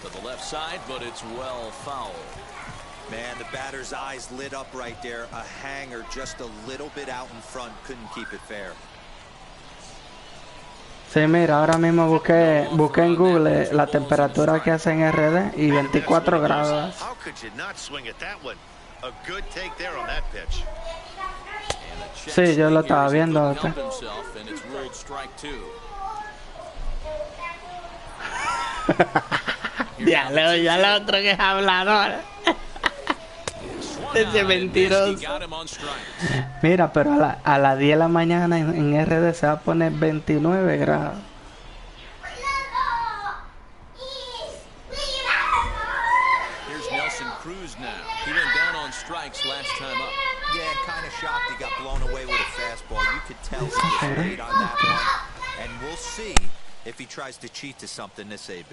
To the left side, but it's well foul. Man, the batter's eyes lit up right there. A hanger just a little bit out in front. Couldn't keep it fair. Sí, mira, ahora mismo busqué en Google la temperatura que hace en RD y 24 grados. How could you not swing at that one? A good take there on that pitch. And Sí, yo lo estaba viendo ahorita. Ya lo otro que es hablador. Ese mentiroso. Mira, pero a las 10 de la mañana en RD se va a poner 29 grados. He went down on strikes last time up. Yeah, kind of shocked he got blown away with a fastball. You could tell he was late on that one. And we'll see if he tries to cheat to something this AB.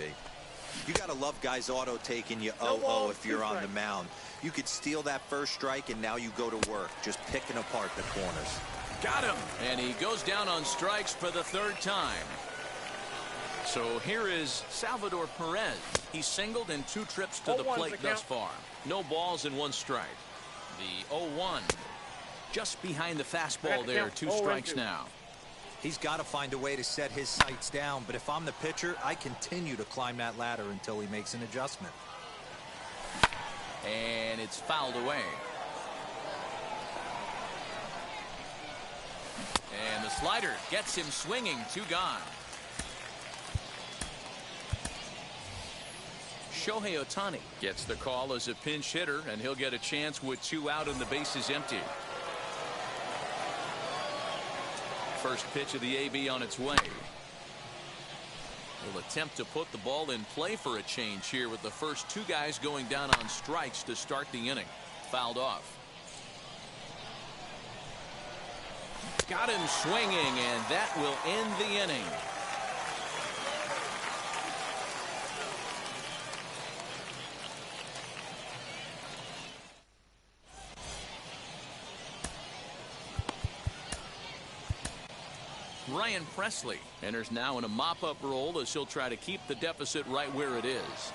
You got to love guys auto-taking you 0-0 if you're on the mound. You could steal that first strike, and now you go to work, just picking apart the corners. Got him! And he goes down on strikes for the third time. So here is Salvador Perez. He's singled in 2 trips to the plate thus far. No balls and 1 strike. The 0-1. Just behind the fastball there. 2 strikes now. He's got to find a way to set his sights down, but if I'm the pitcher, I continue to climb that ladder until he makes an adjustment. And it's fouled away. And the slider gets him swinging. 2 gone. Shohei Ohtani gets the call as a pinch hitter, and he'll get a chance with 2 out and the bases empty. First pitch of the AB on its way. Will attempt to put the ball in play for a change here with the first 2 guys going down on strikes to start the inning. Fouled off. Got him swinging, and that will end the inning. Ryan Presley enters now in a mop-up role as he'll try to keep the deficit right where it is.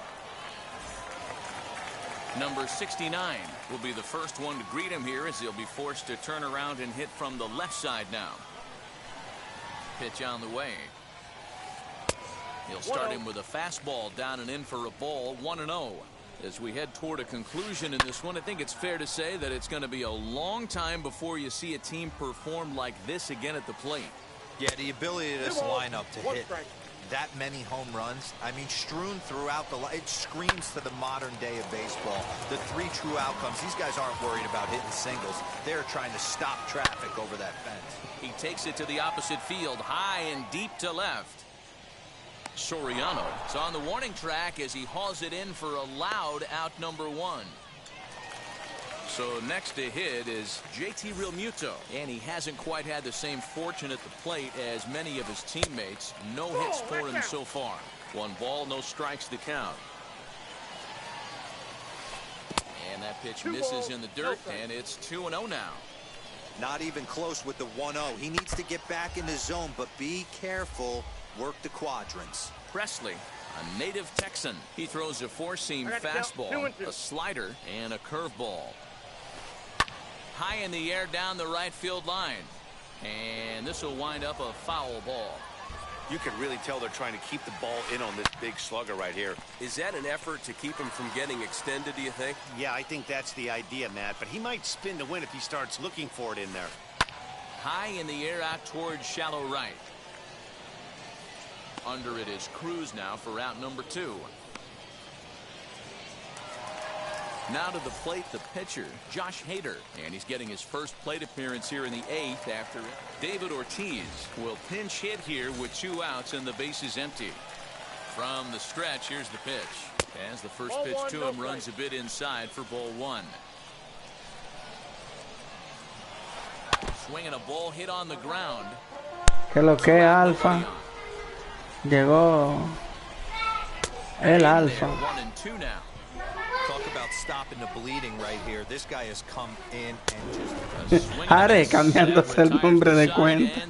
Number 69 will be the first one to greet him here as he'll be forced to turn around and hit from the left side now. Pitch on the way. He'll start him with a fastball down and in for a ball. 1-0. As we head toward a conclusion in this one, I think it's fair to say that it's going to be a long time before you see a team perform like this again at the plate. Yeah, the ability of this lineup to hit that many home runs, I mean, strewn throughout it screams to the modern day of baseball. The 3 true outcomes. These guys aren't worried about hitting singles. They're trying to stop traffic over that fence. He takes it to the opposite field, high and deep to left. Soriano is on the warning track as he hauls it in for a loud out number 1. So next to hit is JT Realmuto, and he hasn't quite had the same fortune at the plate as many of his teammates. No hits for him so far. 1 ball, no strikes to count. And that pitch misses in the dirt, and it's 2-0 now. Not even close with the 1-0. He needs to get back in the zone, but be careful. Work the quadrants. Presley, a native Texan. He throws a 4-seam fastball, a slider, and a curveball. High in the air down the right field line. And this will wind up a foul ball. You can really tell they're trying to keep the ball in on this big slugger right here. Is that an effort to keep him from getting extended, do you think? Yeah, I think that's the idea, Matt. But he might spin to win if he starts looking for it in there. High in the air out towards shallow right. Under it is Cruz now for out number 2. Now to the plate, the pitcher, Josh Hader, and he's getting his first plate appearance here in the 8th after David Ortiz will pinch hit here with 2 outs and the bases empty. From the stretch, here's the pitch. As the first pitch to him runs a bit inside for ball 1. Swinging a ball hit on the ground. Que lo que Alfa. Llegó el Alfa. 1-2 now. Talk about stopping the bleeding right here. This guy has come in and just Are cambiándose el nombre de cuenta.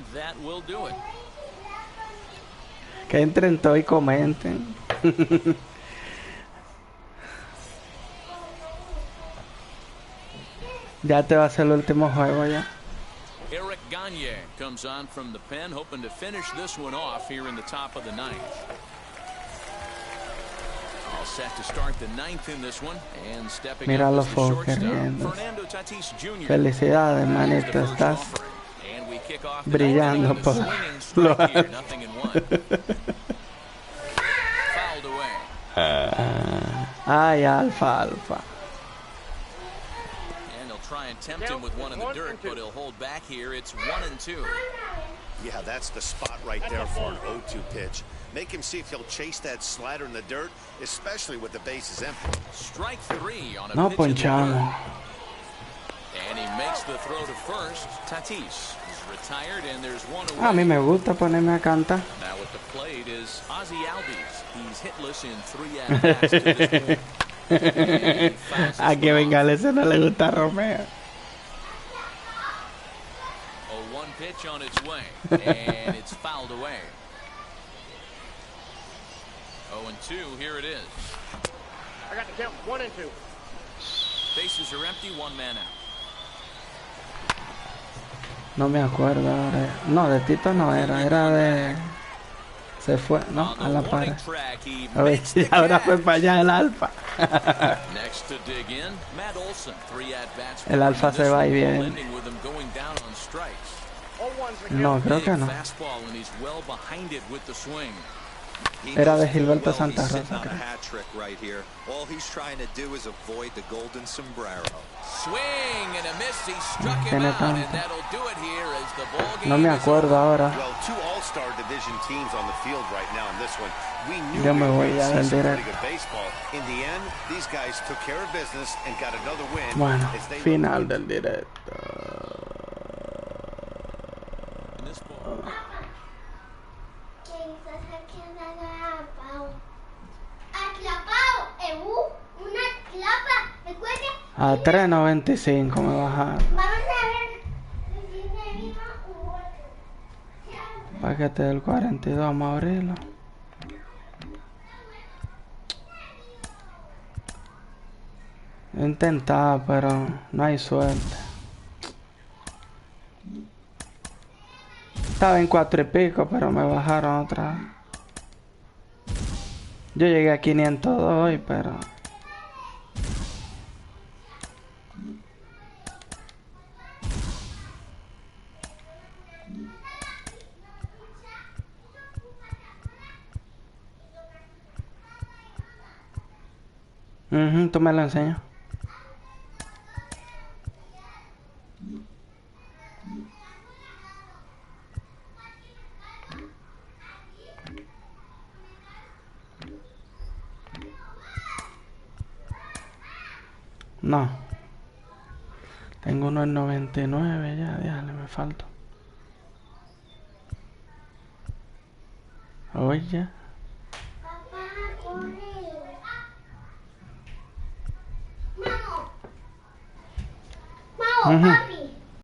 Que entren todos y comenten. Ya te va a ser el último juego ya. Eric Gagne comes on from the pen, hoping to finish this one off here in the top of the 9th. Mira los focos riendo. Felicidades, manito, estás brillando por lo alto. Ay, alfa. Try and tempt him with one in the dirt, but he'll hold back here. It's 1-2. Yeah, that's the spot right there for an 0-2 pitch. Make him see if he'll chase that slider in the dirt, especially with the bases empty. Strike 3 on a No pitch ponchamos. And he makes the throw to first. Tatis is retired, and there's one away. A mí me gusta ponerme a cantar. Now at the plate is Ozzie Albies. He's hitless in 3 at-bats to this point. A que venga, ese no le gusta a Romeo. Oh, one pitch on its way, and it's fouled away. 0-2, here it is. I got the count, 1-2. Bases are empty, one man out. No me acuerdo ahora. No, de Tito no era de... Se fue, ¿no? A la par. A ver si ahora fue para allá el alfa. El alfa se va y viene. No, creo que no. Era de Gilberto Santa Rosa, creo. Tiene tanto. No me acuerdo ahora. Yo me voy ya del directo. Bueno, final del directo. A 3.95 me bajaron. Paquete del 42, vamos a abrirlo. He intentado, pero no hay suerte. Estaba en 4 y pico, pero me bajaron otra vez. Yo llegué a 502 hoy, pero... tú me lo enseñas. No. Tengo uno en 99 ya, déjale, me falta. Oye.